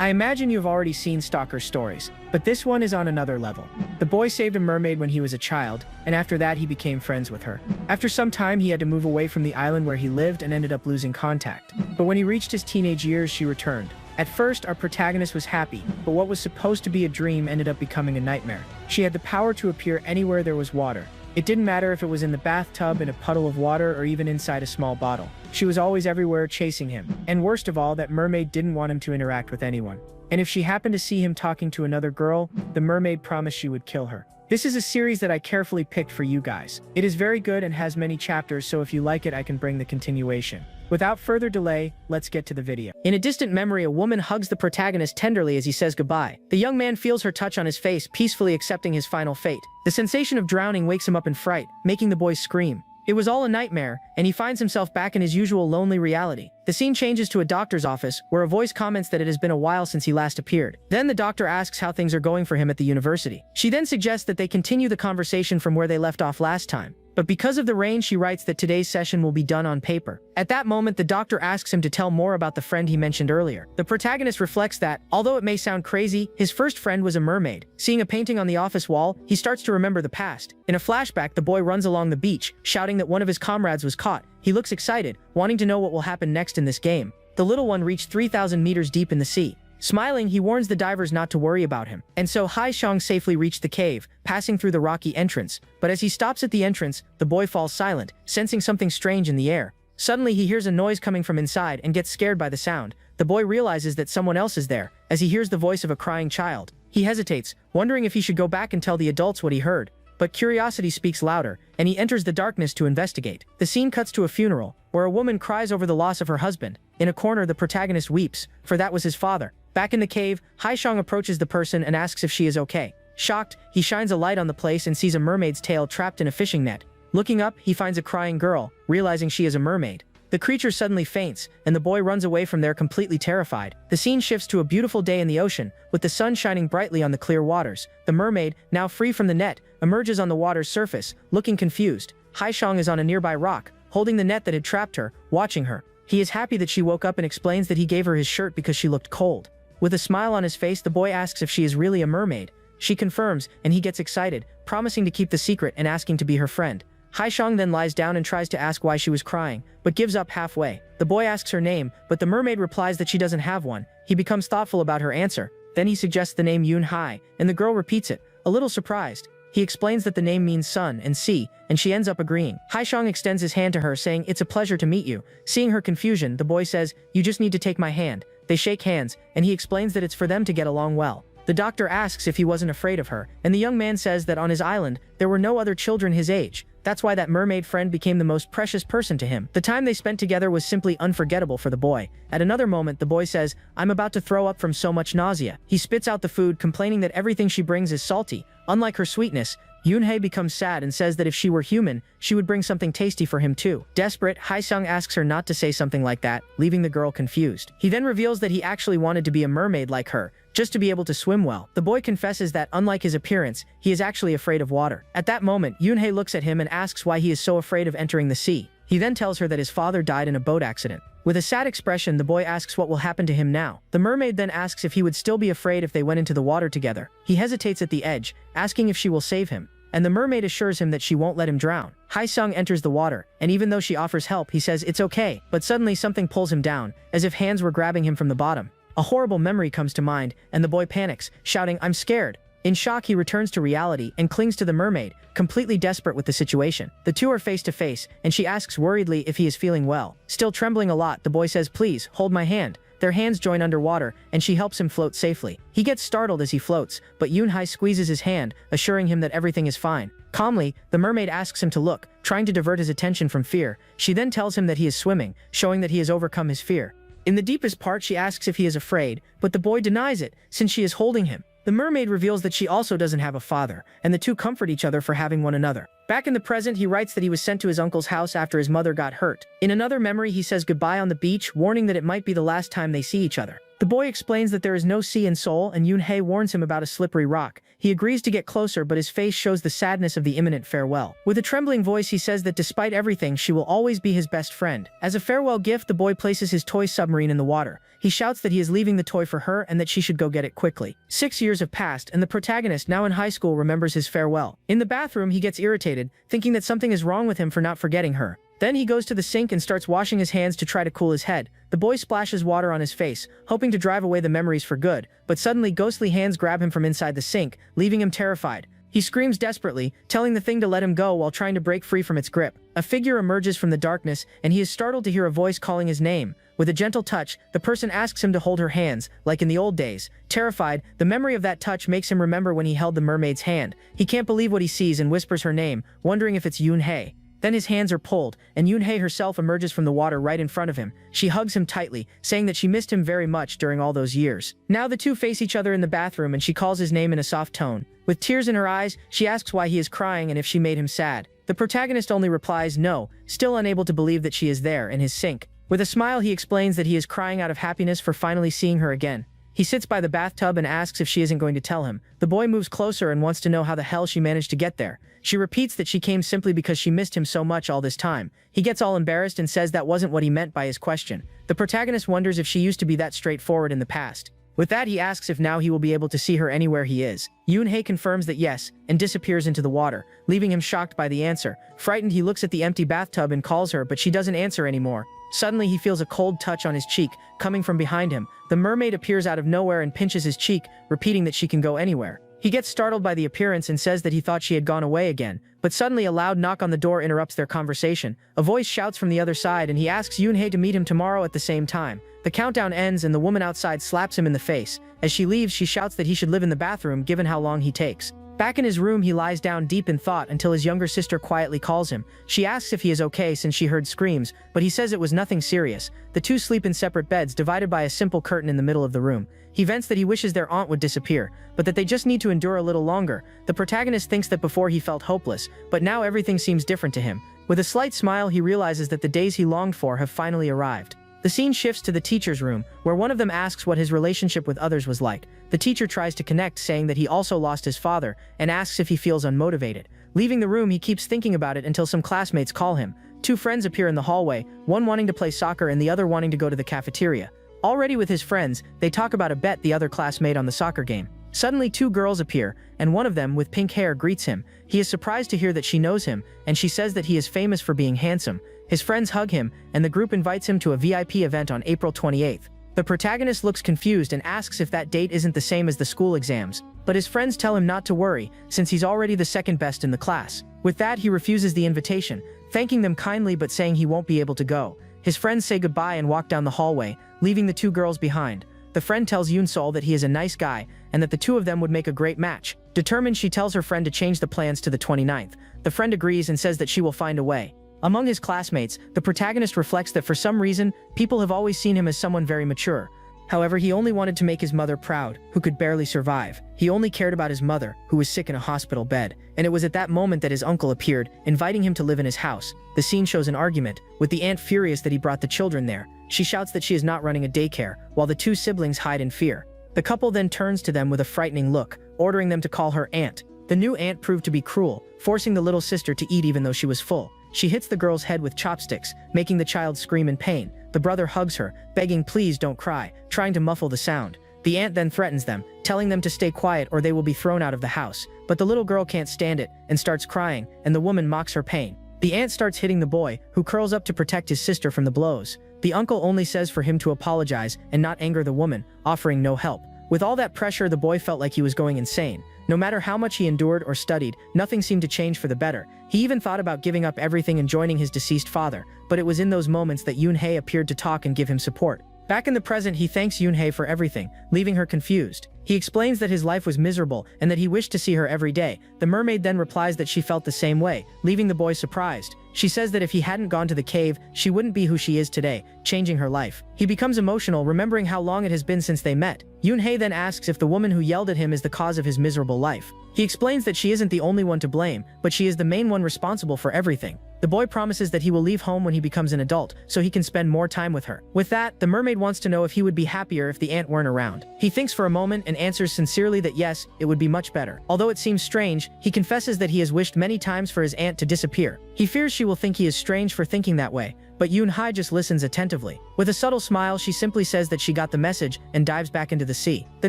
I imagine you've already seen stalker stories, but this one is on another level. The boy saved a mermaid when he was a child, and after that he became friends with her. After some time he had to move away from the island where he lived and ended up losing contact. But when he reached his teenage years, she returned. At first, our protagonist was happy, but what was supposed to be a dream ended up becoming a nightmare. She had the power to appear anywhere there was water. It didn't matter if it was in the bathtub, in a puddle of water, or even inside a small bottle. She was always everywhere chasing him. And worst of all, that mermaid didn't want him to interact with anyone. And if she happened to see him talking to another girl, the mermaid promised she would kill her. This is a series that I carefully picked for you guys. It is very good and has many chapters, so if you like it, I can bring the continuation. Without further delay, let's get to the video. In a distant memory, a woman hugs the protagonist tenderly as he says goodbye. The young man feels her touch on his face, peacefully accepting his final fate. The sensation of drowning wakes him up in fright, making the boy scream. It was all a nightmare, and he finds himself back in his usual lonely reality. The scene changes to a doctor's office, where a voice comments that it has been a while since he last appeared. Then the doctor asks how things are going for him at the university. She then suggests that they continue the conversation from where they left off last time. But because of the rain, she writes that today's session will be done on paper. At that moment, the doctor asks him to tell more about the friend he mentioned earlier. The protagonist reflects that, although it may sound crazy, his first friend was a mermaid. Seeing a painting on the office wall, he starts to remember the past. In a flashback, the boy runs along the beach, shouting that one of his comrades was caught. He looks excited, wanting to know what will happen next in this game. The little one reached 3,000 meters deep in the sea. Smiling, he warns the divers not to worry about him. And so Haishang safely reached the cave, passing through the rocky entrance. But as he stops at the entrance, the boy falls silent, sensing something strange in the air. Suddenly, he hears a noise coming from inside and gets scared by the sound. The boy realizes that someone else is there, as he hears the voice of a crying child. He hesitates, wondering if he should go back and tell the adults what he heard. But curiosity speaks louder, and he enters the darkness to investigate. The scene cuts to a funeral, where a woman cries over the loss of her husband. In a corner, the protagonist weeps, for that was his father. Back in the cave, Haishang approaches the person and asks if she is okay. Shocked, he shines a light on the place and sees a mermaid's tail trapped in a fishing net. Looking up, he finds a crying girl, realizing she is a mermaid. The creature suddenly faints, and the boy runs away from there completely terrified. The scene shifts to a beautiful day in the ocean, with the sun shining brightly on the clear waters. The mermaid, now free from the net, emerges on the water's surface, looking confused. Haishang is on a nearby rock, holding the net that had trapped her, watching her. He is happy that she woke up and explains that he gave her his shirt because she looked cold. With a smile on his face, the boy asks if she is really a mermaid. She confirms, and he gets excited, promising to keep the secret and asking to be her friend. Haishang then lies down and tries to ask why she was crying, but gives up halfway. The boy asks her name, but the mermaid replies that she doesn't have one. He becomes thoughtful about her answer. Then he suggests the name Yun Hai, and the girl repeats it, a little surprised. He explains that the name means sun and sea, and she ends up agreeing. Haishang extends his hand to her, saying, "It's a pleasure to meet you." Seeing her confusion, the boy says, "You just need to take my hand." They shake hands, and he explains that it's for them to get along well. The doctor asks if he wasn't afraid of her, and the young man says that on his island, there were no other children his age. That's why that mermaid friend became the most precious person to him. The time they spent together was simply unforgettable for the boy. At another moment, the boy says, "I'm about to throw up from so much nausea." He spits out the food, complaining that everything she brings is salty. Unlike her sweetness, Yunhei becomes sad and says that if she were human, she would bring something tasty for him too. Desperate, Haisung asks her not to say something like that, leaving the girl confused. He then reveals that he actually wanted to be a mermaid like her, just to be able to swim well. The boy confesses that, unlike his appearance, he is actually afraid of water. At that moment, Yunhei looks at him and asks why he is so afraid of entering the sea. He then tells her that his father died in a boat accident. With a sad expression, the boy asks what will happen to him now. The mermaid then asks if he would still be afraid if they went into the water together. He hesitates at the edge, asking if she will save him, and the mermaid assures him that she won't let him drown. Haisung enters the water, and even though she offers help, he says it's okay, but suddenly something pulls him down, as if hands were grabbing him from the bottom. A horrible memory comes to mind, and the boy panics, shouting, "I'm scared." In shock, he returns to reality and clings to the mermaid, completely desperate with the situation. The two are face to face, and she asks worriedly if he is feeling well. Still trembling a lot, the boy says, "Please, hold my hand." Their hands join underwater, and she helps him float safely. He gets startled as he floats, but Yunhai squeezes his hand, assuring him that everything is fine. Calmly, the mermaid asks him to look, trying to divert his attention from fear. She then tells him that he is swimming, showing that he has overcome his fear. In the deepest part, she asks if he is afraid, but the boy denies it, since she is holding him. The mermaid reveals that she also doesn't have a father, and the two comfort each other for having one another. Back in the present, he writes that he was sent to his uncle's house after his mother got hurt. In another memory, he says goodbye on the beach, warning that it might be the last time they see each other. The boy explains that there is no sea in Seoul, and Yoon-hae warns him about a slippery rock. He agrees to get closer, but his face shows the sadness of the imminent farewell. With a trembling voice, he says that despite everything, she will always be his best friend. As a farewell gift, the boy places his toy submarine in the water. He shouts that he is leaving the toy for her and that she should go get it quickly. 6 years have passed, and the protagonist, now in high school, remembers his farewell. In the bathroom, he gets irritated, thinking that something is wrong with him for not forgetting her. Then he goes to the sink and starts washing his hands to try to cool his head. The boy splashes water on his face, hoping to drive away the memories for good, but suddenly ghostly hands grab him from inside the sink, leaving him terrified. He screams desperately, telling the thing to let him go while trying to break free from its grip. A figure emerges from the darkness, and he is startled to hear a voice calling his name. With a gentle touch, the person asks him to hold her hands, like in the old days. Terrified, the memory of that touch makes him remember when he held the mermaid's hand. He can't believe what he sees and whispers her name, wondering if it's Yoon-hae. Then his hands are pulled, and Yoon-hae herself emerges from the water right in front of him. She hugs him tightly, saying that she missed him very much during all those years. Now the two face each other in the bathroom, and she calls his name in a soft tone. With tears in her eyes, she asks why he is crying and if she made him sad. The protagonist only replies no, still unable to believe that she is there in his sink. With a smile, he explains that he is crying out of happiness for finally seeing her again. He sits by the bathtub and asks if she isn't going to tell him. The boy moves closer and wants to know how the hell she managed to get there. She repeats that she came simply because she missed him so much all this time. He gets all embarrassed and says that wasn't what he meant by his question. The protagonist wonders if she used to be that straightforward in the past. With that, he asks if now he will be able to see her anywhere he is. Yoon-hae confirms that yes, and disappears into the water, leaving him shocked by the answer. Frightened, he looks at the empty bathtub and calls her, but she doesn't answer anymore. Suddenly, he feels a cold touch on his cheek, coming from behind him. The mermaid appears out of nowhere and pinches his cheek, repeating that she can go anywhere. He gets startled by the appearance and says that he thought she had gone away again, but suddenly a loud knock on the door interrupts their conversation. A voice shouts from the other side, and he asks Yoon-hae to meet him tomorrow at the same time. The countdown ends and the woman outside slaps him in the face. As she leaves, she shouts that he should live in the bathroom given how long he takes. Back in his room, he lies down deep in thought until his younger sister quietly calls him. She asks if he is okay since she heard screams, but he says it was nothing serious. The two sleep in separate beds divided by a simple curtain in the middle of the room. He vents that he wishes their aunt would disappear, but that they just need to endure a little longer. The protagonist thinks that before he felt hopeless, but now everything seems different to him. With a slight smile, he realizes that the days he longed for have finally arrived. The scene shifts to the teacher's room, where one of them asks what his relationship with others was like. The teacher tries to connect, saying that he also lost his father, and asks if he feels unmotivated. Leaving the room, he keeps thinking about it until some classmates call him. Two friends appear in the hallway, one wanting to play soccer and the other wanting to go to the cafeteria. Already with his friends, they talk about a bet the other class made on the soccer game. Suddenly, two girls appear, and one of them, with pink hair, greets him. He is surprised to hear that she knows him, and she says that he is famous for being handsome. His friends hug him, and the group invites him to a VIP event on April 28th. The protagonist looks confused and asks if that date isn't the same as the school exams, but his friends tell him not to worry, since he's already the second best in the class. With that, he refuses the invitation, thanking them kindly but saying he won't be able to go. His friends say goodbye and walk down the hallway, leaving the two girls behind. The friend tells Yoon-sol that he is a nice guy, and that the two of them would make a great match. Determined, she tells her friend to change the plans to the 29th. The friend agrees and says that she will find a way. Among his classmates, the protagonist reflects that for some reason, people have always seen him as someone very mature. However, he only wanted to make his mother proud, who could barely survive. He only cared about his mother, who was sick in a hospital bed, and it was at that moment that his uncle appeared, inviting him to live in his house. The scene shows an argument, with the aunt furious that he brought the children there. She shouts that she is not running a daycare, while the two siblings hide in fear. The couple then turns to them with a frightening look, ordering them to call her aunt. The new aunt proved to be cruel, forcing the little sister to eat even though she was full. She hits the girl's head with chopsticks, making the child scream in pain. The brother hugs her, begging please don't cry, trying to muffle the sound. The aunt then threatens them, telling them to stay quiet or they will be thrown out of the house. But the little girl can't stand it, and starts crying, and the woman mocks her pain. The aunt starts hitting the boy, who curls up to protect his sister from the blows. The uncle only says for him to apologize and not anger the woman, offering no help. With all that pressure, the boy felt like he was going insane. No matter how much he endured or studied, nothing seemed to change for the better. He even thought about giving up everything and joining his deceased father, but it was in those moments that Yoon-hae appeared to talk and give him support. Back in the present, he thanks Yoon-hae for everything, leaving her confused. He explains that his life was miserable and that he wished to see her every day. The mermaid then replies that she felt the same way, leaving the boy surprised. She says that if he hadn't gone to the cave, she wouldn't be who she is today, changing her life. He becomes emotional, remembering how long it has been since they met. Yoon-hae then asks if the woman who yelled at him is the cause of his miserable life. He explains that she isn't the only one to blame, but she is the main one responsible for everything. The boy promises that he will leave home when he becomes an adult, so he can spend more time with her. With that, the mermaid wants to know if he would be happier if the aunt weren't around. He thinks for a moment and answers sincerely that yes, it would be much better. Although it seems strange, he confesses that he has wished many times for his aunt to disappear. He fears she will think he is strange for thinking that way, but Yoon-hae just listens attentively. With a subtle smile, she simply says that she got the message and dives back into the sea. The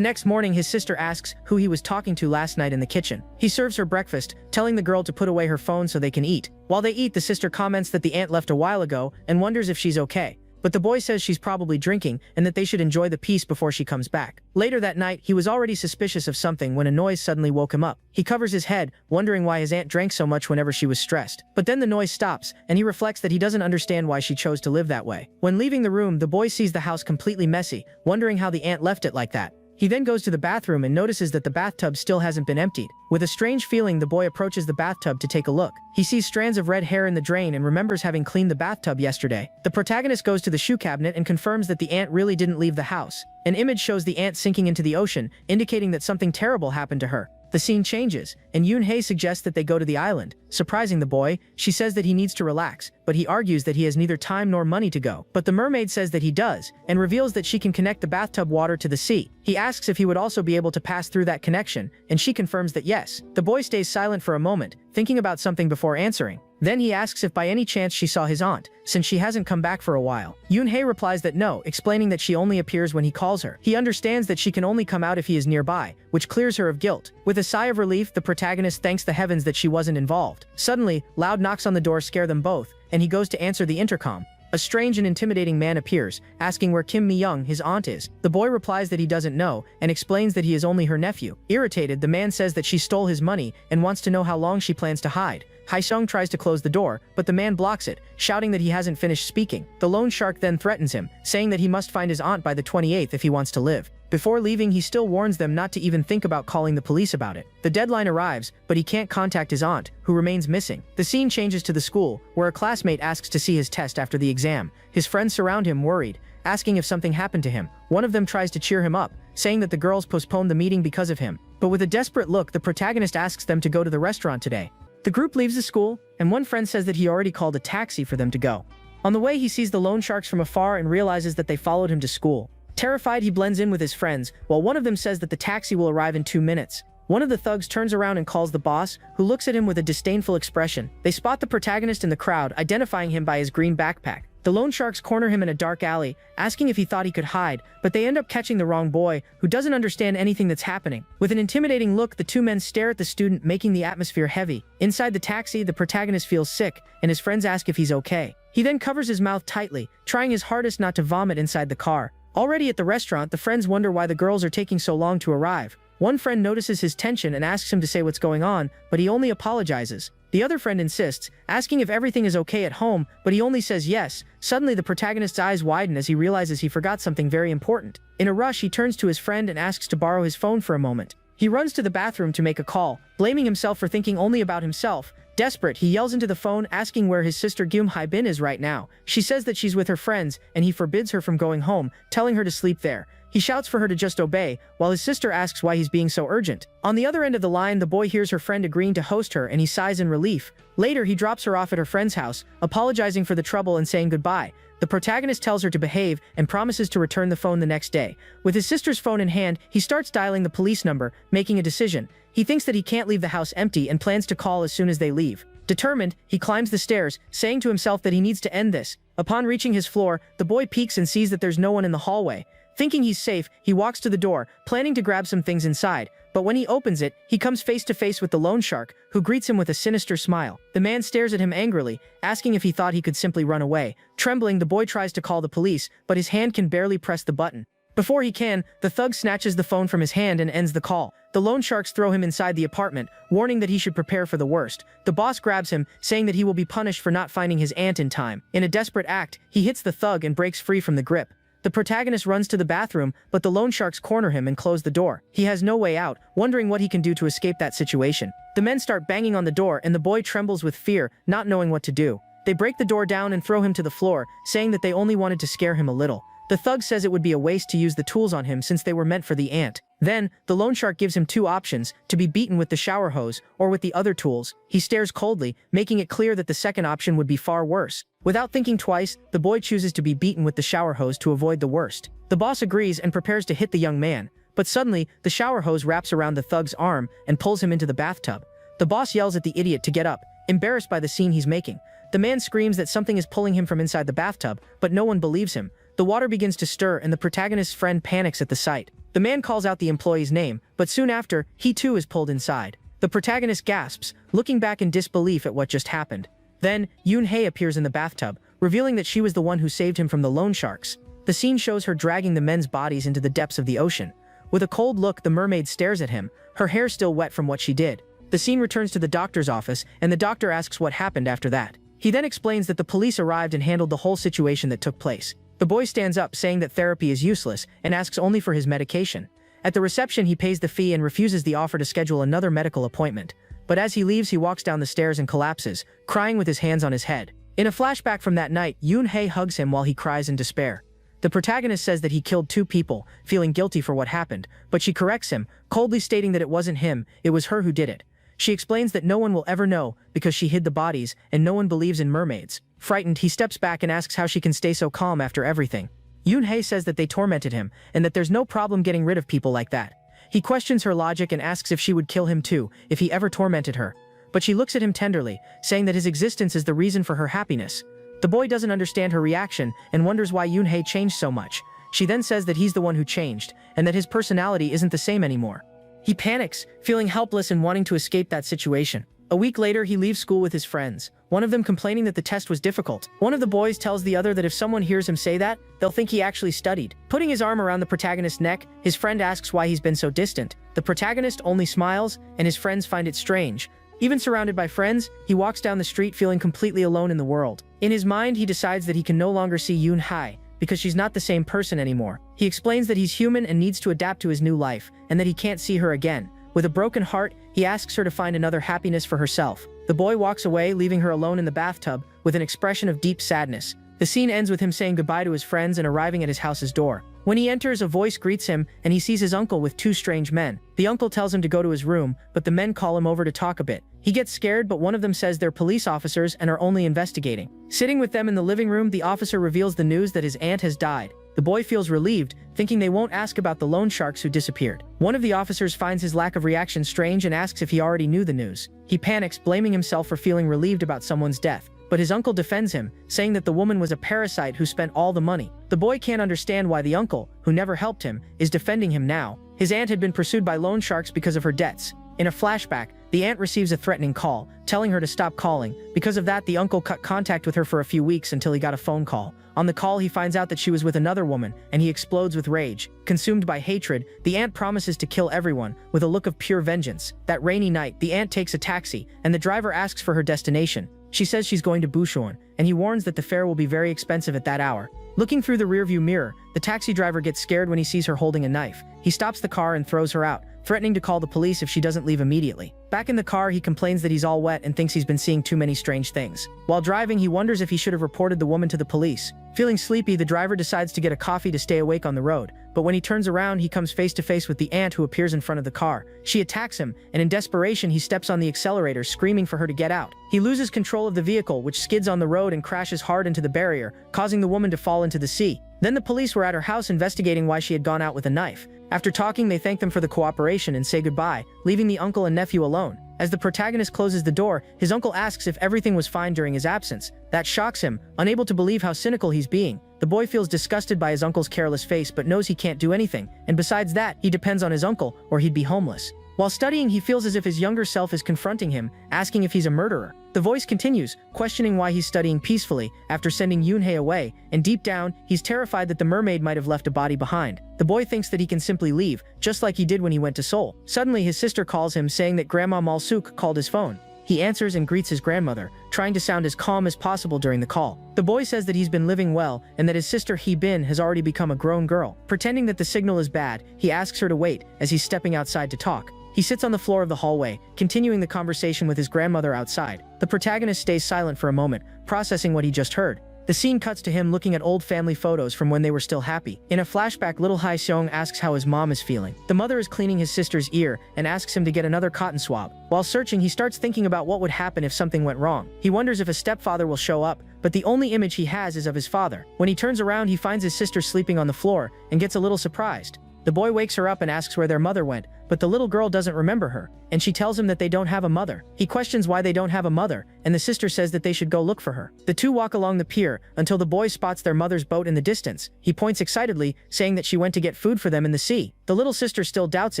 next morning, his sister asks who he was talking to last night in the kitchen. He serves her breakfast, telling the girl to put away her phone so they can eat. While they eat, the sister comments that the aunt left a while ago and wonders if she's okay. But the boy says she's probably drinking and that they should enjoy the peace before she comes back. Later that night, he was already suspicious of something when a noise suddenly woke him up. He covers his head, wondering why his aunt drank so much whenever she was stressed. But then the noise stops, and he reflects that he doesn't understand why she chose to live that way. When leaving the room, the boy sees the house completely messy, wondering how the aunt left it like that. He then goes to the bathroom and notices that the bathtub still hasn't been emptied. With a strange feeling, the boy approaches the bathtub to take a look. He sees strands of red hair in the drain and remembers having cleaned the bathtub yesterday. The protagonist goes to the shoe cabinet and confirms that the aunt really didn't leave the house. An image shows the aunt sinking into the ocean, indicating that something terrible happened to her. The scene changes, and Yoon-hae suggests that they go to the island. Surprising the boy, she says that he needs to relax, but he argues that he has neither time nor money to go. But the mermaid says that he does, and reveals that she can connect the bathtub water to the sea. He asks if he would also be able to pass through that connection, and she confirms that yes. The boy stays silent for a moment, thinking about something before answering. Then he asks if by any chance she saw his aunt, since she hasn't come back for a while. Yoon-hae replies that no, explaining that she only appears when he calls her. He understands that she can only come out if he is nearby, which clears her of guilt. With a sigh of relief, the protagonist thanks the heavens that she wasn't involved. Suddenly, loud knocks on the door scare them both, and he goes to answer the intercom. A strange and intimidating man appears, asking where Kim Mi-young, his aunt, is. The boy replies that he doesn't know, and explains that he is only her nephew. Irritated, the man says that she stole his money and wants to know how long she plans to hide. Hae-sung tries to close the door, but the man blocks it, shouting that he hasn't finished speaking. The loan shark then threatens him, saying that he must find his aunt by the 28th if he wants to live. Before leaving, he still warns them not to even think about calling the police about it. The deadline arrives, but he can't contact his aunt, who remains missing. The scene changes to the school, where a classmate asks to see his test after the exam. His friends surround him, worried, asking if something happened to him. One of them tries to cheer him up, saying that the girls postponed the meeting because of him. But with a desperate look, the protagonist asks them to go to the restaurant today. The group leaves the school, and one friend says that he already called a taxi for them to go. On the way, he sees the loan sharks from afar and realizes that they followed him to school. Terrified, he blends in with his friends, while one of them says that the taxi will arrive in 2 minutes. One of the thugs turns around and calls the boss, who looks at him with a disdainful expression. They spot the protagonist in the crowd, identifying him by his green backpack. The loan sharks corner him in a dark alley, asking if he thought he could hide, but they end up catching the wrong boy, who doesn't understand anything that's happening. With an intimidating look, the two men stare at the student, making the atmosphere heavy. Inside the taxi, the protagonist feels sick, and his friends ask if he's okay. He then covers his mouth tightly, trying his hardest not to vomit inside the car. Already at the restaurant, the friends wonder why the girls are taking so long to arrive. One friend notices his tension and asks him to say what's going on, but he only apologizes. The other friend insists, asking if everything is okay at home, but he only says yes. Suddenly, the protagonist's eyes widen as he realizes he forgot something very important. In a rush, he turns to his friend and asks to borrow his phone for a moment. He runs to the bathroom to make a call, blaming himself for thinking only about himself. Desperate, he yells into the phone, asking where his sister Gyum-hae-bin is right now. She says that she's with her friends, and he forbids her from going home, telling her to sleep there. He shouts for her to just obey, while his sister asks why he's being so urgent. On the other end of the line, the boy hears her friend agreeing to host her, and he sighs in relief. Later, he drops her off at her friend's house, apologizing for the trouble and saying goodbye. The protagonist tells her to behave and promises to return the phone the next day. With his sister's phone in hand, he starts dialing the police number, making a decision. He thinks that he can't leave the house empty and plans to call as soon as they leave. Determined, he climbs the stairs, saying to himself that he needs to end this. Upon reaching his floor, the boy peeks and sees that there's no one in the hallway. Thinking he's safe, he walks to the door, planning to grab some things inside. But when he opens it, he comes face to face with the loan shark, who greets him with a sinister smile. The man stares at him angrily, asking if he thought he could simply run away. Trembling, the boy tries to call the police, but his hand can barely press the button. Before he can, the thug snatches the phone from his hand and ends the call. The loan sharks throw him inside the apartment, warning that he should prepare for the worst. The boss grabs him, saying that he will be punished for not finding his aunt in time. In a desperate act, he hits the thug and breaks free from the grip. The protagonist runs to the bathroom, but the loan sharks corner him and close the door. He has no way out, wondering what he can do to escape that situation. The men start banging on the door, and the boy trembles with fear, not knowing what to do. They break the door down and throw him to the floor, saying that they only wanted to scare him a little. The thug says it would be a waste to use the tools on him since they were meant for the ant. Then, the loan shark gives him two options, to be beaten with the shower hose or with the other tools. He stares coldly, making it clear that the second option would be far worse. Without thinking twice, the boy chooses to be beaten with the shower hose to avoid the worst. The boss agrees and prepares to hit the young man, but suddenly, the shower hose wraps around the thug's arm and pulls him into the bathtub. The boss yells at the idiot to get up, embarrassed by the scene he's making. The man screams that something is pulling him from inside the bathtub, but no one believes him. The water begins to stir and the protagonist's friend panics at the sight. The man calls out the employee's name, but soon after, he too is pulled inside. The protagonist gasps, looking back in disbelief at what just happened. Then, Yoon-hae appears in the bathtub, revealing that she was the one who saved him from the loan sharks. The scene shows her dragging the men's bodies into the depths of the ocean. With a cold look, the mermaid stares at him, her hair still wet from what she did. The scene returns to the doctor's office, and the doctor asks what happened after that. He then explains that the police arrived and handled the whole situation that took place. The boy stands up, saying that therapy is useless, and asks only for his medication. At the reception, he pays the fee and refuses the offer to schedule another medical appointment. But as he leaves, he walks down the stairs and collapses, crying with his hands on his head. In a flashback from that night, Yoon-hae hugs him while he cries in despair. The protagonist says that he killed two people, feeling guilty for what happened, but she corrects him, coldly stating that it wasn't him, it was her who did it. She explains that no one will ever know because she hid the bodies and no one believes in mermaids. Frightened, he steps back and asks how she can stay so calm after everything. Yoon-hae says that they tormented him and that there's no problem getting rid of people like that. He questions her logic and asks if she would kill him too, if he ever tormented her. But she looks at him tenderly, saying that his existence is the reason for her happiness. The boy doesn't understand her reaction and wonders why Yoon-hae changed so much. She then says that he's the one who changed, and that his personality isn't the same anymore. He panics, feeling helpless and wanting to escape that situation. A week later, he leaves school with his friends, one of them complaining that the test was difficult. One of the boys tells the other that if someone hears him say that, they'll think he actually studied. Putting his arm around the protagonist's neck, his friend asks why he's been so distant. The protagonist only smiles, and his friends find it strange. Even surrounded by friends, he walks down the street feeling completely alone in the world. In his mind, he decides that he can no longer see Yoon-hae, because she's not the same person anymore. He explains that he's human and needs to adapt to his new life, and that he can't see her again. With a broken heart, he asks her to find another happiness for herself. The boy walks away, leaving her alone in the bathtub, with an expression of deep sadness. The scene ends with him saying goodbye to his friends and arriving at his house's door. When he enters, a voice greets him, and he sees his uncle with two strange men. The uncle tells him to go to his room, but the men call him over to talk a bit. He gets scared, but one of them says they're police officers and are only investigating. Sitting with them in the living room, the officer reveals the news that his aunt has died. The boy feels relieved, thinking they won't ask about the loan sharks who disappeared. One of the officers finds his lack of reaction strange and asks if he already knew the news. He panics, blaming himself for feeling relieved about someone's death. But his uncle defends him, saying that the woman was a parasite who spent all the money. The boy can't understand why the uncle, who never helped him, is defending him now. His aunt had been pursued by loan sharks because of her debts. In a flashback, the aunt receives a threatening call, telling her to stop calling. Because of that, the uncle cut contact with her for a few weeks until he got a phone call. On the call, he finds out that she was with another woman, and he explodes with rage. Consumed by hatred, the aunt promises to kill everyone, with a look of pure vengeance. That rainy night, the aunt takes a taxi, and the driver asks for her destination. She says she's going to Bucheon, and he warns that the fare will be very expensive at that hour. Looking through the rearview mirror, the taxi driver gets scared when he sees her holding a knife. He stops the car and throws her out, threatening to call the police if she doesn't leave immediately. Back in the car, he complains that he's all wet and thinks he's been seeing too many strange things. While driving, he wonders if he should have reported the woman to the police. Feeling sleepy, the driver decides to get a coffee to stay awake on the road, but when he turns around, he comes face to face with the aunt who appears in front of the car. She attacks him, and in desperation, he steps on the accelerator, screaming for her to get out. He loses control of the vehicle, which skids on the road and crashes hard into the barrier, causing the woman to fall into the sea. Then the police were at her house investigating why she had gone out with a knife. After talking, they thank them for the cooperation and say goodbye, leaving the uncle and nephew alone. As the protagonist closes the door, his uncle asks if everything was fine during his absence. That shocks him, unable to believe how cynical he's being. The boy feels disgusted by his uncle's careless face but knows he can't do anything, and besides that, he depends on his uncle or he'd be homeless. While studying, he feels as if his younger self is confronting him, asking if he's a murderer. The voice continues, questioning why he's studying peacefully after sending Yoon-hae away, and deep down, he's terrified that the mermaid might have left a body behind. The boy thinks that he can simply leave, just like he did when he went to Seoul. Suddenly, his sister calls him, saying that Grandma Malsuk called his phone. He answers and greets his grandmother, trying to sound as calm as possible during the call. The boy says that he's been living well and that his sister Hee-bin has already become a grown girl. Pretending that the signal is bad, he asks her to wait as he's stepping outside to talk. He sits on the floor of the hallway, continuing the conversation with his grandmother outside. The protagonist stays silent for a moment, processing what he just heard. The scene cuts to him looking at old family photos from when they were still happy. In a flashback, little Hae Seong asks how his mom is feeling. The mother is cleaning his sister's ear and asks him to get another cotton swab. While searching, he starts thinking about what would happen if something went wrong. He wonders if a stepfather will show up, but the only image he has is of his father. When he turns around, he finds his sister sleeping on the floor and gets a little surprised. The boy wakes her up and asks where their mother went, but the little girl doesn't remember her, and she tells him that they don't have a mother. He questions why they don't have a mother, and the sister says that they should go look for her. The two walk along the pier until the boy spots their mother's boat in the distance. He points excitedly, saying that she went to get food for them in the sea. The little sister still doubts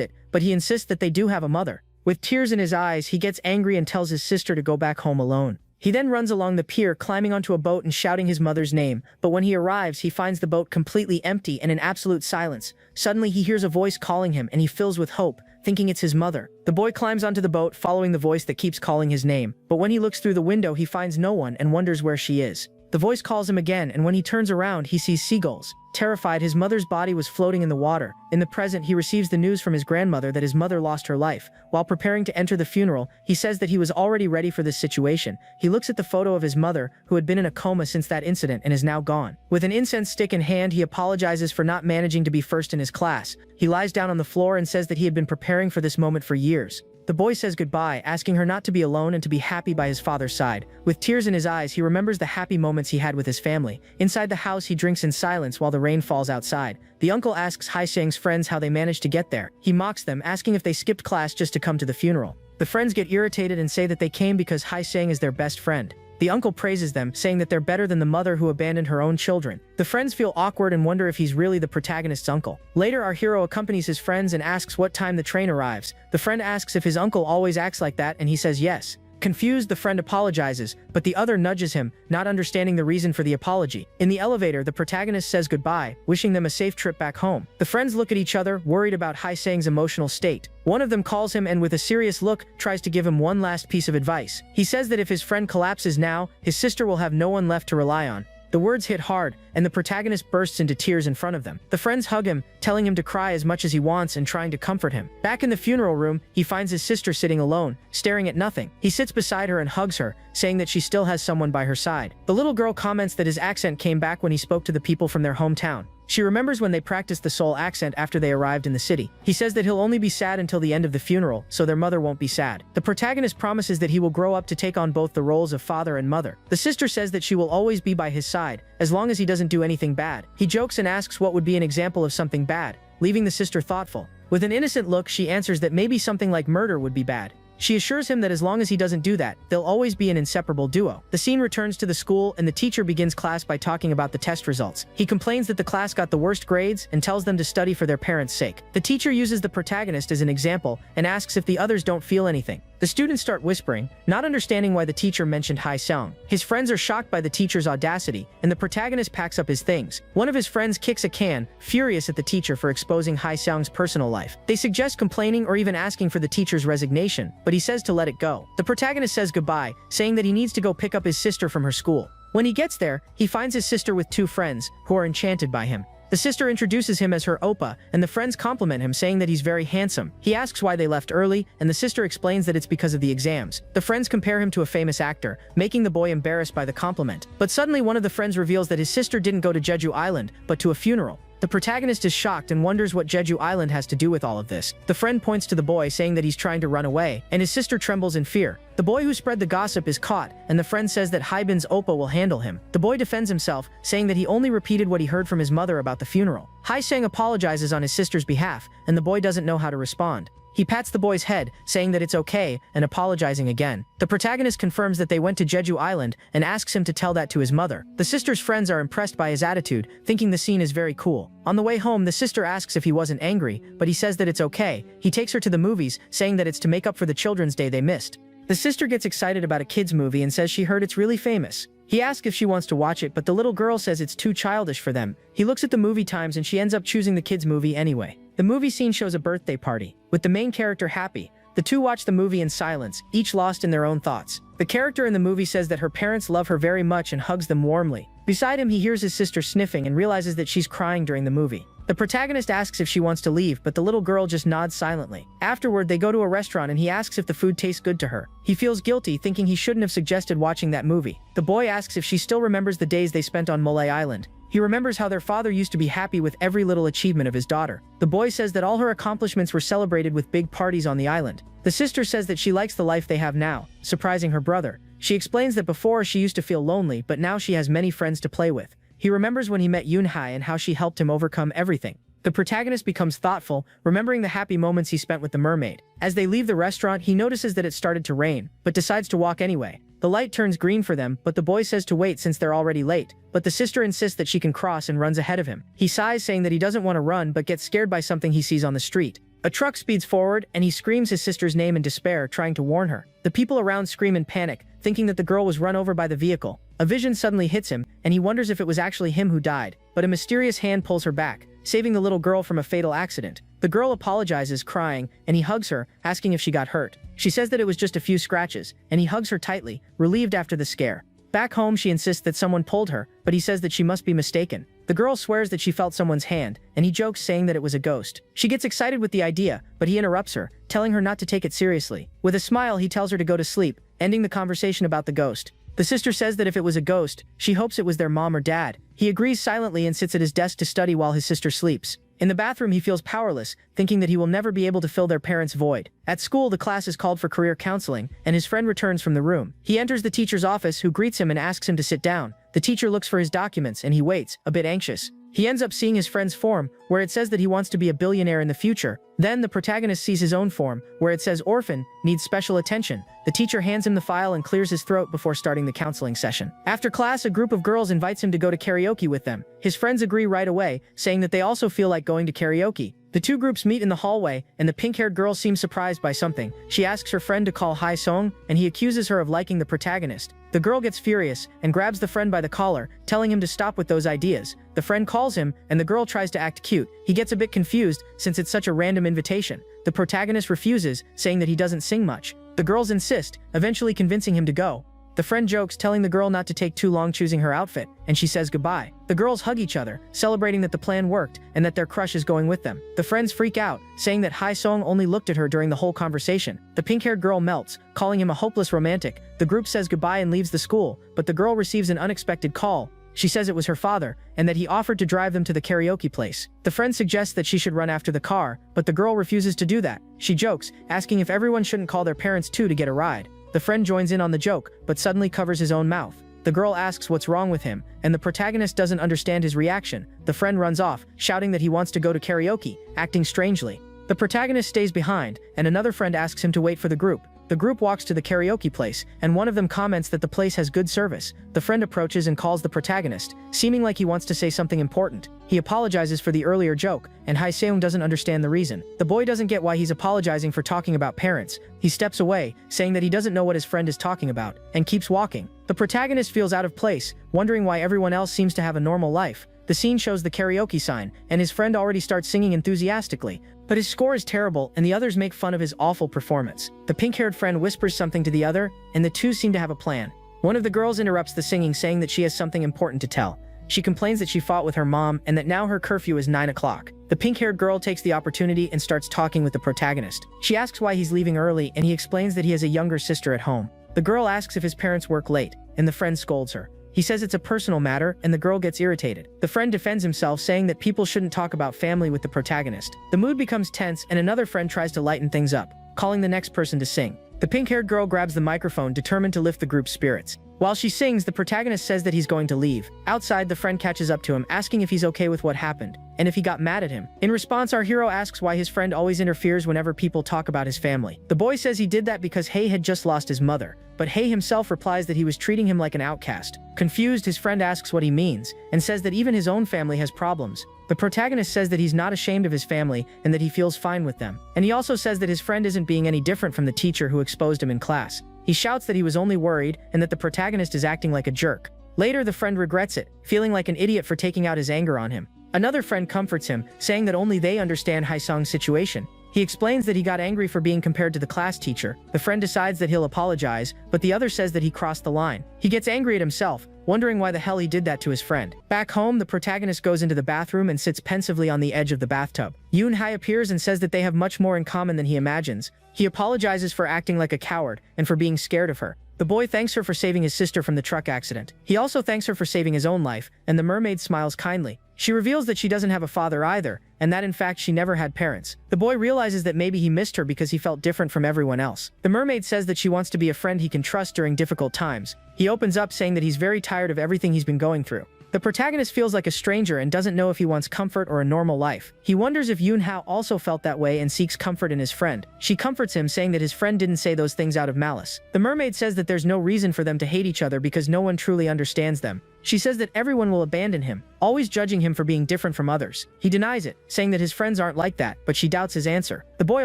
it, but he insists that they do have a mother. With tears in his eyes, he gets angry and tells his sister to go back home alone. He then runs along the pier, climbing onto a boat and shouting his mother's name, but when he arrives, he finds the boat completely empty and in absolute silence. Suddenly, he hears a voice calling him, and he fills with hope, thinking it's his mother. The boy climbs onto the boat, following the voice that keeps calling his name, but when he looks through the window, he finds no one and wonders where she is. The voice calls him again, and when he turns around, he sees seagulls. Terrified, his mother's body was floating in the water. In the present, he receives the news from his grandmother that his mother lost her life. While preparing to enter the funeral, he says that he was already ready for this situation. He looks at the photo of his mother, who had been in a coma since that incident and is now gone. With an incense stick in hand, he apologizes for not managing to be first in his class. He lies down on the floor and says that he had been preparing for this moment for years. The boy says goodbye, asking her not to be alone and to be happy by his father's side. With tears in his eyes, he remembers the happy moments he had with his family. Inside the house, he drinks in silence while the rain falls outside. The uncle asks Hae Seong's friends how they managed to get there. He mocks them, asking if they skipped class just to come to the funeral. The friends get irritated and say that they came because Hae Seong is their best friend. The uncle praises them, saying that they're better than the mother who abandoned her own children. The friends feel awkward and wonder if he's really the protagonist's uncle. Later, our hero accompanies his friends and asks what time the train arrives. The friend asks if his uncle always acts like that, and he says yes. Confused, the friend apologizes, but the other nudges him, not understanding the reason for the apology. In the elevator, the protagonist says goodbye, wishing them a safe trip back home. The friends look at each other, worried about Hae Seong's emotional state. One of them calls him and with a serious look, tries to give him one last piece of advice. He says that if his friend collapses now, his sister will have no one left to rely on. The words hit hard, and the protagonist bursts into tears in front of them. The friends hug him, telling him to cry as much as he wants and trying to comfort him. Back in the funeral room, he finds his sister sitting alone, staring at nothing. He sits beside her and hugs her, saying that she still has someone by her side. The little girl comments that his accent came back when he spoke to the people from their hometown. She remembers when they practiced the Seoul accent after they arrived in the city. He says that he'll only be sad until the end of the funeral, so their mother won't be sad. The protagonist promises that he will grow up to take on both the roles of father and mother. The sister says that she will always be by his side, as long as he doesn't do anything bad. He jokes and asks what would be an example of something bad, leaving the sister thoughtful. With an innocent look, she answers that maybe something like murder would be bad. She assures him that as long as he doesn't do that, they'll always be an inseparable duo. The scene returns to the school, and the teacher begins class by talking about the test results. He complains that the class got the worst grades and tells them to study for their parents' sake. The teacher uses the protagonist as an example and asks if the others don't feel anything. The students start whispering, not understanding why the teacher mentioned Hae Seong. His friends are shocked by the teacher's audacity, and the protagonist packs up his things. One of his friends kicks a can, furious at the teacher for exposing Hae Seong's personal life. They suggest complaining or even asking for the teacher's resignation, but he says to let it go. The protagonist says goodbye, saying that he needs to go pick up his sister from her school. When he gets there, he finds his sister with two friends, who are enchanted by him. The sister introduces him as her oppa, and the friends compliment him, saying that he's very handsome. He asks why they left early, and the sister explains that it's because of the exams. The friends compare him to a famous actor, making the boy embarrassed by the compliment. But suddenly one of the friends reveals that his sister didn't go to Jeju Island, but to a funeral. The protagonist is shocked and wonders what Jeju Island has to do with all of this. The friend points to the boy, saying that he's trying to run away, and his sister trembles in fear. The boy who spread the gossip is caught, and the friend says that Haebin's oppa will handle him. The boy defends himself, saying that he only repeated what he heard from his mother about the funeral. Hae Seong apologizes on his sister's behalf, and the boy doesn't know how to respond. He pats the boy's head, saying that it's okay, and apologizing again. The protagonist confirms that they went to Jeju Island and asks him to tell that to his mother. The sister's friends are impressed by his attitude, thinking the scene is very cool. On the way home, the sister asks if he wasn't angry, but he says that it's okay. He takes her to the movies, saying that it's to make up for the Children's Day they missed. The sister gets excited about a kids movie and says she heard it's really famous. He asks if she wants to watch it, but the little girl says it's too childish for them. He looks at the movie times and she ends up choosing the kids movie anyway. The movie scene shows a birthday party, with the main character happy. The two watch the movie in silence, each lost in their own thoughts. The character in the movie says that her parents love her very much and hugs them warmly. Beside him, he hears his sister sniffing and realizes that she's crying during the movie. The protagonist asks if she wants to leave, but the little girl just nods silently. Afterward, they go to a restaurant and he asks if the food tastes good to her. He feels guilty, thinking he shouldn't have suggested watching that movie. The boy asks if she still remembers the days they spent on Mole Island. He remembers how their father used to be happy with every little achievement of his daughter. The boy says that all her accomplishments were celebrated with big parties on the island. The sister says that she likes the life they have now, surprising her brother. She explains that before she used to feel lonely, but now she has many friends to play with. He remembers when he met Yunhai and how she helped him overcome everything. The protagonist becomes thoughtful, remembering the happy moments he spent with the mermaid. As they leave the restaurant, he notices that it started to rain, but decides to walk anyway. The light turns green for them, but the boy says to wait since they're already late. But the sister insists that she can cross and runs ahead of him. He sighs, saying that he doesn't want to run but gets scared by something he sees on the street. A truck speeds forward, and he screams his sister's name in despair, trying to warn her. The people around scream in panic, thinking that the girl was run over by the vehicle. A vision suddenly hits him, and he wonders if it was actually him who died, but a mysterious hand pulls her back, saving the little girl from a fatal accident. The girl apologizes, crying, and he hugs her, asking if she got hurt. She says that it was just a few scratches, and he hugs her tightly, relieved after the scare. Back home, she insists that someone pulled her, but he says that she must be mistaken. The girl swears that she felt someone's hand, and he jokes, saying that it was a ghost. She gets excited with the idea, but he interrupts her, telling her not to take it seriously. With a smile, he tells her to go to sleep, ending the conversation about the ghost. The sister says that if it was a ghost, she hopes it was their mom or dad. He agrees silently and sits at his desk to study while his sister sleeps. In the bathroom, he feels powerless, thinking that he will never be able to fill their parents' void. At school, the class is called for career counseling, and his friend returns from the room. He enters the teacher's office, who greets him and asks him to sit down. The teacher looks for his documents, and he waits, a bit anxious. He ends up seeing his friend's form, where it says that he wants to be a billionaire in the future. Then the protagonist sees his own form, where it says orphan, needs special attention. The teacher hands him the file and clears his throat before starting the counseling session. After class, a group of girls invites him to go to karaoke with them. His friends agree right away, saying that they also feel like going to karaoke. The two groups meet in the hallway, and the pink-haired girl seems surprised by something. She asks her friend to call Hai Song, and he accuses her of liking the protagonist. The girl gets furious and grabs the friend by the collar, telling him to stop with those ideas. The friend calls him, and the girl tries to act cute. He gets a bit confused, since it's such a random invitation. The protagonist refuses, saying that he doesn't sing much. The girls insist, eventually convincing him to go. The friend jokes, telling the girl not to take too long choosing her outfit, and she says goodbye. The girls hug each other, celebrating that the plan worked and that their crush is going with them. The friends freak out, saying that Hai Song only looked at her during the whole conversation. The pink-haired girl melts, calling him a hopeless romantic. The group says goodbye and leaves the school, but the girl receives an unexpected call. She says it was her father, and that he offered to drive them to the karaoke place. The friend suggests that she should run after the car, but the girl refuses to do that. She jokes, asking if everyone shouldn't call their parents too to get a ride. The friend joins in on the joke, but suddenly covers his own mouth. The girl asks what's wrong with him, and the protagonist doesn't understand his reaction. The friend runs off, shouting that he wants to go to karaoke, acting strangely. The protagonist stays behind, and another friend asks him to wait for the group. The group walks to the karaoke place, and one of them comments that the place has good service. The friend approaches and calls the protagonist, seeming like he wants to say something important. He apologizes for the earlier joke, and Hai Seung doesn't understand the reason. The boy doesn't get why he's apologizing for talking about parents. He steps away, saying that he doesn't know what his friend is talking about, and keeps walking. The protagonist feels out of place, wondering why everyone else seems to have a normal life. The scene shows the karaoke sign, and his friend already starts singing enthusiastically. But his score is terrible, and the others make fun of his awful performance. The pink-haired friend whispers something to the other, and the two seem to have a plan. One of the girls interrupts the singing, saying that she has something important to tell. She complains that she fought with her mom, and that now her curfew is 9 o'clock. The pink-haired girl takes the opportunity and starts talking with the protagonist. She asks why he's leaving early, and he explains that he has a younger sister at home. The girl asks if his parents work late, and the friend scolds her. He says it's a personal matter, and the girl gets irritated. The friend defends himself, saying that people shouldn't talk about family with the protagonist. The mood becomes tense, and another friend tries to lighten things up, calling the next person to sing. The pink-haired girl grabs the microphone, determined to lift the group's spirits. While she sings, the protagonist says that he's going to leave. Outside, the friend catches up to him, asking if he's okay with what happened, and if he got mad at him. In response, our hero asks why his friend always interferes whenever people talk about his family. The boy says he did that because Hei had just lost his mother, but Hei himself replies that he was treating him like an outcast. Confused, his friend asks what he means, and says that even his own family has problems. The protagonist says that he's not ashamed of his family and that he feels fine with them. And he also says that his friend isn't being any different from the teacher who exposed him in class. He shouts that he was only worried and that the protagonist is acting like a jerk. Later, the friend regrets it, feeling like an idiot for taking out his anger on him. Another friend comforts him, saying that only they understand Haisong's situation. He explains that he got angry for being compared to the class teacher. The friend decides that he'll apologize, but the other says that he crossed the line. He gets angry at himself, wondering why the hell he did that to his friend. Back home, the protagonist goes into the bathroom and sits pensively on the edge of the bathtub. Yoon-hae appears and says that they have much more in common than he imagines. He apologizes for acting like a coward and for being scared of her. The boy thanks her for saving his sister from the truck accident. He also thanks her for saving his own life, and the mermaid smiles kindly. She reveals that she doesn't have a father either, and that in fact she never had parents. The boy realizes that maybe he missed her because he felt different from everyone else. The mermaid says that she wants to be a friend he can trust during difficult times. He opens up saying that he's very tired of everything he's been going through. The protagonist feels like a stranger and doesn't know if he wants comfort or a normal life. He wonders if Yoon-hae also felt that way and seeks comfort in his friend. She comforts him, saying that his friend didn't say those things out of malice. The mermaid says that there's no reason for them to hate each other because no one truly understands them. She says that everyone will abandon him, always judging him for being different from others. He denies it, saying that his friends aren't like that, but she doubts his answer. The boy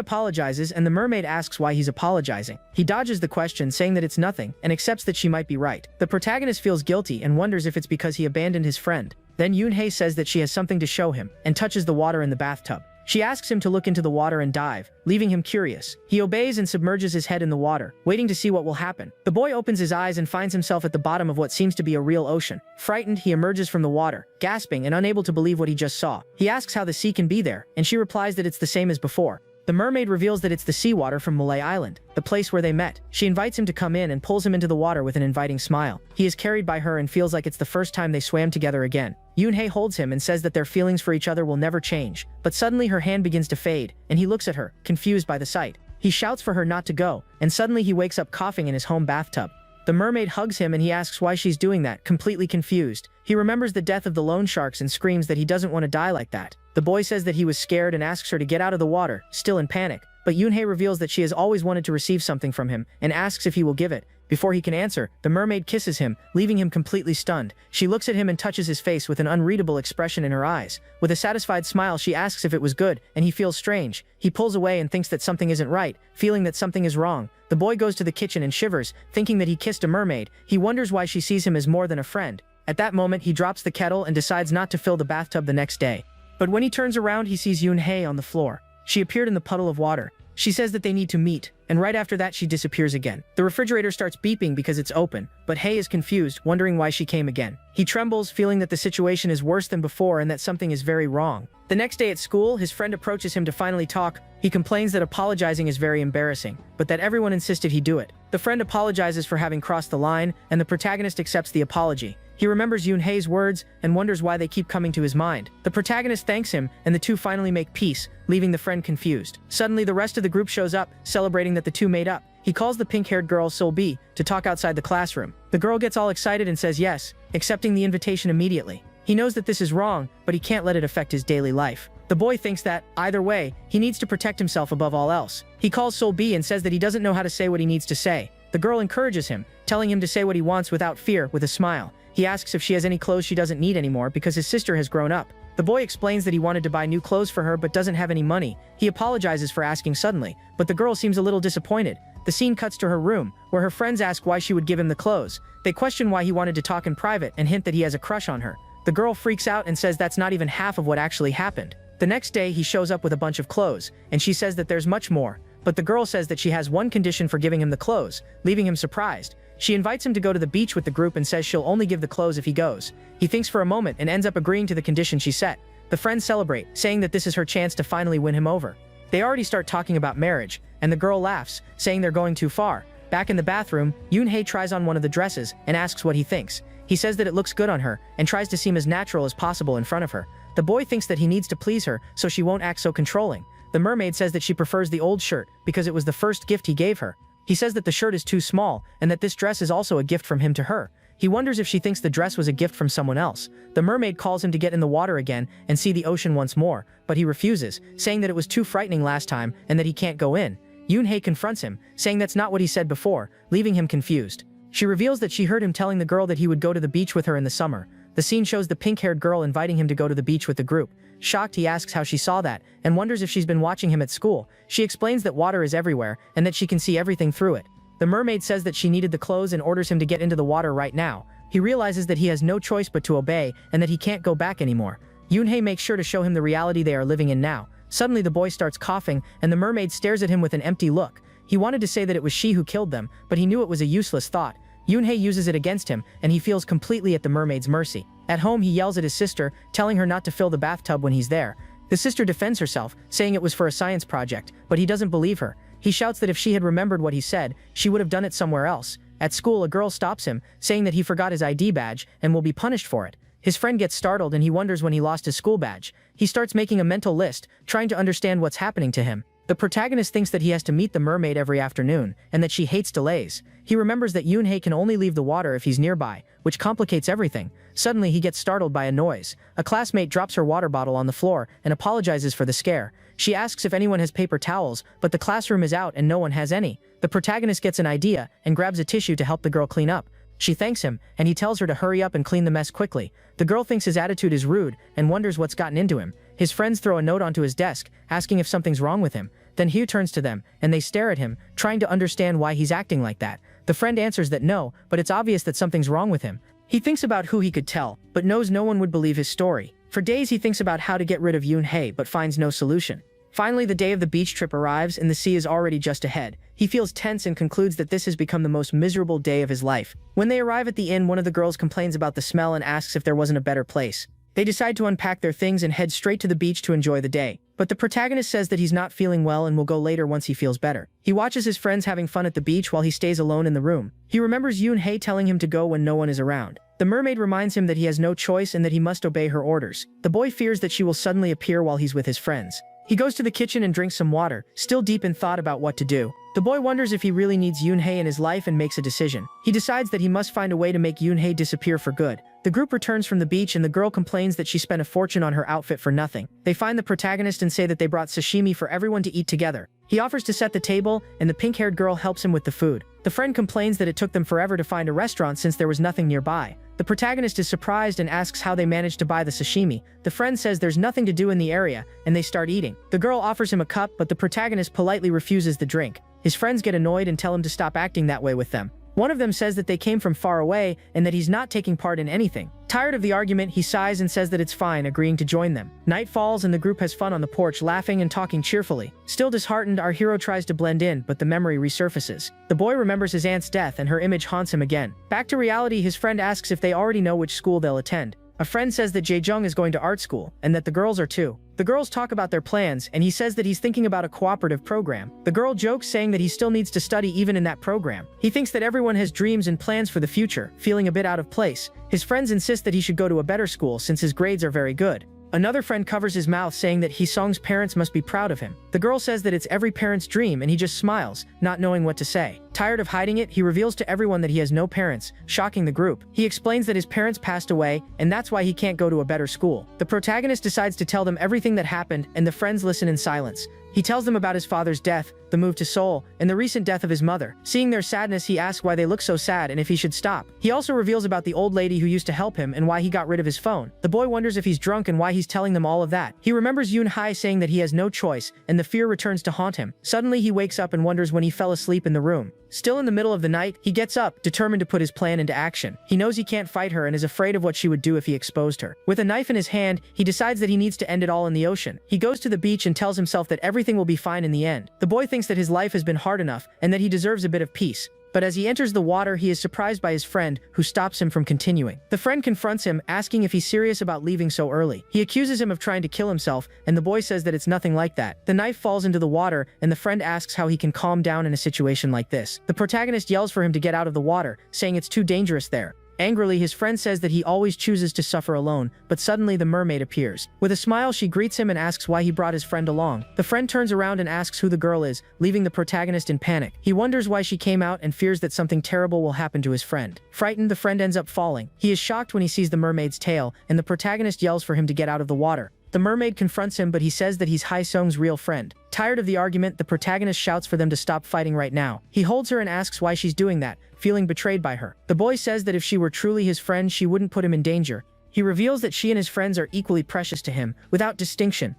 apologizes, and the mermaid asks why he's apologizing. He dodges the question, saying that it's nothing, and accepts that she might be right. The protagonist feels guilty and wonders if it's because he abandoned his friend. Then Yoon-hae says that she has something to show him, and touches the water in the bathtub. She asks him to look into the water and dive, leaving him curious. He obeys and submerges his head in the water, waiting to see what will happen. The boy opens his eyes and finds himself at the bottom of what seems to be a real ocean. Frightened, he emerges from the water, gasping and unable to believe what he just saw. He asks how the sea can be there, and she replies that it's the same as before. The mermaid reveals that it's the seawater from Malay Island, the place where they met. She invites him to come in and pulls him into the water with an inviting smile. He is carried by her and feels like it's the first time they swam together again. Yoon-hae holds him and says that their feelings for each other will never change. But suddenly her hand begins to fade, and he looks at her, confused by the sight. He shouts for her not to go, and suddenly he wakes up coughing in his home bathtub. The mermaid hugs him and he asks why she's doing that, completely confused. He remembers the death of the loan sharks and screams that he doesn't want to die like that. The boy says that he was scared and asks her to get out of the water, still in panic. But Yoon-hae reveals that she has always wanted to receive something from him, and asks if he will give it. Before he can answer, the mermaid kisses him, leaving him completely stunned. She looks at him and touches his face with an unreadable expression in her eyes. With a satisfied smile, she asks if it was good, and he feels strange. He pulls away and thinks that something isn't right, feeling that something is wrong. The boy goes to the kitchen and shivers, thinking that he kissed a mermaid. He wonders why she sees him as more than a friend. At that moment, he drops the kettle and decides not to fill the bathtub the next day. But when he turns around, he sees Yoon-hae on the floor. She appeared in the puddle of water. She says that they need to meet, and right after that she disappears again. The refrigerator starts beeping because it's open, but Hae is confused, wondering why she came again. He trembles, feeling that the situation is worse than before and that something is very wrong. The next day at school, his friend approaches him to finally talk. He complains that apologizing is very embarrassing, but that everyone insisted he do it. The friend apologizes for having crossed the line, and the protagonist accepts the apology. He remembers Yoon-hae's words and wonders why they keep coming to his mind. The protagonist thanks him, and the two finally make peace, leaving the friend confused. Suddenly, the rest of the group shows up, celebrating that the two made up. He calls the pink-haired girl Sol-bi to talk outside the classroom. The girl gets all excited and says yes, accepting the invitation immediately. He knows that this is wrong, but he can't let it affect his daily life. The boy thinks that, either way, he needs to protect himself above all else. He calls Sol-bi and says that he doesn't know how to say what he needs to say. The girl encourages him, telling him to say what he wants without fear, with a smile. He asks if she has any clothes she doesn't need anymore because his sister has grown up. The boy explains that he wanted to buy new clothes for her but doesn't have any money. He apologizes for asking suddenly, but the girl seems a little disappointed. The scene cuts to her room, where her friends ask why she would give him the clothes. They question why he wanted to talk in private and hint that he has a crush on her. The girl freaks out and says that's not even half of what actually happened. The next day, he shows up with a bunch of clothes, and she says that there's much more. But the girl says that she has one condition for giving him the clothes, leaving him surprised. She invites him to go to the beach with the group and says she'll only give the clothes if he goes. He thinks for a moment and ends up agreeing to the condition she set. The friends celebrate, saying that this is her chance to finally win him over. They already start talking about marriage, and the girl laughs, saying they're going too far. Back in the bathroom, Yoon-hae tries on one of the dresses and asks what he thinks. He says that it looks good on her and tries to seem as natural as possible in front of her. The boy thinks that he needs to please her so she won't act so controlling. The mermaid says that she prefers the old shirt because it was the first gift he gave her. He says that the shirt is too small and that this dress is also a gift from him to her. He wonders if she thinks the dress was a gift from someone else. The mermaid calls him to get in the water again and see the ocean once more, but he refuses, saying that it was too frightening last time and that he can't go in. Yoon-hae confronts him, saying that's not what he said before, leaving him confused. She reveals that she heard him telling the girl that he would go to the beach with her in the summer. The scene shows the pink-haired girl inviting him to go to the beach with the group. Shocked, he asks how she saw that, and wonders if she's been watching him at school. She explains that water is everywhere, and that she can see everything through it. The mermaid says that she needed the clothes and orders him to get into the water right now. He realizes that he has no choice but to obey, and that he can't go back anymore. Yoon-hae makes sure to show him the reality they are living in now, Suddenly the boy starts coughing, and the mermaid stares at him with an empty look. He wanted to say that it was she who killed them, but he knew it was a useless thought. Yoonhae uses it against him, and he feels completely at the mermaid's mercy. At home, he yells at his sister, telling her not to fill the bathtub when he's there. The sister defends herself, saying it was for a science project, but he doesn't believe her. He shouts that if she had remembered what he said, she would have done it somewhere else. At school, a girl stops him, saying that he forgot his ID badge and will be punished for it. His friend gets startled and he wonders when he lost his school badge. He starts making a mental list, trying to understand what's happening to him. The protagonist thinks that he has to meet the mermaid every afternoon, and that she hates delays. He remembers that Yoonhae can only leave the water if he's nearby, which complicates everything. Suddenly, he gets startled by a noise. A classmate drops her water bottle on the floor and apologizes for the scare. She asks if anyone has paper towels, but the classroom is out and no one has any. The protagonist gets an idea and grabs a tissue to help the girl clean up. She thanks him, and he tells her to hurry up and clean the mess quickly. The girl thinks his attitude is rude and wonders what's gotten into him. His friends throw a note onto his desk, asking if something's wrong with him. Then Hugh turns to them, and they stare at him, trying to understand why he's acting like that. The friend answers that no, but it's obvious that something's wrong with him. He thinks about who he could tell, but knows no one would believe his story. For days he thinks about how to get rid of Yoonhae, but finds no solution. Finally, the day of the beach trip arrives, and the sea is already just ahead. He feels tense and concludes that this has become the most miserable day of his life. When they arrive at the inn, one of the girls complains about the smell and asks if there wasn't a better place. They decide to unpack their things and head straight to the beach to enjoy the day. But the protagonist says that he's not feeling well and will go later once he feels better. He watches his friends having fun at the beach while he stays alone in the room. He remembers Yoonhae telling him to go when no one is around. The mermaid reminds him that he has no choice and that he must obey her orders. The boy fears that she will suddenly appear while he's with his friends. He goes to the kitchen and drinks some water, still deep in thought about what to do. The boy wonders if he really needs Yoonhae in his life and makes a decision. He decides that he must find a way to make Yoonhae disappear for good. The group returns from the beach and the girl complains that she spent a fortune on her outfit for nothing. They find the protagonist and say that they brought sashimi for everyone to eat together. He offers to set the table, and the pink-haired girl helps him with the food. The friend complains that it took them forever to find a restaurant since there was nothing nearby. The protagonist is surprised and asks how they managed to buy the sashimi. The friend says there's nothing to do in the area, and they start eating. The girl offers him a cup, but the protagonist politely refuses the drink. His friends get annoyed and tell him to stop acting that way with them. One of them says that they came from far away and that he's not taking part in anything. Tired of the argument, he sighs and says that it's fine, agreeing to join them. Night falls and the group has fun on the porch, laughing and talking cheerfully. Still disheartened, our hero tries to blend in, but the memory resurfaces. The boy remembers his aunt's death and her image haunts him again. Back to reality, his friend asks if they already know which school they'll attend. A friend says that Jaejung is going to art school, and that the girls are too. The girls talk about their plans, and he says that he's thinking about a cooperative program. The girl jokes, saying that he still needs to study even in that program. He thinks that everyone has dreams and plans for the future, feeling a bit out of place. His friends insist that he should go to a better school since his grades are very good. Another friend covers his mouth, saying that Hee-sung's parents must be proud of him. The girl says that it's every parent's dream, and he just smiles, not knowing what to say. Tired of hiding it, he reveals to everyone that he has no parents, shocking the group. He explains that his parents passed away, and that's why he can't go to a better school. The protagonist decides to tell them everything that happened, and the friends listen in silence. He tells them about his father's death, the move to Seoul, and the recent death of his mother. Seeing their sadness, he asks why they look so sad and if he should stop. He also reveals about the old lady who used to help him and why he got rid of his phone. The boy wonders if he's drunk and why he's telling them all of that. He remembers Yoonhae saying that he has no choice, and the fear returns to haunt him. Suddenly, he wakes up and wonders when he fell asleep in the room. Still in the middle of the night, he gets up, determined to put his plan into action. He knows he can't fight her and is afraid of what she would do if he exposed her. With a knife in his hand, he decides that he needs to end it all in the ocean. He goes to the beach and tells himself that everything will be fine in the end. The boy thinks that his life has been hard enough and that he deserves a bit of peace. But as he enters the water, he is surprised by his friend, who stops him from continuing. The friend confronts him, asking if he's serious about leaving so early. He accuses him of trying to kill himself, and the boy says that it's nothing like that. The knife falls into the water, and the friend asks how he can calm down in a situation like this. The protagonist yells for him to get out of the water, saying it's too dangerous there. Angrily, his friend says that he always chooses to suffer alone, but suddenly the mermaid appears. With a smile, she greets him and asks why he brought his friend along. The friend turns around and asks who the girl is, leaving the protagonist in panic. He wonders why she came out and fears that something terrible will happen to his friend. Frightened, the friend ends up falling. He is shocked when he sees the mermaid's tail, and the protagonist yells for him to get out of the water. The mermaid confronts him, but he says that he's Hae-sung's real friend. Tired of the argument, the protagonist shouts for them to stop fighting right now. He holds her and asks why she's doing that, feeling betrayed by her. The boy says that if she were truly his friend, she wouldn't put him in danger. He reveals that she and his friends are equally precious to him, without distinction.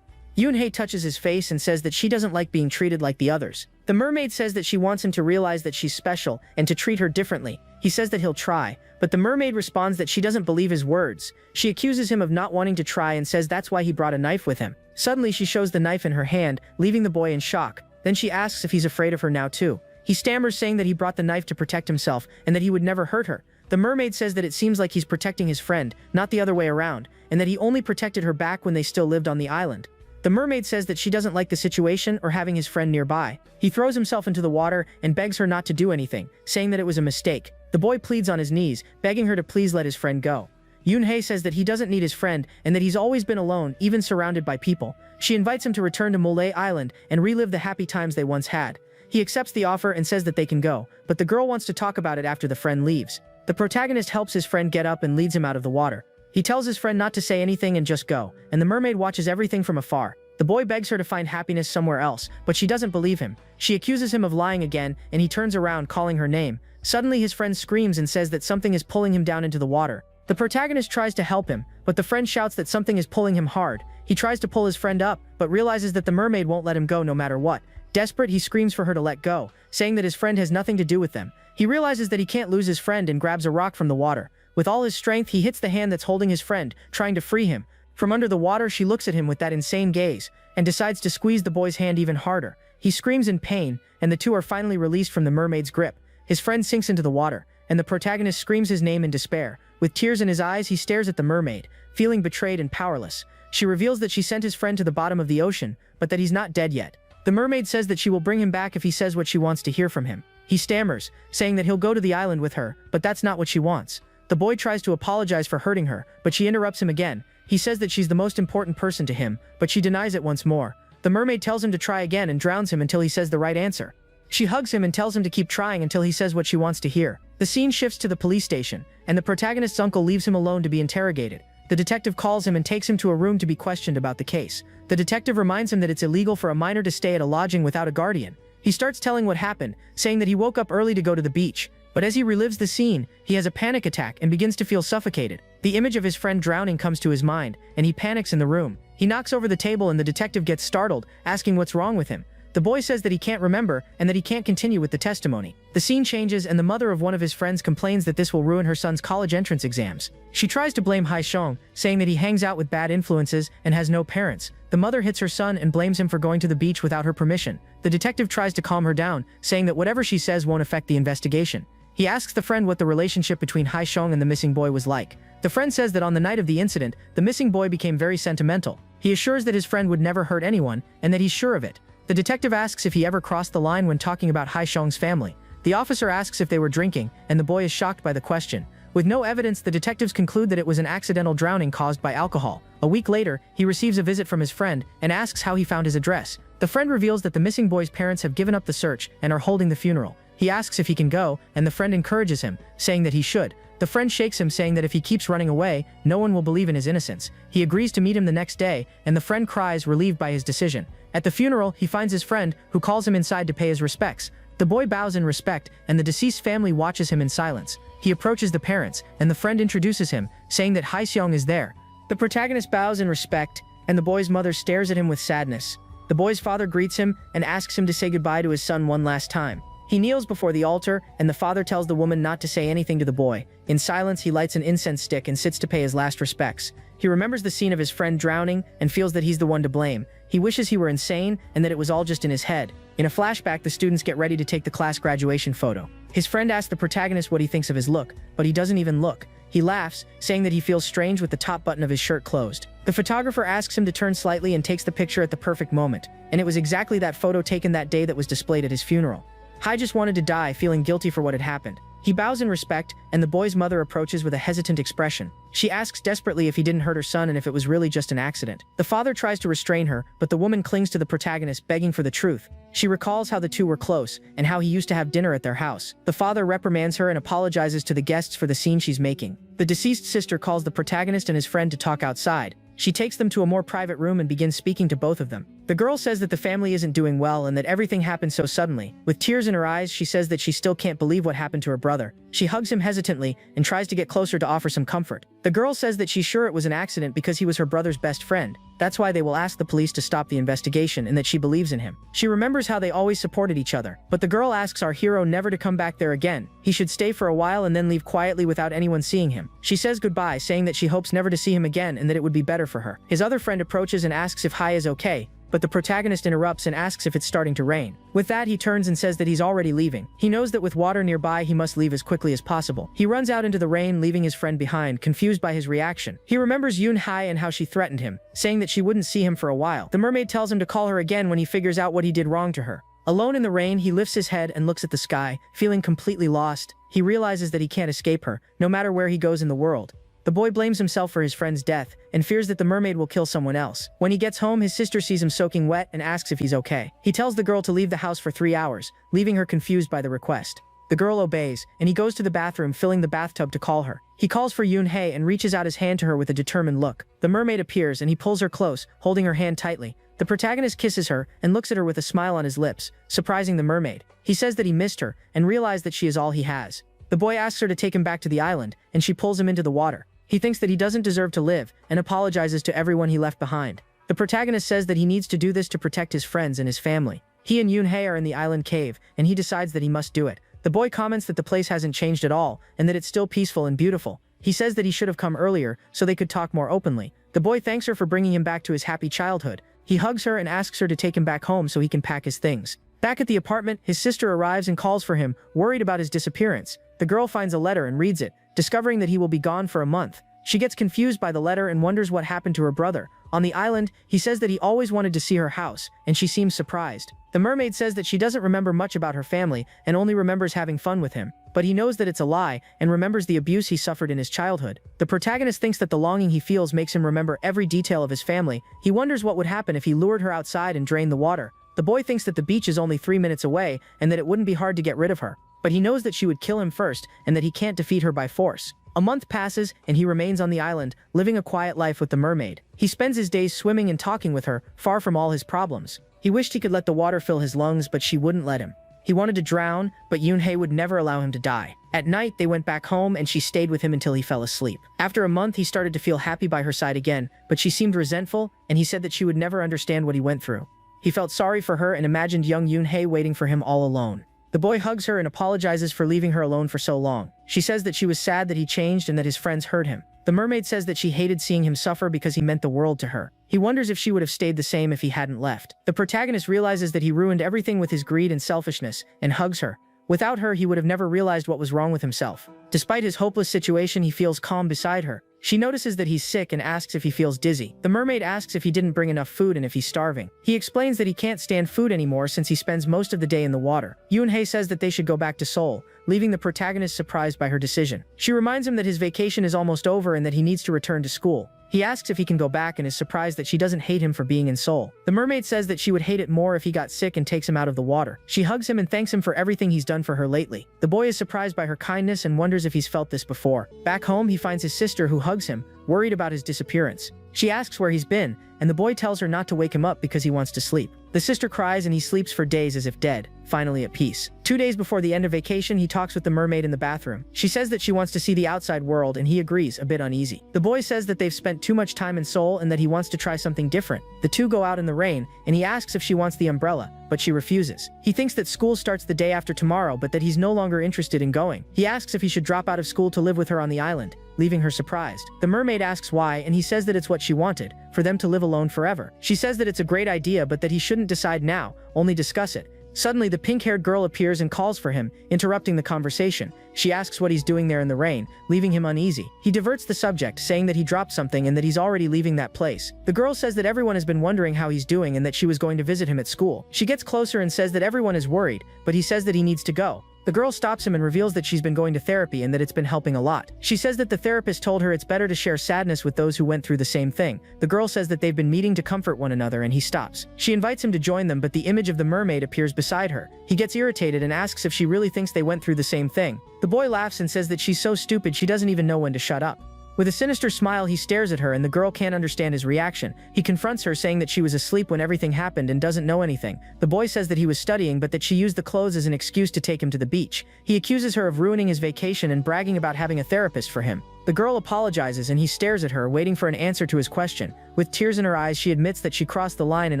Yoonhae touches his face and says that she doesn't like being treated like the others. The mermaid says that she wants him to realize that she's special and to treat her differently. He says that he'll try, but the mermaid responds that she doesn't believe his words. She accuses him of not wanting to try and says that's why he brought a knife with him. Suddenly she shows the knife in her hand, leaving the boy in shock. Then she asks if he's afraid of her now too. He stammers, saying that he brought the knife to protect himself and that he would never hurt her. The mermaid says that it seems like he's protecting his friend, not the other way around, and that he only protected her back when they still lived on the island. The mermaid says that she doesn't like the situation or having his friend nearby. He throws himself into the water and begs her not to do anything, saying that it was a mistake. The boy pleads on his knees, begging her to please let his friend go. Yoon-hae says that he doesn't need his friend and that he's always been alone, even surrounded by people. She invites him to return to Mole Island and relive the happy times they once had. He accepts the offer and says that they can go, but the girl wants to talk about it after the friend leaves. The protagonist helps his friend get up and leads him out of the water. He tells his friend not to say anything and just go, and the mermaid watches everything from afar. The boy begs her to find happiness somewhere else, but she doesn't believe him. She accuses him of lying again, and he turns around, calling her name. Suddenly his friend screams and says that something is pulling him down into the water. The protagonist tries to help him, but the friend shouts that something is pulling him hard. He tries to pull his friend up, but realizes that the mermaid won't let him go no matter what. Desperate, he screams for her to let go, saying that his friend has nothing to do with them. He realizes that he can't lose his friend and grabs a rock from the water. With all his strength, he hits the hand that's holding his friend, trying to free him. From under the water, she looks at him with that insane gaze, and decides to squeeze the boy's hand even harder. He screams in pain, and the two are finally released from the mermaid's grip. His friend sinks into the water, and the protagonist screams his name in despair. With tears in his eyes, he stares at the mermaid, feeling betrayed and powerless. She reveals that she sent his friend to the bottom of the ocean, but that he's not dead yet. The mermaid says that she will bring him back if he says what she wants to hear from him. He stammers, saying that he'll go to the island with her, but that's not what she wants. The boy tries to apologize for hurting her, but she interrupts him again. He says that she's the most important person to him, but she denies it once more. The mermaid tells him to try again and drowns him until he says the right answer. She hugs him and tells him to keep trying until he says what she wants to hear. The scene shifts to the police station, and the protagonist's uncle leaves him alone to be interrogated. The detective calls him and takes him to a room to be questioned about the case. The detective reminds him that it's illegal for a minor to stay at a lodging without a guardian. He starts telling what happened, saying that he woke up early to go to the beach. But as he relives the scene, he has a panic attack and begins to feel suffocated. The image of his friend drowning comes to his mind, and he panics in the room. He knocks over the table and the detective gets startled, asking what's wrong with him. The boy says that he can't remember and that he can't continue with the testimony. The scene changes and the mother of one of his friends complains that this will ruin her son's college entrance exams. She tries to blame Haishong, saying that he hangs out with bad influences and has no parents. The mother hits her son and blames him for going to the beach without her permission. The detective tries to calm her down, saying that whatever she says won't affect the investigation. He asks the friend what the relationship between Haishong and the missing boy was like. The friend says that on the night of the incident, the missing boy became very sentimental. He assures that his friend would never hurt anyone, and that he's sure of it. The detective asks if he ever crossed the line when talking about Haishong's family. The officer asks if they were drinking, and the boy is shocked by the question. With no evidence, the detectives conclude that it was an accidental drowning caused by alcohol. A week later, he receives a visit from his friend and asks how he found his address. The friend reveals that the missing boy's parents have given up the search and are holding the funeral. He asks if he can go, and the friend encourages him, saying that he should. The friend shakes him, saying that if he keeps running away, no one will believe in his innocence. He agrees to meet him the next day, and the friend cries, relieved by his decision. At the funeral, he finds his friend, who calls him inside to pay his respects. The boy bows in respect, and the deceased family watches him in silence. He approaches the parents, and the friend introduces him, saying that Haishong is there. The protagonist bows in respect, and the boy's mother stares at him with sadness. The boy's father greets him and asks him to say goodbye to his son one last time. He kneels before the altar, and the father tells the woman not to say anything to the boy. In silence, he lights an incense stick and sits to pay his last respects. He remembers the scene of his friend drowning and feels that he's the one to blame. He wishes he were insane and that it was all just in his head. In a flashback, the students get ready to take the class graduation photo. His friend asks the protagonist what he thinks of his look, but he doesn't even look. He laughs, saying that he feels strange with the top button of his shirt closed. The photographer asks him to turn slightly and takes the picture at the perfect moment. And it was exactly that photo taken that day that was displayed at his funeral. Hai just wanted to die, feeling guilty for what had happened. He bows in respect, and the boy's mother approaches with a hesitant expression. She asks desperately if he didn't hurt her son and if it was really just an accident. The father tries to restrain her, but the woman clings to the protagonist, begging for the truth. She recalls how the two were close, and how he used to have dinner at their house. The father reprimands her and apologizes to the guests for the scene she's making. The deceased sister calls the protagonist and his friend to talk outside. She takes them to a more private room and begins speaking to both of them. The girl says that the family isn't doing well and that everything happened so suddenly. With tears in her eyes, she says that she still can't believe what happened to her brother. She hugs him hesitantly and tries to get closer to offer some comfort. The girl says that she's sure it was an accident because he was her brother's best friend. That's why they will ask the police to stop the investigation and that she believes in him. She remembers how they always supported each other. But the girl asks our hero never to come back there again. He should stay for a while and then leave quietly without anyone seeing him. She says goodbye, saying that she hopes never to see him again and that it would be better for her. His other friend approaches and asks if Hai is okay, but the protagonist interrupts and asks if it's starting to rain. With that, he turns and says that he's already leaving. He knows that with water nearby, he must leave as quickly as possible. He runs out into the rain, leaving his friend behind, confused by his reaction. He remembers Yoon Hai and how she threatened him, saying that she wouldn't see him for a while. The mermaid tells him to call her again when he figures out what he did wrong to her. Alone in the rain, he lifts his head and looks at the sky, feeling completely lost. He realizes that he can't escape her, no matter where he goes in the world. The boy blames himself for his friend's death and fears that the mermaid will kill someone else. When he gets home, his sister sees him soaking wet and asks if he's okay. He tells the girl to leave the house for 3 hours, leaving her confused by the request. The girl obeys, and he goes to the bathroom, filling the bathtub to call her. He calls for Yoon Hae and reaches out his hand to her with a determined look. The mermaid appears and he pulls her close, holding her hand tightly. The protagonist kisses her and looks at her with a smile on his lips, surprising the mermaid. He says that he missed her and realized that she is all he has. The boy asks her to take him back to the island, and she pulls him into the water. He thinks that he doesn't deserve to live and apologizes to everyone he left behind. The protagonist says that he needs to do this to protect his friends and his family. He and Yoon Hae are in the island cave, and he decides that he must do it. The boy comments that the place hasn't changed at all, and that it's still peaceful and beautiful. He says that he should have come earlier, so they could talk more openly. The boy thanks her for bringing him back to his happy childhood. He hugs her and asks her to take him back home so he can pack his things. Back at the apartment, his sister arrives and calls for him, worried about his disappearance. The girl finds a letter and reads it, discovering that he will be gone for a month. She gets confused by the letter and wonders what happened to her brother. On the island, he says that he always wanted to see her house, and she seems surprised. The mermaid says that she doesn't remember much about her family and only remembers having fun with him. But he knows that it's a lie and remembers the abuse he suffered in his childhood. The protagonist thinks that the longing he feels makes him remember every detail of his family. He wonders what would happen if he lured her outside and drained the water. The boy thinks that the beach is only 3 minutes away and that it wouldn't be hard to get rid of her. But he knows that she would kill him first and that he can't defeat her by force. A month passes, and he remains on the island, living a quiet life with the mermaid. He spends his days swimming and talking with her, far from all his problems. He wished he could let the water fill his lungs, but she wouldn't let him. He wanted to drown, but Yoon Hae would never allow him to die. At night, they went back home, and she stayed with him until he fell asleep. After a month, he started to feel happy by her side again, but she seemed resentful, and he said that she would never understand what he went through. He felt sorry for her and imagined young Yoon Hae waiting for him all alone. The boy hugs her and apologizes for leaving her alone for so long. She says that she was sad that he changed and that his friends hurt him. The mermaid says that she hated seeing him suffer because he meant the world to her. He wonders if she would have stayed the same if he hadn't left. The protagonist realizes that he ruined everything with his greed and selfishness, and hugs her. Without her, he would have never realized what was wrong with himself. Despite his hopeless situation, he feels calm beside her. She notices that he's sick and asks if he feels dizzy. The mermaid asks if he didn't bring enough food and if he's starving. He explains that he can't stand food anymore since he spends most of the day in the water. Yoon Hae says that they should go back to Seoul, leaving the protagonist surprised by her decision. She reminds him that his vacation is almost over and that he needs to return to school. He asks if he can go back and is surprised that she doesn't hate him for being in Seoul. The mermaid says that she would hate it more if he got sick and takes him out of the water. She hugs him and thanks him for everything he's done for her lately. The boy is surprised by her kindness and wonders if he's felt this before. Back home, he finds his sister who hugs him, worried about his disappearance. She asks where he's been, and the boy tells her not to wake him up because he wants to sleep. The sister cries and he sleeps for days as if dead, finally at peace. 2 days before the end of vacation, he talks with the mermaid in the bathroom. She says that she wants to see the outside world and he agrees, a bit uneasy. The boy says that they've spent too much time in Seoul and that he wants to try something different. The two go out in the rain, and he asks if she wants the umbrella, but she refuses. He thinks that school starts the day after tomorrow, but that he's no longer interested in going. He asks if he should drop out of school to live with her on the island, leaving her surprised. The mermaid asks why, and he says that it's what she wanted, for them to live alone forever. She says that it's a great idea, but that he shouldn't decide now, only discuss it. Suddenly, the pink-haired girl appears and calls for him, interrupting the conversation. She asks what he's doing there in the rain, leaving him uneasy. He diverts the subject, saying that he dropped something and that he's already leaving that place. The girl says that everyone has been wondering how he's doing and that she was going to visit him at school. She gets closer and says that everyone is worried, but he says that he needs to go. The girl stops him and reveals that she's been going to therapy and that it's been helping a lot. She says that the therapist told her it's better to share sadness with those who went through the same thing. The girl says that they've been meeting to comfort one another, and he stops. She invites him to join them, but the image of the mermaid appears beside her. He gets irritated and asks if she really thinks they went through the same thing. The boy laughs and says that she's so stupid she doesn't even know when to shut up. With a sinister smile, he stares at her and the girl can't understand his reaction. He confronts her, saying that she was asleep when everything happened and doesn't know anything. The boy says that he was studying but that she used the clothes as an excuse to take him to the beach. He accuses her of ruining his vacation and bragging about having a therapist for him. The girl apologizes and he stares at her, waiting for an answer to his question. With tears in her eyes, she admits that she crossed the line and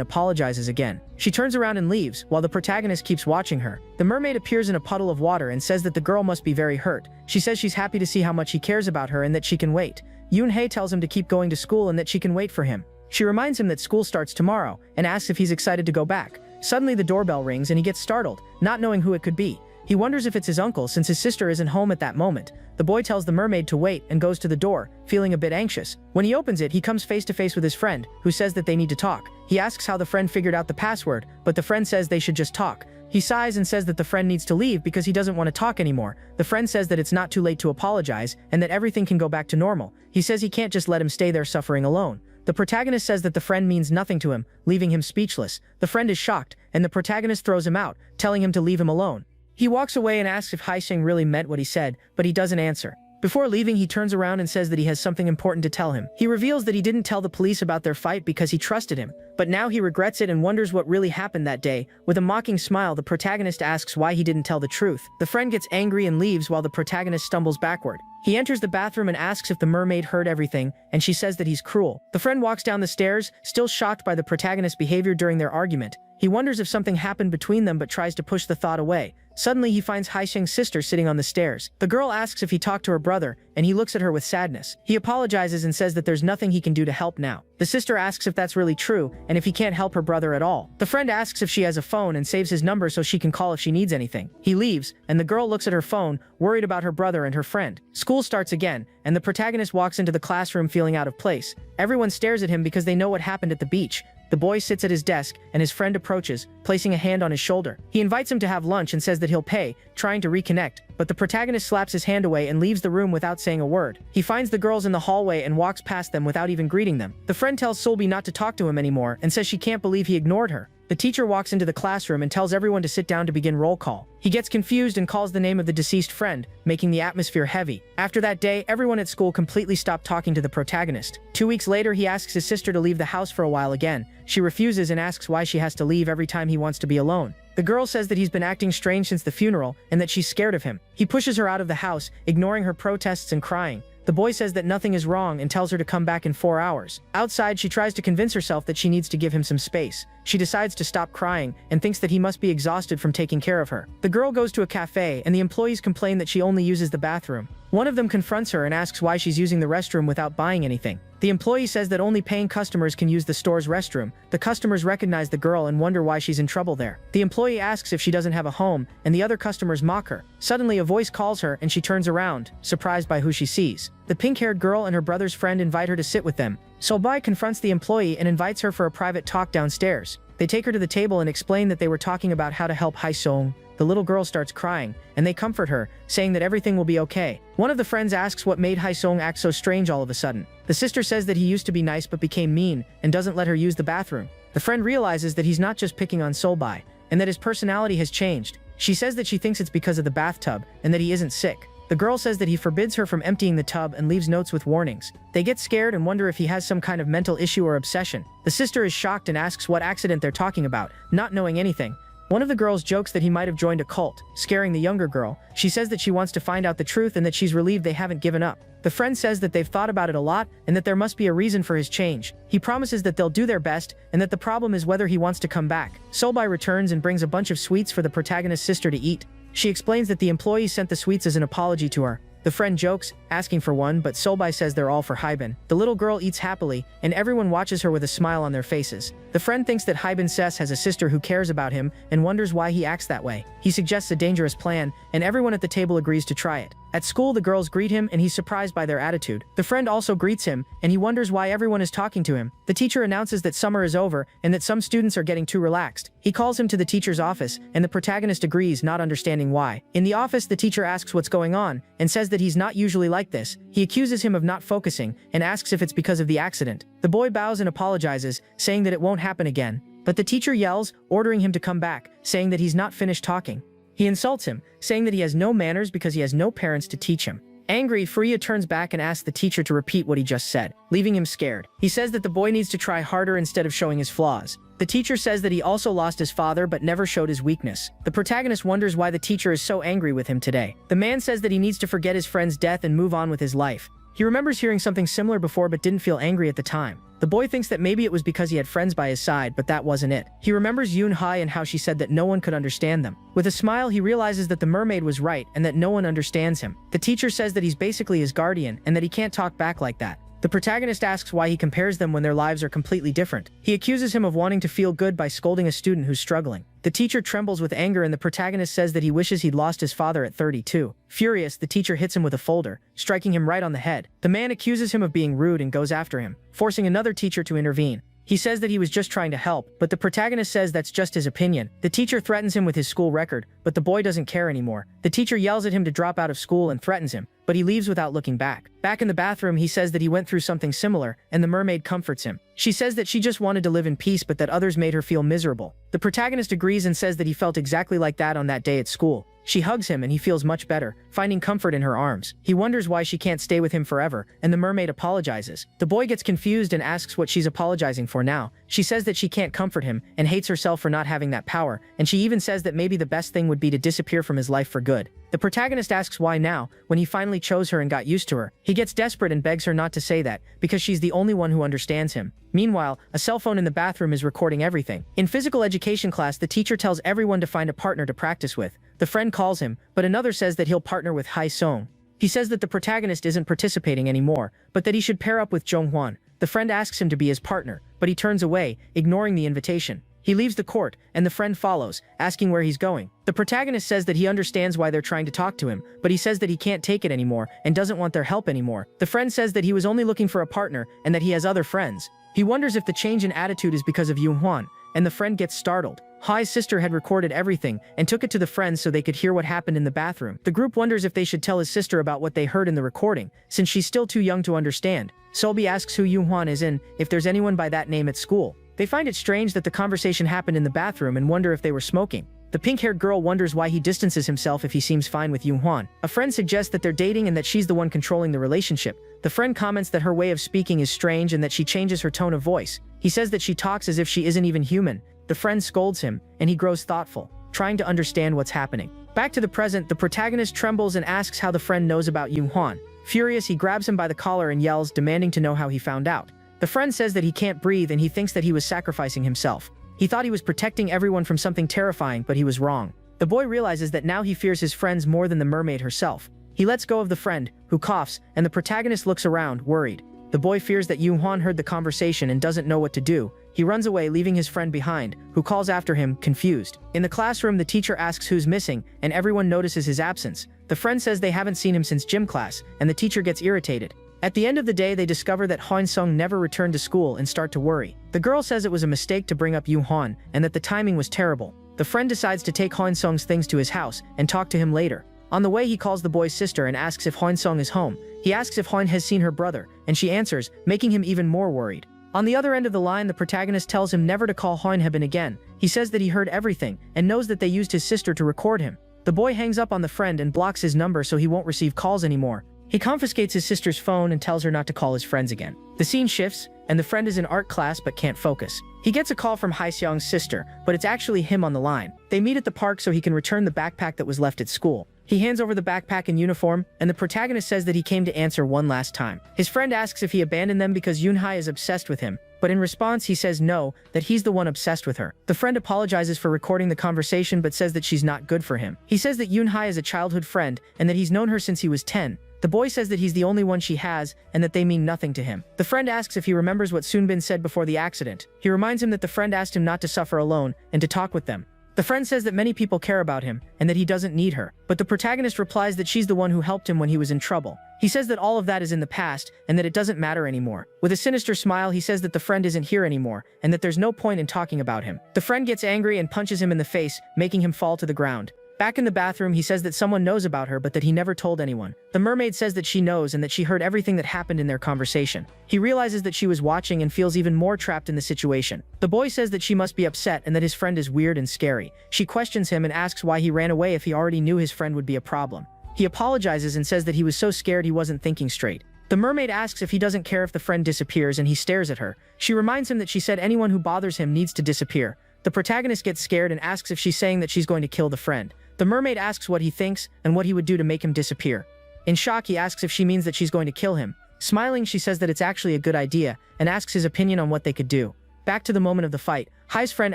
apologizes again. She turns around and leaves, while the protagonist keeps watching her. The mermaid appears in a puddle of water and says that the girl must be very hurt. She says she's happy to see how much he cares about her and that she can wait. Yoon-hae tells him to keep going to school and that she can wait for him. She reminds him that school starts tomorrow and asks if he's excited to go back. Suddenly the doorbell rings and he gets startled, not knowing who it could be. He wonders if it's his uncle since his sister isn't home at that moment. The boy tells the mermaid to wait and goes to the door, feeling a bit anxious. When he opens it, he comes face to face with his friend, who says that they need to talk. He asks how the friend figured out the password, but the friend says they should just talk. He sighs and says that the friend needs to leave because he doesn't want to talk anymore. The friend says that it's not too late to apologize and that everything can go back to normal. He says he can't just let him stay there suffering alone. The protagonist says that the friend means nothing to him, leaving him speechless. The friend is shocked, and the protagonist throws him out, telling him to leave him alone. He walks away and asks if Hae-sung really meant what he said, but he doesn't answer. Before leaving, he turns around and says that he has something important to tell him. He reveals that he didn't tell the police about their fight because he trusted him, but now he regrets it and wonders what really happened that day. With a mocking smile, the protagonist asks why he didn't tell the truth. The friend gets angry and leaves while the protagonist stumbles backward. He enters the bathroom and asks if the mermaid heard everything, and she says that he's cruel. The friend walks down the stairs, still shocked by the protagonist's behavior during their argument. He wonders if something happened between them but tries to push the thought away. Suddenly, he finds Hae-sung's sister sitting on the stairs. The girl asks if he talked to her brother, and he looks at her with sadness. He apologizes and says that there's nothing he can do to help now. The sister asks if that's really true, and if he can't help her brother at all. The friend asks if she has a phone and saves his number so she can call if she needs anything. He leaves, and the girl looks at her phone, worried about her brother and her friend. School starts again, and the protagonist walks into the classroom feeling out of place. Everyone stares at him because they know what happened at the beach. The boy sits at his desk, and his friend approaches, placing a hand on his shoulder. He invites him to have lunch and says that he'll pay, trying to reconnect, but the protagonist slaps his hand away and leaves the room without saying a word. He finds the girls in the hallway and walks past them without even greeting them. The friend tells Solbi not to talk to him anymore and says she can't believe he ignored her. The teacher walks into the classroom and tells everyone to sit down to begin roll call. He gets confused and calls the name of the deceased friend, making the atmosphere heavy. After that day, everyone at school completely stopped talking to the protagonist. 2 weeks later, he asks his sister to leave the house for a while again. She refuses and asks why she has to leave every time he wants to be alone. The girl says that he's been acting strange since the funeral and that she's scared of him. He pushes her out of the house, ignoring her protests and crying. The boy says that nothing is wrong and tells her to come back in 4 hours. Outside, she tries to convince herself that she needs to give him some space. She decides to stop crying and thinks that he must be exhausted from taking care of her. The girl goes to a cafe and the employees complain that she only uses the bathroom. One of them confronts her and asks why she's using the restroom without buying anything. The employee says that only paying customers can use the store's restroom. The customers recognize the girl and wonder why she's in trouble there. The employee asks if she doesn't have a home, and the other customers mock her. Suddenly, a voice calls her and she turns around, surprised by who she sees. The pink-haired girl and her brother's friend invite her to sit with them. Solbai confronts the employee and invites her for a private talk downstairs. They take her to the table and explain that they were talking about how to help Hae-sung. The little girl starts crying, and they comfort her, saying that everything will be okay. One of the friends asks what made Hae-sung act so strange all of a sudden. The sister says that he used to be nice but became mean, and doesn't let her use the bathroom. The friend realizes that he's not just picking on Solbai, and that his personality has changed. She says that she thinks it's because of the bathtub, and that he isn't sick. The girl says that he forbids her from emptying the tub and leaves notes with warnings. They get scared and wonder if he has some kind of mental issue or obsession. The sister is shocked and asks what accident they're talking about, not knowing anything. One of the girls jokes that he might have joined a cult, scaring the younger girl. She says that she wants to find out the truth and that she's relieved they haven't given up. The friend says that they've thought about it a lot and that there must be a reason for his change. He promises that they'll do their best and that the problem is whether he wants to come back. Solbai returns and brings a bunch of sweets for the protagonist's sister to eat. She explains that the employee sent the sweets as an apology to her. The friend jokes, asking for one, but Solbai says they're all for Haibin. The little girl eats happily, and everyone watches her with a smile on their faces. The friend thinks that Haibin Ses has a sister who cares about him and wonders why he acts that way. He suggests a dangerous plan, and everyone at the table agrees to try it. At school, the girls greet him, and he's surprised by their attitude. The friend also greets him, and he wonders why everyone is talking to him. The teacher announces that summer is over, and that some students are getting too relaxed. He calls him to the teacher's office, and the protagonist agrees, not understanding why. In the office, the teacher asks what's going on, and says that he's not usually like this. He accuses him of not focusing, and asks if it's because of the accident. The boy bows and apologizes, saying that it won't happen again. But the teacher yells, ordering him to come back, saying that he's not finished talking. He insults him, saying that he has no manners because he has no parents to teach him. Angry, Furia turns back and asks the teacher to repeat what he just said, leaving him scared. He says that the boy needs to try harder instead of showing his flaws. The teacher says that he also lost his father but never showed his weakness. The protagonist wonders why the teacher is so angry with him today. The man says that he needs to forget his friend's death and move on with his life. He remembers hearing something similar before but didn't feel angry at the time. The boy thinks that maybe it was because he had friends by his side, but that wasn't it. He remembers Yoon Hai and how she said that no one could understand them. With a smile, he realizes that the mermaid was right and that no one understands him. The teacher says that he's basically his guardian and that he can't talk back like that. The protagonist asks why he compares them when their lives are completely different. He accuses him of wanting to feel good by scolding a student who's struggling. The teacher trembles with anger and the protagonist says that he wishes he'd lost his father at 32. Furious, the teacher hits him with a folder, striking him right on the head. The man accuses him of being rude and goes after him, forcing another teacher to intervene. He says that he was just trying to help, but the protagonist says that's just his opinion. The teacher threatens him with his school record, but the boy doesn't care anymore. The teacher yells at him to drop out of school and threatens him, but he leaves without looking back. Back in the bathroom, he says that he went through something similar, and the mermaid comforts him. She says that she just wanted to live in peace but that others made her feel miserable. The protagonist agrees and says that he felt exactly like that on that day at school. She hugs him and he feels much better, finding comfort in her arms. He wonders why she can't stay with him forever, and the mermaid apologizes. The boy gets confused and asks what she's apologizing for now. She says that she can't comfort him and hates herself for not having that power, and she even says that maybe the best thing would be to disappear from his life for good. The protagonist asks why now, when he finally chose her and got used to her. He gets desperate and begs her not to say that, because she's the only one who understands him. Meanwhile, a cell phone in the bathroom is recording everything. In physical education class, the teacher tells everyone to find a partner to practice with. The friend calls him, but another says that he'll partner with Hai Song. He says that the protagonist isn't participating anymore, but that he should pair up with Jong Hwan. The friend asks him to be his partner, but he turns away, ignoring the invitation. He leaves the court, and the friend follows, asking where he's going. The protagonist says that he understands why they're trying to talk to him, but he says that he can't take it anymore and doesn't want their help anymore. The friend says that he was only looking for a partner and that he has other friends. He wonders if the change in attitude is because of Yoon Hwan, and the friend gets startled. Hai's sister had recorded everything and took it to the friends so they could hear what happened in the bathroom. The group wonders if they should tell his sister about what they heard in the recording, since she's still too young to understand. Solby asks who Yoon Hwan is and if there's anyone by that name at school. They find it strange that the conversation happened in the bathroom and wonder if they were smoking. The pink-haired girl wonders why he distances himself if he seems fine with Yoon Hwan. A friend suggests that they're dating and that she's the one controlling the relationship. The friend comments that her way of speaking is strange and that she changes her tone of voice. He says that she talks as if she isn't even human. The friend scolds him, and he grows thoughtful, trying to understand what's happening. Back to the present, the protagonist trembles and asks how the friend knows about Yoon Hwan. Furious, he grabs him by the collar and yells, demanding to know how he found out. The friend says that he can't breathe and he thinks that he was sacrificing himself. He thought he was protecting everyone from something terrifying, but he was wrong. The boy realizes that now he fears his friends more than the mermaid herself. He lets go of the friend, who coughs, and the protagonist looks around, worried. The boy fears that Yoon Hwan heard the conversation and doesn't know what to do. He runs away, leaving his friend behind, who calls after him, confused. In the classroom, the teacher asks who's missing, and everyone notices his absence. The friend says they haven't seen him since gym class, and the teacher gets irritated. At the end of the day, they discover that Hwan Sung never returned to school and start to worry. The girl says it was a mistake to bring up Yoon Hwan, and that the timing was terrible. The friend decides to take Hwan Sung's things to his house and talk to him later. On the way, he calls the boy's sister and asks if Hwan Sung is home. He asks if Hwan has seen her brother, and she answers, making him even more worried. On the other end of the line, the protagonist tells him never to call Hwan Hebben again. He says that he heard everything, and knows that they used his sister to record him. The boy hangs up on the friend and blocks his number so he won't receive calls anymore. He confiscates his sister's phone and tells her not to call his friends again. The scene shifts, and the friend is in art class but can't focus. He gets a call from Hyeseong's sister, but it's actually him on the line. They meet at the park so he can return the backpack that was left at school. He hands over the backpack and uniform, and the protagonist says that he came to answer one last time. His friend asks if he abandoned them because Yoon Hai is obsessed with him, but in response he says no, that he's the one obsessed with her. The friend apologizes for recording the conversation but says that she's not good for him. He says that Yoon Hai is a childhood friend and that he's known her since he was 10. The boy says that he's the only one she has and that they mean nothing to him. The friend asks if he remembers what Soonbin said before the accident. He reminds him that the friend asked him not to suffer alone and to talk with them. The friend says that many people care about him and that he doesn't need her, but the protagonist replies that she's the one who helped him when he was in trouble. He says that all of that is in the past and that it doesn't matter anymore. With a sinister smile, he says that the friend isn't here anymore and that there's no point in talking about him. The friend gets angry and punches him in the face, making him fall to the ground. Back in the bathroom, he says that someone knows about her but that he never told anyone. The mermaid says that she knows and that she heard everything that happened in their conversation. He realizes that she was watching and feels even more trapped in the situation. The boy says that she must be upset and that his friend is weird and scary. She questions him and asks why he ran away if he already knew his friend would be a problem. He apologizes and says that he was so scared he wasn't thinking straight. The mermaid asks if he doesn't care if the friend disappears, and he stares at her. She reminds him that she said anyone who bothers him needs to disappear. The protagonist gets scared and asks if she's saying that she's going to kill the friend. The mermaid asks what he thinks and what he would do to make him disappear. In shock, he asks if she means that she's going to kill him. Smiling, she says that it's actually a good idea and asks his opinion on what they could do. Back to the moment of the fight, Hai's friend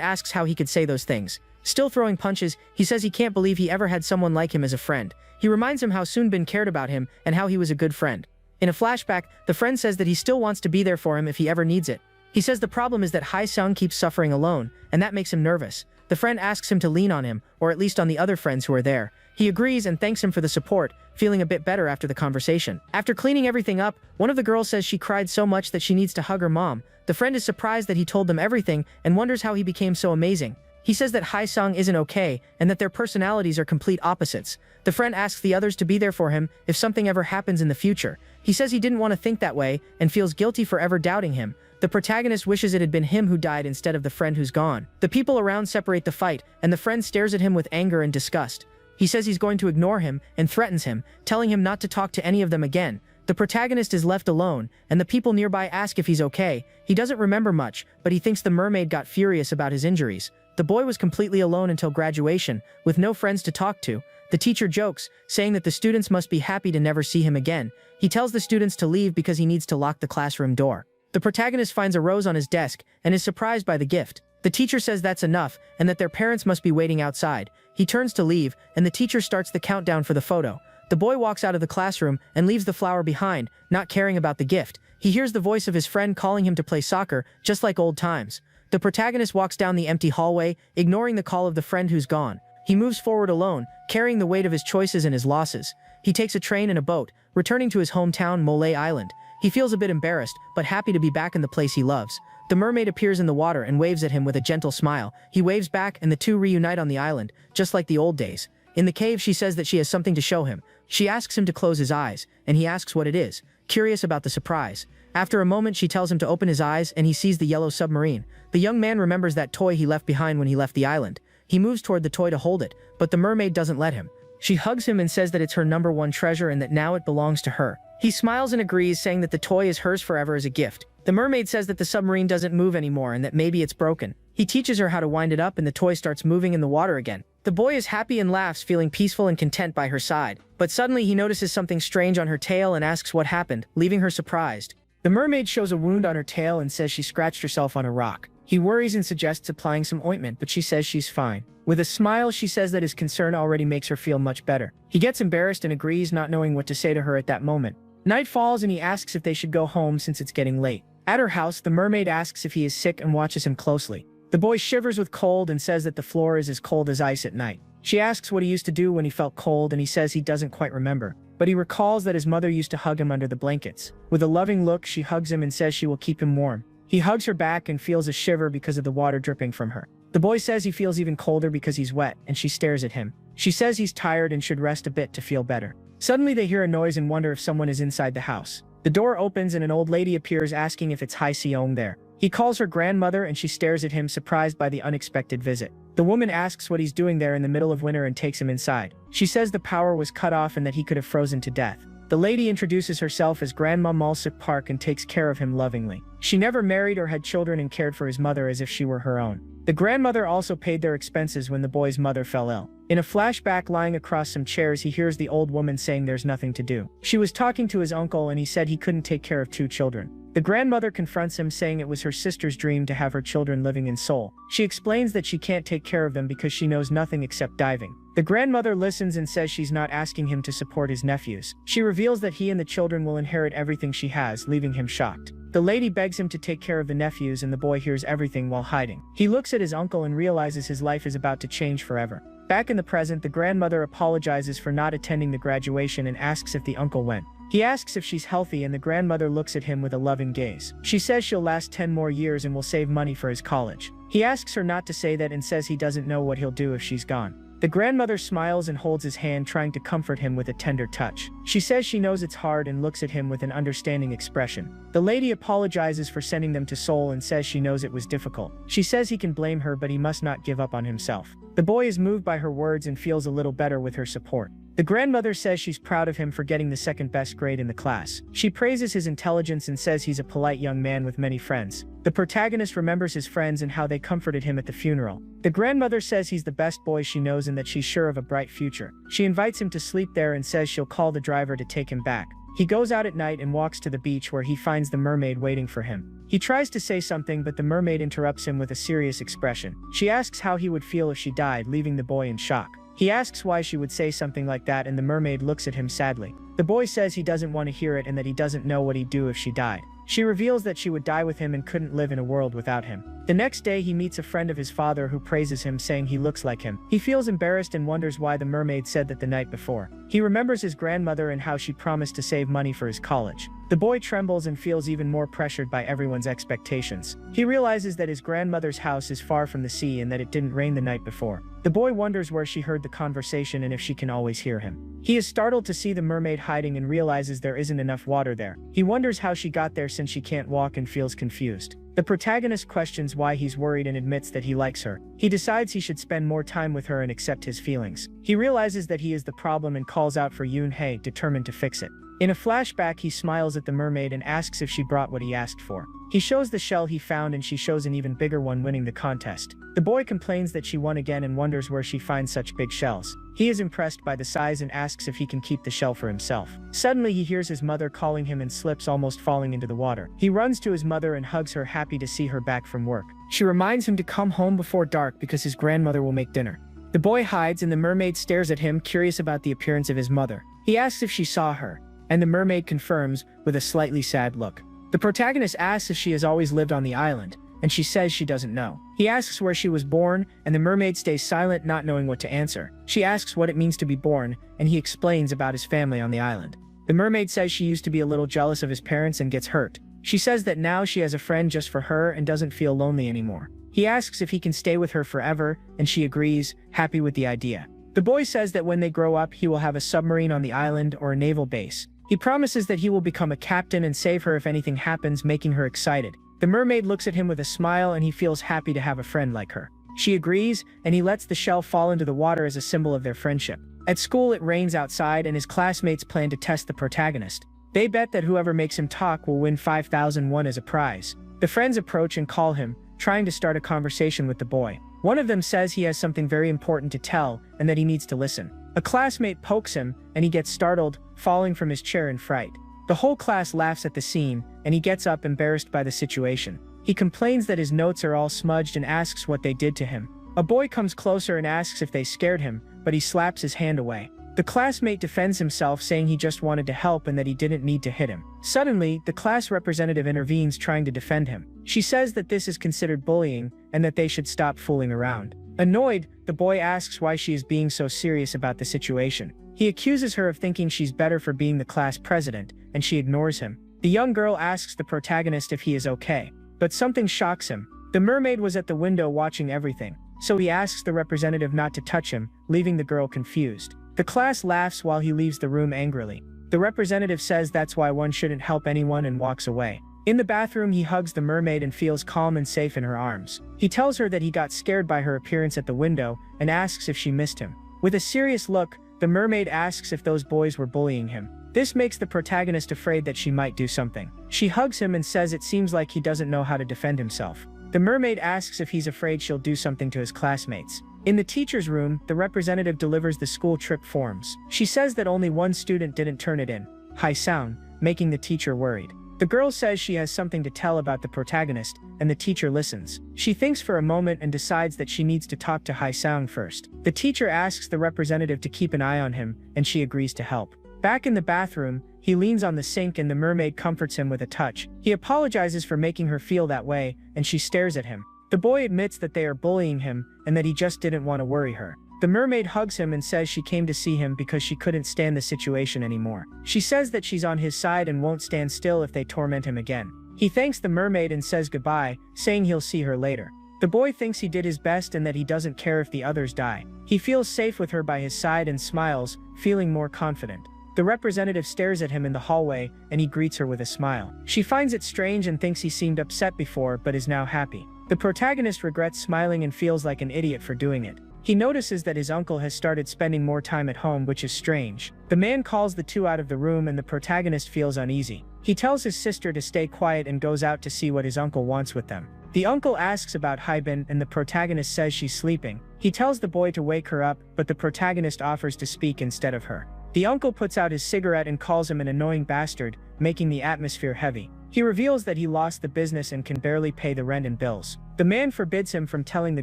asks how he could say those things. Still throwing punches, he says he can't believe he ever had someone like him as a friend. He reminds him how Soonbin cared about him and how he was a good friend. In a flashback, the friend says that he still wants to be there for him if he ever needs it. He says the problem is that Hae-sung keeps suffering alone, and that makes him nervous. The friend asks him to lean on him, or at least on the other friends who are there. He agrees and thanks him for the support, feeling a bit better after the conversation. After cleaning everything up, one of the girls says she cried so much that she needs to hug her mom. The friend is surprised that he told them everything and wonders how he became so amazing. He says that Hae-sung isn't okay and that their personalities are complete opposites. The friend asks the others to be there for him if something ever happens in the future. He says he didn't want to think that way and feels guilty for ever doubting him. The protagonist wishes it had been him who died instead of the friend who's gone. The people around separate the fight, and the friend stares at him with anger and disgust. He says he's going to ignore him and threatens him, telling him not to talk to any of them again. The protagonist is left alone, and the people nearby ask if he's okay. He doesn't remember much, but he thinks the mermaid got furious about his injuries. The boy was completely alone until graduation, with no friends to talk to. The teacher jokes, saying that the students must be happy to never see him again. He tells the students to leave because he needs to lock the classroom door. The protagonist finds a rose on his desk and is surprised by the gift. The teacher says that's enough and that their parents must be waiting outside. He turns to leave, and the teacher starts the countdown for the photo. The boy walks out of the classroom and leaves the flower behind, not caring about the gift. He hears the voice of his friend calling him to play soccer, just like old times. The protagonist walks down the empty hallway, ignoring the call of the friend who's gone. He moves forward alone, carrying the weight of his choices and his losses. He takes a train and a boat, returning to his hometown, Mole Island. He feels a bit embarrassed, but happy to be back in the place he loves. The mermaid appears in the water and waves at him with a gentle smile. He waves back and the two reunite on the island, just like the old days. In the cave, she says that she has something to show him. She asks him to close his eyes, and he asks what it is, curious about the surprise. After a moment, she tells him to open his eyes, and he sees the yellow submarine. The young man remembers that toy he left behind when he left the island. He moves toward the toy to hold it, but the mermaid doesn't let him. She hugs him and says that it's her #1 treasure and that now it belongs to her. He smiles and agrees, saying that the toy is hers forever as a gift. The mermaid says that the submarine doesn't move anymore and that maybe it's broken. He teaches her how to wind it up and the toy starts moving in the water again. The boy is happy and laughs, feeling peaceful and content by her side. But suddenly he notices something strange on her tail and asks what happened, leaving her surprised. The mermaid shows a wound on her tail and says she scratched herself on a rock. He worries and suggests applying some ointment, but she says she's fine. With a smile, she says that his concern already makes her feel much better. He gets embarrassed and agrees, not knowing what to say to her at that moment. Night falls and he asks if they should go home since it's getting late. At her house, the mermaid asks if he is sick and watches him closely. The boy shivers with cold and says that the floor is as cold as ice at night. She asks what he used to do when he felt cold, and he says he doesn't quite remember. But he recalls that his mother used to hug him under the blankets. With a loving look, she hugs him and says she will keep him warm. He hugs her back and feels a shiver because of the water dripping from her. The boy says he feels even colder because he's wet, and she stares at him. She says he's tired and should rest a bit to feel better. Suddenly they hear a noise and wonder if someone is inside the house. The door opens and an old lady appears, asking if it's Hae-seong there. He calls her grandmother and she stares at him, surprised by the unexpected visit. The woman asks what he's doing there in the middle of winter and takes him inside. She says the power was cut off and that he could have frozen to death. The lady introduces herself as Grandma Malsuk Park and takes care of him lovingly. She never married or had children and cared for his mother as if she were her own. The grandmother also paid their expenses when the boy's mother fell ill. In a flashback, lying across some chairs, he hears the old woman saying there's nothing to do. She was talking to his uncle and he said he couldn't take care of 2 children. The grandmother confronts him, saying it was her sister's dream to have her children living in Seoul. She explains that she can't take care of them because she knows nothing except diving. The grandmother listens and says she's not asking him to support his nephews. She reveals that he and the children will inherit everything she has, leaving him shocked. The lady begs him to take care of the nephews, and the boy hears everything while hiding. He looks at his uncle and realizes his life is about to change forever. Back in the present, the grandmother apologizes for not attending the graduation and asks if the uncle went. He asks if she's healthy, and the grandmother looks at him with a loving gaze. She says she'll last 10 more years and will save money for his college. He asks her not to say that and says he doesn't know what he'll do if she's gone. The grandmother smiles and holds his hand, trying to comfort him with a tender touch. She says she knows it's hard and looks at him with an understanding expression. The lady apologizes for sending them to Seoul and says she knows it was difficult. She says he can blame her, but he must not give up on himself. The boy is moved by her words and feels a little better with her support. The grandmother says she's proud of him for getting the second best grade in the class. She praises his intelligence and says he's a polite young man with many friends. The protagonist remembers his friends and how they comforted him at the funeral. The grandmother says he's the best boy she knows and that she's sure of a bright future. She invites him to sleep there and says she'll call the driver to take him back. He goes out at night and walks to the beach where he finds the mermaid waiting for him. He tries to say something, but the mermaid interrupts him with a serious expression. She asks how he would feel if she died, leaving the boy in shock. He asks why she would say something like that, and the mermaid looks at him sadly. The boy says he doesn't want to hear it and that he doesn't know what he'd do if she died. She reveals that she would die with him and couldn't live in a world without him. The next day, he meets a friend of his father who praises him, saying he looks like him. He feels embarrassed and wonders why the mermaid said that the night before. He remembers his grandmother and how she promised to save money for his college. The boy trembles and feels even more pressured by everyone's expectations. He realizes that his grandmother's house is far from the sea and that it didn't rain the night before. The boy wonders where she heard the conversation and if she can always hear him. He is startled to see the mermaid hiding and realizes there isn't enough water there. He wonders how she got there since she can't walk and feels confused. The protagonist questions why he's worried and admits that he likes her. He decides he should spend more time with her and accept his feelings. He realizes that he is the problem and calls out for Yoon-hae, determined to fix it. In a flashback, he smiles at the mermaid and asks if she brought what he asked for. He shows the shell he found and she shows an even bigger one, winning the contest. The boy complains that she won again and wonders where she finds such big shells. He is impressed by the size and asks if he can keep the shell for himself. Suddenly he hears his mother calling him and slips, almost falling into the water. He runs to his mother and hugs her, happy to see her back from work. She reminds him to come home before dark because his grandmother will make dinner. The boy hides and the mermaid stares at him, curious about the appearance of his mother. He asks if she saw her, and the mermaid confirms with a slightly sad look. The protagonist asks if she has always lived on the island, and she says she doesn't know. He asks where she was born, and the mermaid stays silent, not knowing what to answer. She asks what it means to be born, and he explains about his family on the island. The mermaid says she used to be a little jealous of his parents and gets hurt. She says that now she has a friend just for her and doesn't feel lonely anymore. He asks if he can stay with her forever, and she agrees, happy with the idea. The boy says that when they grow up, he will have a submarine on the island or a naval base. He promises that he will become a captain and save her if anything happens, making her excited. The mermaid looks at him with a smile and he feels happy to have a friend like her. She agrees, and he lets the shell fall into the water as a symbol of their friendship. At school, it rains outside and his classmates plan to test the protagonist. They bet that whoever makes him talk will win 5,000 won as a prize. The friends approach and call him, trying to start a conversation with the boy. One of them says he has something very important to tell and that he needs to listen. A classmate pokes him, and he gets startled, falling from his chair in fright. The whole class laughs at the scene, and he gets up embarrassed by the situation. He complains that his notes are all smudged and asks what they did to him. A boy comes closer and asks if they scared him, but he slaps his hand away. The classmate defends himself, saying he just wanted to help and that he didn't need to hit him. Suddenly, the class representative intervenes, trying to defend him. She says that this is considered bullying and that they should stop fooling around. Annoyed, the boy asks why she is being so serious about the situation. He accuses her of thinking she's better for being the class president, and she ignores him. The young girl asks the protagonist if he is okay, but something shocks him. The mermaid was at the window watching everything, so he asks the representative not to touch him, leaving the girl confused. The class laughs while he leaves the room angrily. The representative says that's why one shouldn't help anyone and walks away. In the bathroom, he hugs the mermaid and feels calm and safe in her arms. He tells her that he got scared by her appearance at the window and asks if she missed him. With a serious look, the mermaid asks if those boys were bullying him. This makes the protagonist afraid that she might do something. She hugs him and says it seems like he doesn't know how to defend himself. The mermaid asks if he's afraid she'll do something to his classmates. In the teacher's room, the representative delivers the school trip forms. She says that only one student didn't turn it in, Hae-sound, making the teacher worried. The girl says she has something to tell about the protagonist, and the teacher listens. She thinks for a moment and decides that she needs to talk to Hae-sound first. The teacher asks the representative to keep an eye on him, and she agrees to help. Back in the bathroom, he leans on the sink and the mermaid comforts him with a touch. He apologizes for making her feel that way, and she stares at him. The boy admits that they are bullying him, and that he just didn't want to worry her. The mermaid hugs him and says she came to see him because she couldn't stand the situation anymore. She says that she's on his side and won't stand still if they torment him again. He thanks the mermaid and says goodbye, saying he'll see her later. The boy thinks he did his best and that he doesn't care if the others die. He feels safe with her by his side and smiles, feeling more confident. The representative stares at him in the hallway, and he greets her with a smile. She finds it strange and thinks he seemed upset before but is now happy. The protagonist regrets smiling and feels like an idiot for doing it. He notices that his uncle has started spending more time at home, which is strange. The man calls the two out of the room and the protagonist feels uneasy. He tells his sister to stay quiet and goes out to see what his uncle wants with them. The uncle asks about Haibin and the protagonist says she's sleeping. He tells the boy to wake her up, but the protagonist offers to speak instead of her. The uncle puts out his cigarette and calls him an annoying bastard, making the atmosphere heavy. He reveals that he lost the business and can barely pay the rent and bills. The man forbids him from telling the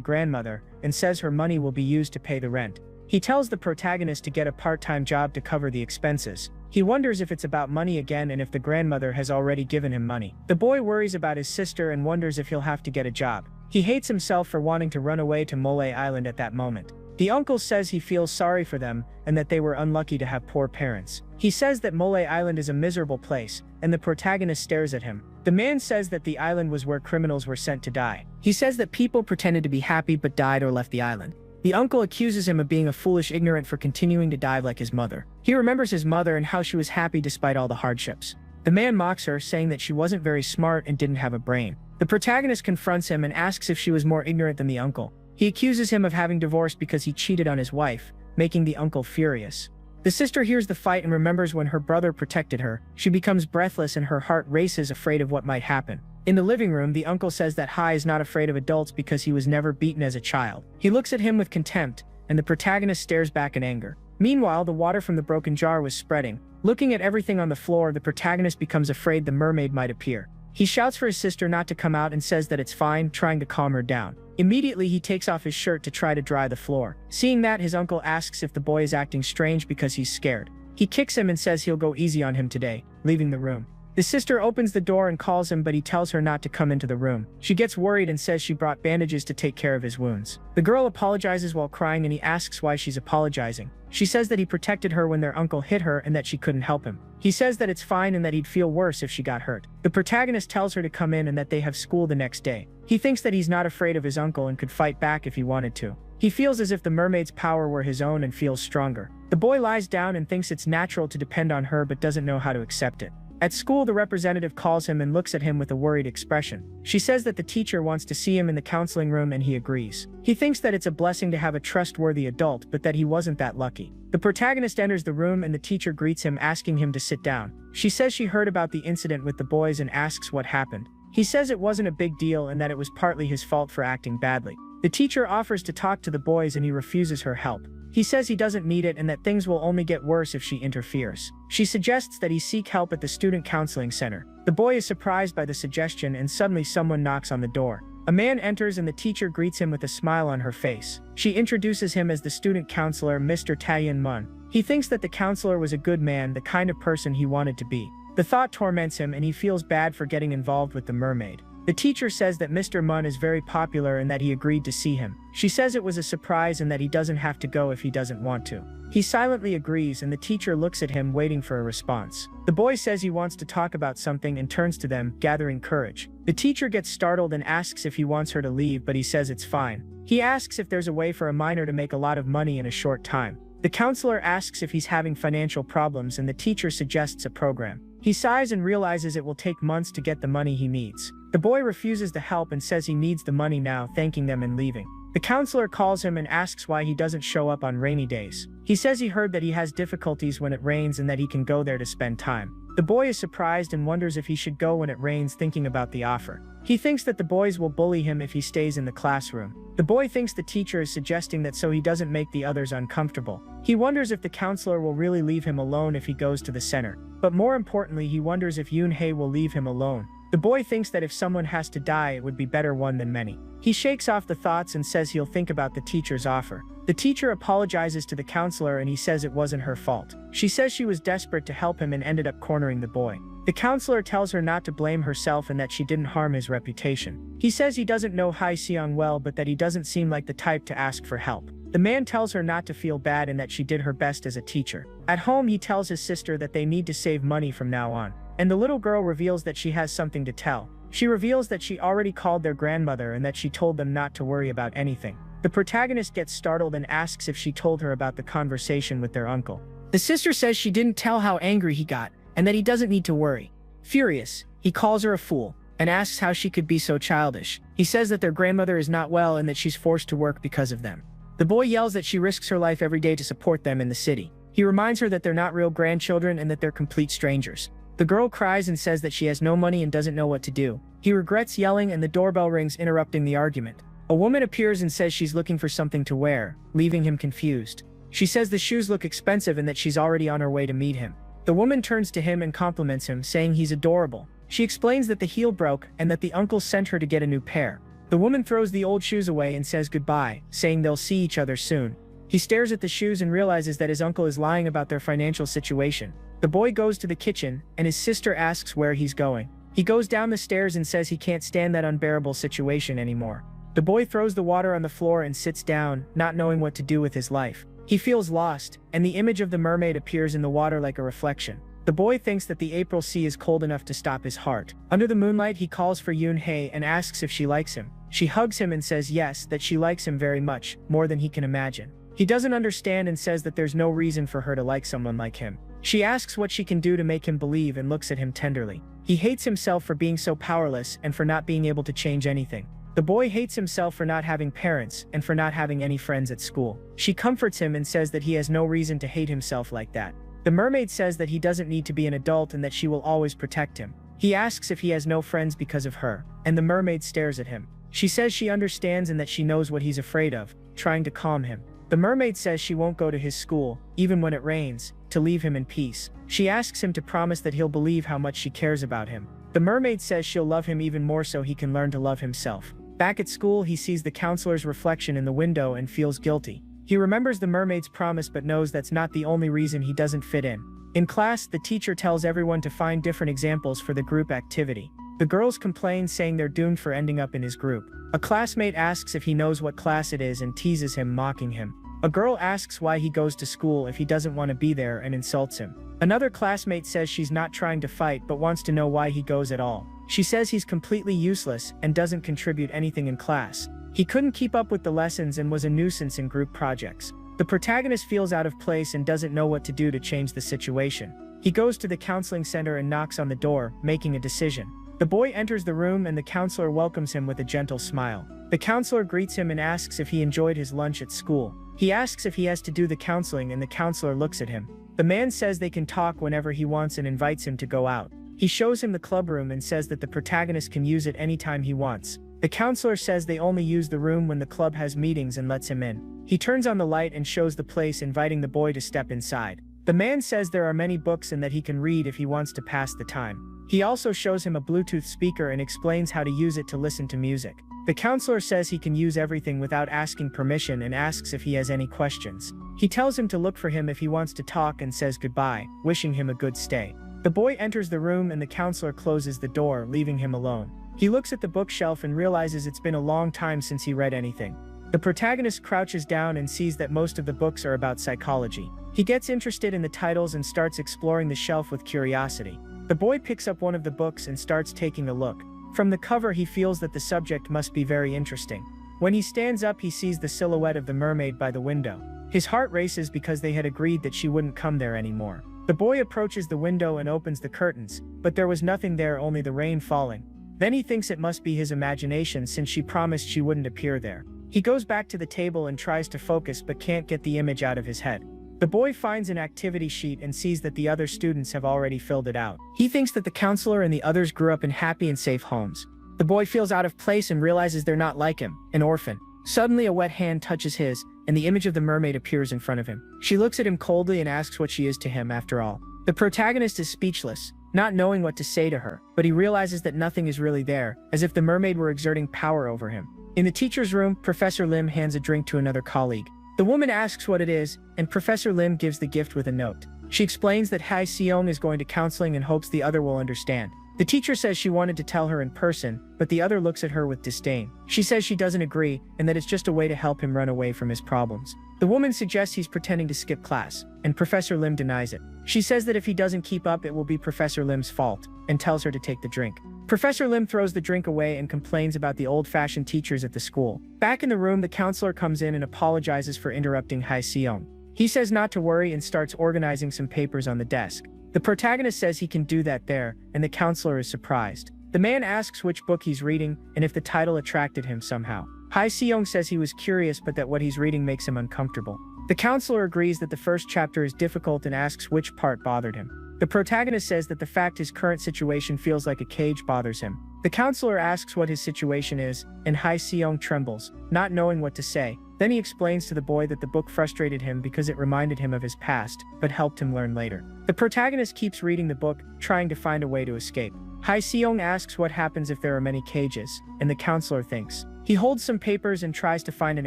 grandmother and says her money will be used to pay the rent. He tells the protagonist to get a part-time job to cover the expenses. He wonders if it's about money again and if the grandmother has already given him money. The boy worries about his sister and wonders if he'll have to get a job. He hates himself for wanting to run away to Mole Island at that moment. The uncle says he feels sorry for them and that they were unlucky to have poor parents. He says that Mole Island is a miserable place, and the protagonist stares at him. The man says that the island was where criminals were sent to die. He says that people pretended to be happy but died or left the island. The uncle accuses him of being a foolish ignorant for continuing to dive like his mother. He remembers his mother and how she was happy despite all the hardships. The man mocks her, saying that she wasn't very smart and didn't have a brain. The protagonist confronts him and asks if she was more ignorant than the uncle. He accuses him of having divorced because he cheated on his wife, making the uncle furious. The sister hears the fight and remembers when her brother protected her. She becomes breathless and her heart races, afraid of what might happen. In the living room, the uncle says that Hai is not afraid of adults because he was never beaten as a child. He looks at him with contempt, and the protagonist stares back in anger. Meanwhile, the water from the broken jar was spreading. Looking at everything on the floor, the protagonist becomes afraid the mermaid might appear. He shouts for his sister not to come out and says that it's fine, trying to calm her down. Immediately, he takes off his shirt to try to dry the floor. Seeing that, his uncle asks if the boy is acting strange because he's scared. He kicks him and says he'll go easy on him today, leaving the room. The sister opens the door and calls him, but he tells her not to come into the room. She gets worried and says she brought bandages to take care of his wounds. The girl apologizes while crying and he asks why she's apologizing. She says that he protected her when their uncle hit her and that she couldn't help him. He says that it's fine and that he'd feel worse if she got hurt. The protagonist tells her to come in and that they have school the next day. He thinks that he's not afraid of his uncle and could fight back if he wanted to. He feels as if the mermaid's power were his own and feels stronger. The boy lies down and thinks it's natural to depend on her but doesn't know how to accept it. At school, the representative calls him and looks at him with a worried expression. She says that the teacher wants to see him in the counseling room and he agrees. He thinks that it's a blessing to have a trustworthy adult, but that he wasn't that lucky. The protagonist enters the room and the teacher greets him, asking him to sit down. She says she heard about the incident with the boys and asks what happened. He says it wasn't a big deal and that it was partly his fault for acting badly. The teacher offers to talk to the boys and he refuses her help. He says he doesn't need it and that things will only get worse if she interferes. She suggests that he seek help at the student counseling center. The boy is surprised by the suggestion and suddenly someone knocks on the door. A man enters and the teacher greets him with a smile on her face. She introduces him as the student counselor, Mr. Taeyeon Mun. He thinks that the counselor was a good man, the kind of person he wanted to be. The thought torments him and he feels bad for getting involved with the mermaid. The teacher says that Mr. Mun is very popular and that he agreed to see him. She says it was a surprise and that he doesn't have to go if he doesn't want to. He silently agrees and the teacher looks at him, waiting for a response. The boy says he wants to talk about something and turns to them, gathering courage. The teacher gets startled and asks if he wants her to leave, but he says it's fine. He asks if there's a way for a minor to make a lot of money in a short time. The counselor asks if he's having financial problems and the teacher suggests a program. He sighs and realizes it will take months to get the money he needs. The boy refuses the help and says he needs the money now, thanking them and leaving. The counselor calls him and asks why he doesn't show up on rainy days. He says he heard that he has difficulties when it rains and that he can go there to spend time. The boy is surprised and wonders if he should go when it rains, thinking about the offer. He thinks that the boys will bully him if he stays in the classroom. The boy thinks the teacher is suggesting that so he doesn't make the others uncomfortable. He wonders if the counselor will really leave him alone if he goes to the center. But more importantly, he wonders if Yoon-hae will leave him alone. The boy thinks that if someone has to die, it would be better one than many. He shakes off the thoughts and says he'll think about the teacher's offer. The teacher apologizes to the counselor and he says it wasn't her fault. She says she was desperate to help him and ended up cornering the boy. The counselor tells her not to blame herself and that she didn't harm his reputation. He says he doesn't know Hai Seong well, but that he doesn't seem like the type to ask for help. The man tells her not to feel bad and that she did her best as a teacher. At home, he tells his sister that they need to save money from now on. And the little girl reveals that she has something to tell. She reveals that she already called their grandmother and that she told them not to worry about anything. The protagonist gets startled and asks if she told her about the conversation with their uncle. The sister says she didn't tell how angry he got, and that he doesn't need to worry. Furious, he calls her a fool, and asks how she could be so childish. He says that their grandmother is not well and that she's forced to work because of them. The boy yells that she risks her life every day to support them in the city. He reminds her that they're not real grandchildren and that they're complete strangers. The girl cries and says that she has no money and doesn't know what to do. He regrets yelling and the doorbell rings, interrupting the argument. A woman appears and says she's looking for something to wear, leaving him confused. She says the shoes look expensive and that she's already on her way to meet him. The woman turns to him and compliments him, saying he's adorable. She explains that the heel broke and that the uncle sent her to get a new pair. The woman throws the old shoes away and says goodbye, saying they'll see each other soon. He stares at the shoes and realizes that his uncle is lying about their financial situation. The boy goes to the kitchen, and his sister asks where he's going. He goes down the stairs and says he can't stand that unbearable situation anymore. The boy throws the water on the floor and sits down, not knowing what to do with his life. He feels lost, and the image of the mermaid appears in the water like a reflection. The boy thinks that the April sea is cold enough to stop his heart. Under the moonlight, he calls for Yoon-hae and asks if she likes him. She hugs him and says yes, that she likes him very much, more than he can imagine. He doesn't understand and says that there's no reason for her to like someone like him. She asks what she can do to make him believe and looks at him tenderly. He hates himself for being so powerless and for not being able to change anything. The boy hates himself for not having parents and for not having any friends at school. She comforts him and says that he has no reason to hate himself like that. The mermaid says that he doesn't need to be an adult and that she will always protect him. He asks if he has no friends because of her, and the mermaid stares at him. She says she understands and that she knows what he's afraid of, trying to calm him. The mermaid says she won't go to his school, even when it rains, to leave him in peace. She asks him to promise that he'll believe how much she cares about him. The mermaid says she'll love him even more so he can learn to love himself. Back at school, he sees the counselor's reflection in the window and feels guilty. He remembers the mermaid's promise but knows that's not the only reason he doesn't fit in. In class, the teacher tells everyone to find different examples for the group activity. The girls complain, saying they're doomed for ending up in his group. A classmate asks if he knows what class it is and teases him, mocking him. A girl asks why he goes to school if he doesn't want to be there and insults him. Another classmate says she's not trying to fight but wants to know why he goes at all. She says he's completely useless and doesn't contribute anything in class. He couldn't keep up with the lessons and was a nuisance in group projects. The protagonist feels out of place and doesn't know what to do to change the situation. He goes to the counseling center and knocks on the door, making a decision. The boy enters the room and the counselor welcomes him with a gentle smile. The counselor greets him and asks if he enjoyed his lunch at school. He asks if he has to do the counseling and the counselor looks at him. The man says they can talk whenever he wants and invites him to go out. He shows him the club room and says that the protagonist can use it anytime he wants. The counselor says they only use the room when the club has meetings and lets him in. He turns on the light and shows the place, inviting the boy to step inside. The man says there are many books and that he can read if he wants to pass the time. He also shows him a Bluetooth speaker and explains how to use it to listen to music. The counselor says he can use everything without asking permission and asks if he has any questions. He tells him to look for him if he wants to talk and says goodbye, wishing him a good stay. The boy enters the room and the counselor closes the door, leaving him alone. He looks at the bookshelf and realizes it's been a long time since he read anything. The protagonist crouches down and sees that most of the books are about psychology. He gets interested in the titles and starts exploring the shelf with curiosity. The boy picks up one of the books and starts taking a look. From the cover, he feels that the subject must be very interesting. When he stands up, he sees the silhouette of the mermaid by the window. His heart races because they had agreed that she wouldn't come there anymore. The boy approaches the window and opens the curtains, but there was nothing there, only the rain falling. Then he thinks it must be his imagination since she promised she wouldn't appear there. He goes back to the table and tries to focus but can't get the image out of his head. The boy finds an activity sheet and sees that the other students have already filled it out. He thinks that the counselor and the others grew up in happy and safe homes. The boy feels out of place and realizes they're not like him, an orphan. Suddenly, a wet hand touches his, and the image of the mermaid appears in front of him. She looks at him coldly and asks what she is to him after all. The protagonist is speechless, not knowing what to say to her, but he realizes that nothing is really there, as if the mermaid were exerting power over him. In the teacher's room, Professor Lim hands a drink to another colleague. The woman asks what it is, and Professor Lim gives the gift with a note. She explains that Hai Seong is going to counseling and hopes the other will understand. The teacher says she wanted to tell her in person, but the other looks at her with disdain. She says she doesn't agree, and that it's just a way to help him run away from his problems. The woman suggests he's pretending to skip class, and Professor Lim denies it. She says that if he doesn't keep up, it will be Professor Lim's fault, and tells her to take the drink. Professor Lim throws the drink away and complains about the old-fashioned teachers at the school. Back in the room, the counselor comes in and apologizes for interrupting Hai Seong. He says not to worry and starts organizing some papers on the desk. The protagonist says he can do that there, and the counselor is surprised. The man asks which book he's reading and if the title attracted him somehow. Hai Seong says he was curious but that what he's reading makes him uncomfortable. The counselor agrees that the first chapter is difficult and asks which part bothered him. The protagonist says that the fact his current situation feels like a cage bothers him. The counselor asks what his situation is, and Hai Seong trembles, not knowing what to say. Then he explains to the boy that the book frustrated him because it reminded him of his past, but helped him learn later. The protagonist keeps reading the book, trying to find a way to escape. Hai Seong asks what happens if there are many cages, and the counselor thinks. He holds some papers and tries to find an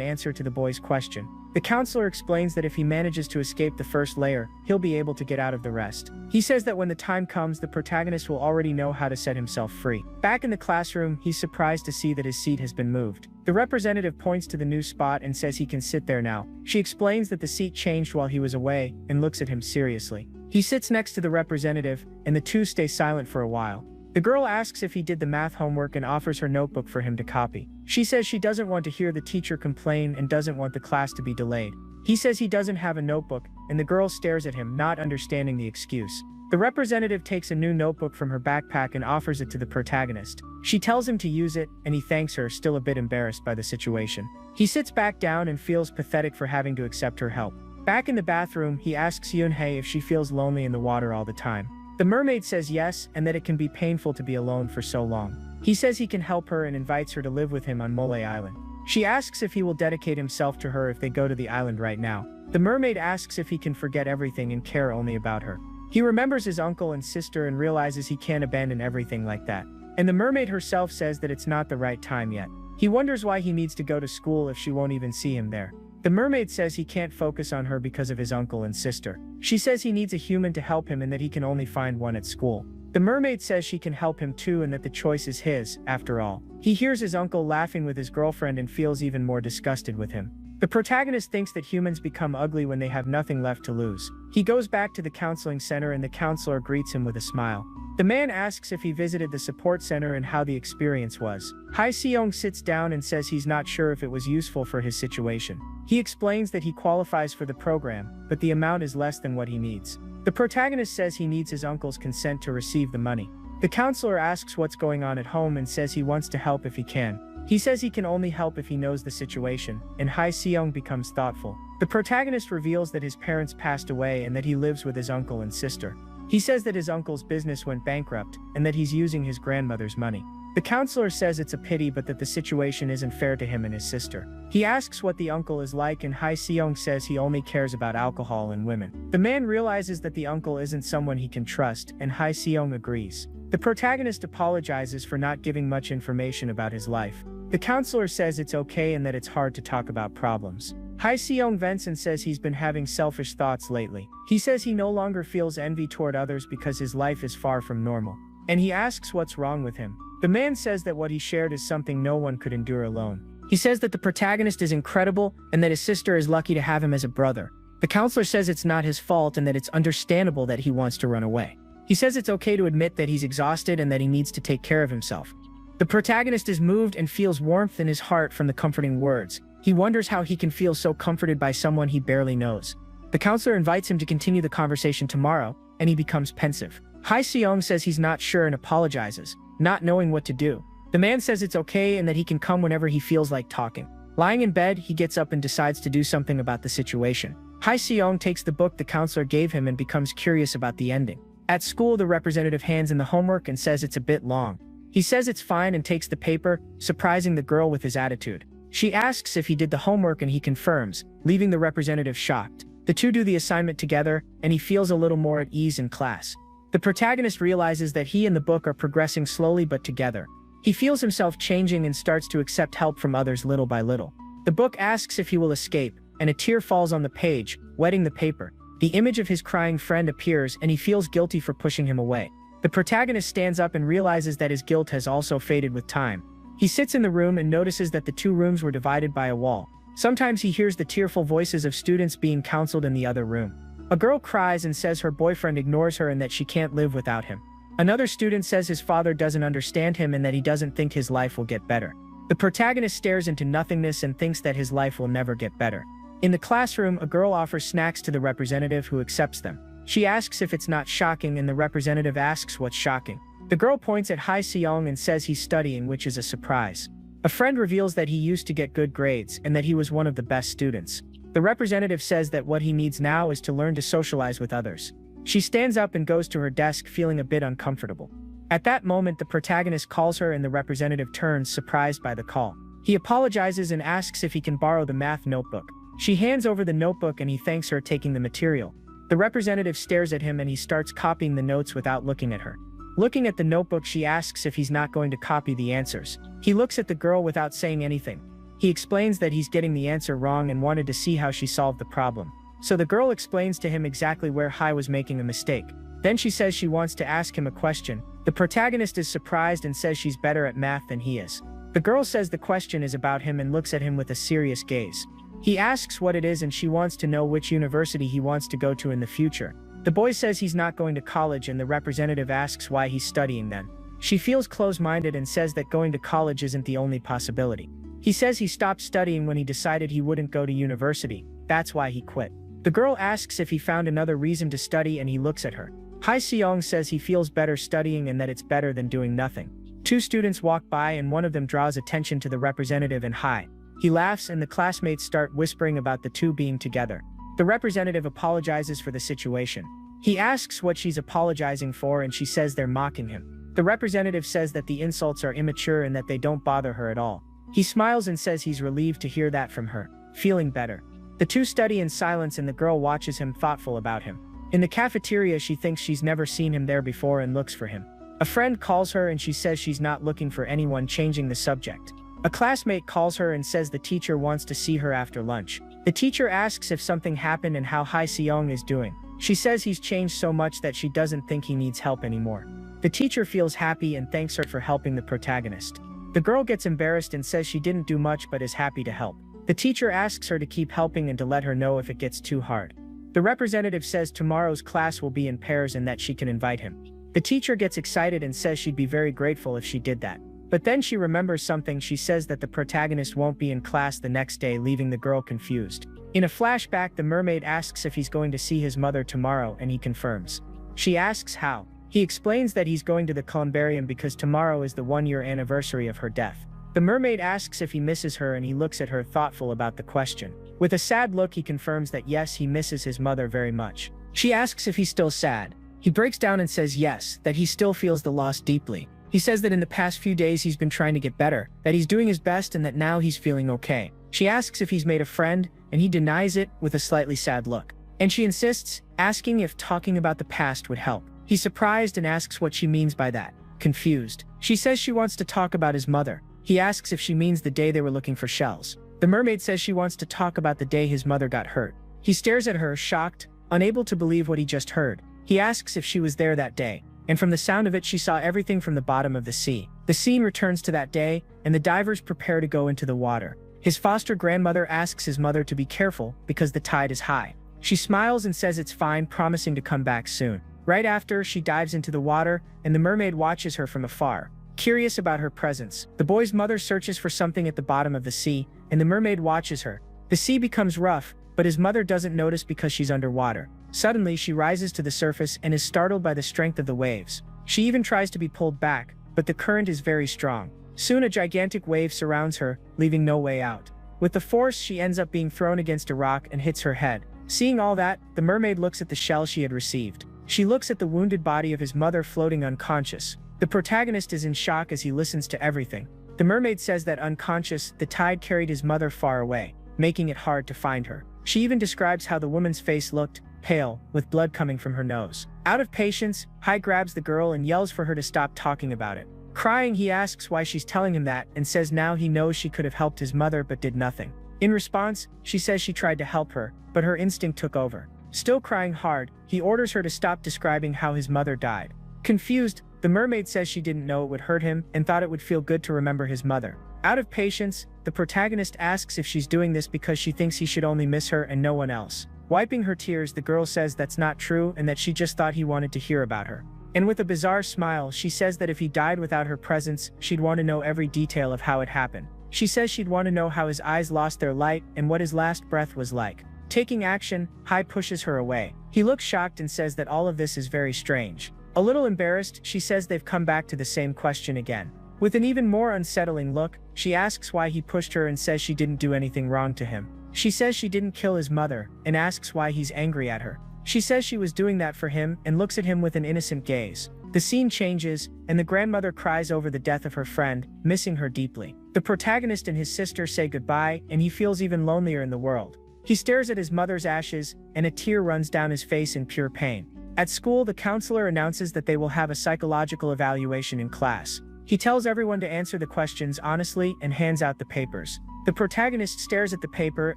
answer to the boy's question. The counselor explains that if he manages to escape the first layer, he'll be able to get out of the rest. He says that when the time comes, the protagonist will already know how to set himself free. Back in the classroom, he's surprised to see that his seat has been moved. The representative points to the new spot and says he can sit there now. She explains that the seat changed while he was away and looks at him seriously. He sits next to the representative, and the two stay silent for a while. The girl asks if he did the math homework and offers her notebook for him to copy. She says she doesn't want to hear the teacher complain and doesn't want the class to be delayed. He says he doesn't have a notebook, and the girl stares at him, not understanding the excuse. The representative takes a new notebook from her backpack and offers it to the protagonist. She tells him to use it, and he thanks her, still a bit embarrassed by the situation. He sits back down and feels pathetic for having to accept her help. Back in the bathroom, he asks Yoon-hae if she feels lonely in the water all the time. The mermaid says yes, and that it can be painful to be alone for so long. He says he can help her and invites her to live with him on Mole Island. She asks if he will dedicate himself to her if they go to the island right now. The mermaid asks if he can forget everything and care only about her. He remembers his uncle and sister and realizes he can't abandon everything like that. And the mermaid herself says that it's not the right time yet. He wonders why he needs to go to school if she won't even see him there. The mermaid says he can't focus on her because of his uncle and sister. She says he needs a human to help him and that he can only find one at school. The mermaid says she can help him too and that the choice is his, after all. He hears his uncle laughing with his girlfriend and feels even more disgusted with him. The protagonist thinks that humans become ugly when they have nothing left to lose. He goes back to the counseling center and the counselor greets him with a smile. The man asks if he visited the support center and how the experience was. Hai Seong sits down and says he's not sure if it was useful for his situation. He explains that he qualifies for the program, but the amount is less than what he needs. The protagonist says he needs his uncle's consent to receive the money. The counselor asks what's going on at home and says he wants to help if he can. He says he can only help if he knows the situation, and Hai Seong becomes thoughtful. The protagonist reveals that his parents passed away and that he lives with his uncle and sister. He says that his uncle's business went bankrupt, and that he's using his grandmother's money. The counselor says it's a pity but that the situation isn't fair to him and his sister. He asks what the uncle is like and Hai Seong says he only cares about alcohol and women. The man realizes that the uncle isn't someone he can trust, and Hai Seong agrees. The protagonist apologizes for not giving much information about his life. The counselor says it's okay and that it's hard to talk about problems. Hai Seong vents and says he's been having selfish thoughts lately. He says he no longer feels envy toward others because his life is far from normal. And he asks what's wrong with him. The man says that what he shared is something no one could endure alone. He says that the protagonist is incredible and that his sister is lucky to have him as a brother. The counselor says it's not his fault and that it's understandable that he wants to run away. He says it's okay to admit that he's exhausted and that he needs to take care of himself. The protagonist is moved and feels warmth in his heart from the comforting words. He wonders how he can feel so comforted by someone he barely knows. The counselor invites him to continue the conversation tomorrow, and he becomes pensive. Hai Seong says he's not sure and apologizes, not knowing what to do. The man says it's okay and that he can come whenever he feels like talking. Lying in bed, he gets up and decides to do something about the situation. Hai Seong takes the book the counselor gave him and becomes curious about the ending. At school, the representative hands in the homework and says it's a bit long. He says it's fine and takes the paper, surprising the girl with his attitude. She asks if he did the homework and he confirms, leaving the representative shocked. The two do the assignment together, and he feels a little more at ease in class. The protagonist realizes that he and the book are progressing slowly but together. He feels himself changing and starts to accept help from others little by little. The book asks if he will escape, and a tear falls on the page, wetting the paper. The image of his crying friend appears and he feels guilty for pushing him away. The protagonist stands up and realizes that his guilt has also faded with time. He sits in the room and notices that the two rooms were divided by a wall. Sometimes he hears the tearful voices of students being counseled in the other room. A girl cries and says her boyfriend ignores her and that she can't live without him. Another student says his father doesn't understand him and that he doesn't think his life will get better. The protagonist stares into nothingness and thinks that his life will never get better. In the classroom, a girl offers snacks to the representative who accepts them. She asks if it's not shocking and the representative asks what's shocking. The girl points at Hai Seong and says he's studying, which is a surprise. A friend reveals that he used to get good grades and that he was one of the best students. The representative says that what he needs now is to learn to socialize with others. She stands up and goes to her desk feeling a bit uncomfortable. At that moment, the protagonist calls her and the representative turns, surprised by the call. He apologizes and asks if he can borrow the math notebook. She hands over the notebook and he thanks her, taking the material. The representative stares at him and he starts copying the notes without looking at her. Looking at the notebook, she asks if he's not going to copy the answers. He looks at the girl without saying anything. He explains that he's getting the answer wrong and wanted to see how she solved the problem. So the girl explains to him exactly where Hai was making a mistake. Then she says she wants to ask him a question. The protagonist is surprised and says she's better at math than he is. The girl says the question is about him and looks at him with a serious gaze. He asks what it is and she wants to know which university he wants to go to in the future. The boy says he's not going to college and the representative asks why he's studying then. She feels close-minded and says that going to college isn't the only possibility. He says he stopped studying when he decided he wouldn't go to university. That's why he quit. The girl asks if he found another reason to study and he looks at her. Hai Seong says he feels better studying and that it's better than doing nothing. Two students walk by and one of them draws attention to the representative and Hai. He laughs and the classmates start whispering about the two being together. The representative apologizes for the situation. He asks what she's apologizing for and she says they're mocking him. The representative says that the insults are immature and that they don't bother her at all. He smiles and says he's relieved to hear that from her, feeling better. The two study in silence and the girl watches him, thoughtful about him. In the cafeteria, she thinks she's never seen him there before and looks for him. A friend calls her and she says she's not looking for anyone, changing the subject. A classmate calls her and says the teacher wants to see her after lunch. The teacher asks if something happened and how Hai Seong is doing. She says he's changed so much that she doesn't think he needs help anymore. The teacher feels happy and thanks her for helping the protagonist. The girl gets embarrassed and says she didn't do much but is happy to help. The teacher asks her to keep helping and to let her know if it gets too hard. The representative says tomorrow's class will be in pairs and that she can invite him. The teacher gets excited and says she'd be very grateful if she did that. But then she remembers something. She says that the protagonist won't be in class the next day, leaving the girl confused. In a flashback, the mermaid asks if he's going to see his mother tomorrow and he confirms. She asks how. He explains that he's going to the columbarium because tomorrow is the 1-year anniversary of her death. The mermaid asks if he misses her and he looks at her, thoughtful about the question. With a sad look, he confirms that yes, he misses his mother very much. She asks if he's still sad. He breaks down and says yes, that he still feels the loss deeply. He says that in the past few days he's been trying to get better, that he's doing his best and that now he's feeling okay. She asks if he's made a friend, and he denies it with a slightly sad look. And she insists, asking if talking about the past would help. He's surprised and asks what she means by that. Confused. She says she wants to talk about his mother. He asks if she means the day they were looking for shells. The mermaid says she wants to talk about the day his mother got hurt. He stares at her, shocked, unable to believe what he just heard. He asks if she was there that day. And from the sound of it, she saw everything from the bottom of the sea. The scene returns to that day, and the divers prepare to go into the water. His foster grandmother asks his mother to be careful because the tide is high. She smiles and says it's fine, promising to come back soon. Right after, she dives into the water, and the mermaid watches her from afar, curious about her presence. The boy's mother searches for something at the bottom of the sea, and the mermaid watches her. The sea becomes rough, but his mother doesn't notice because she's underwater. Suddenly, she rises to the surface and is startled by the strength of the waves. She even tries to be pulled back, but the current is very strong. Soon a gigantic wave surrounds her, leaving no way out. With the force, she ends up being thrown against a rock and hits her head. Seeing all that, the mermaid looks at the shell she had received. She looks at the wounded body of his mother floating unconscious. The protagonist is in shock as he listens to everything. The mermaid says that unconscious, the tide carried his mother far away, making it hard to find her. She even describes how the woman's face looked, pale, with blood coming from her nose. Out of patience, Hai grabs the girl and yells for her to stop talking about it. Crying, he asks why she's telling him that and says now he knows she could have helped his mother but did nothing. In response, she says she tried to help her, but her instinct took over. Still crying hard, he orders her to stop describing how his mother died. Confused, the mermaid says she didn't know it would hurt him and thought it would feel good to remember his mother. Out of patience, the protagonist asks if she's doing this because she thinks he should only miss her and no one else. Wiping her tears, the girl says that's not true and that she just thought he wanted to hear about her. And with a bizarre smile, she says that if he died without her presence, she'd want to know every detail of how it happened. She says she'd want to know how his eyes lost their light and what his last breath was like. Taking action, Hai pushes her away. He looks shocked and says that all of this is very strange. A little embarrassed, she says they've come back to the same question again. With an even more unsettling look, she asks why he pushed her and says she didn't do anything wrong to him. She says she didn't kill his mother, and asks why he's angry at her. She says she was doing that for him and looks at him with an innocent gaze. The scene changes, and the grandmother cries over the death of her friend, missing her deeply. The protagonist and his sister say goodbye, and he feels even lonelier in the world. He stares at his mother's ashes, and a tear runs down his face in pure pain. At school, the counselor announces that they will have a psychological evaluation in class. He tells everyone to answer the questions honestly and hands out the papers. The protagonist stares at the paper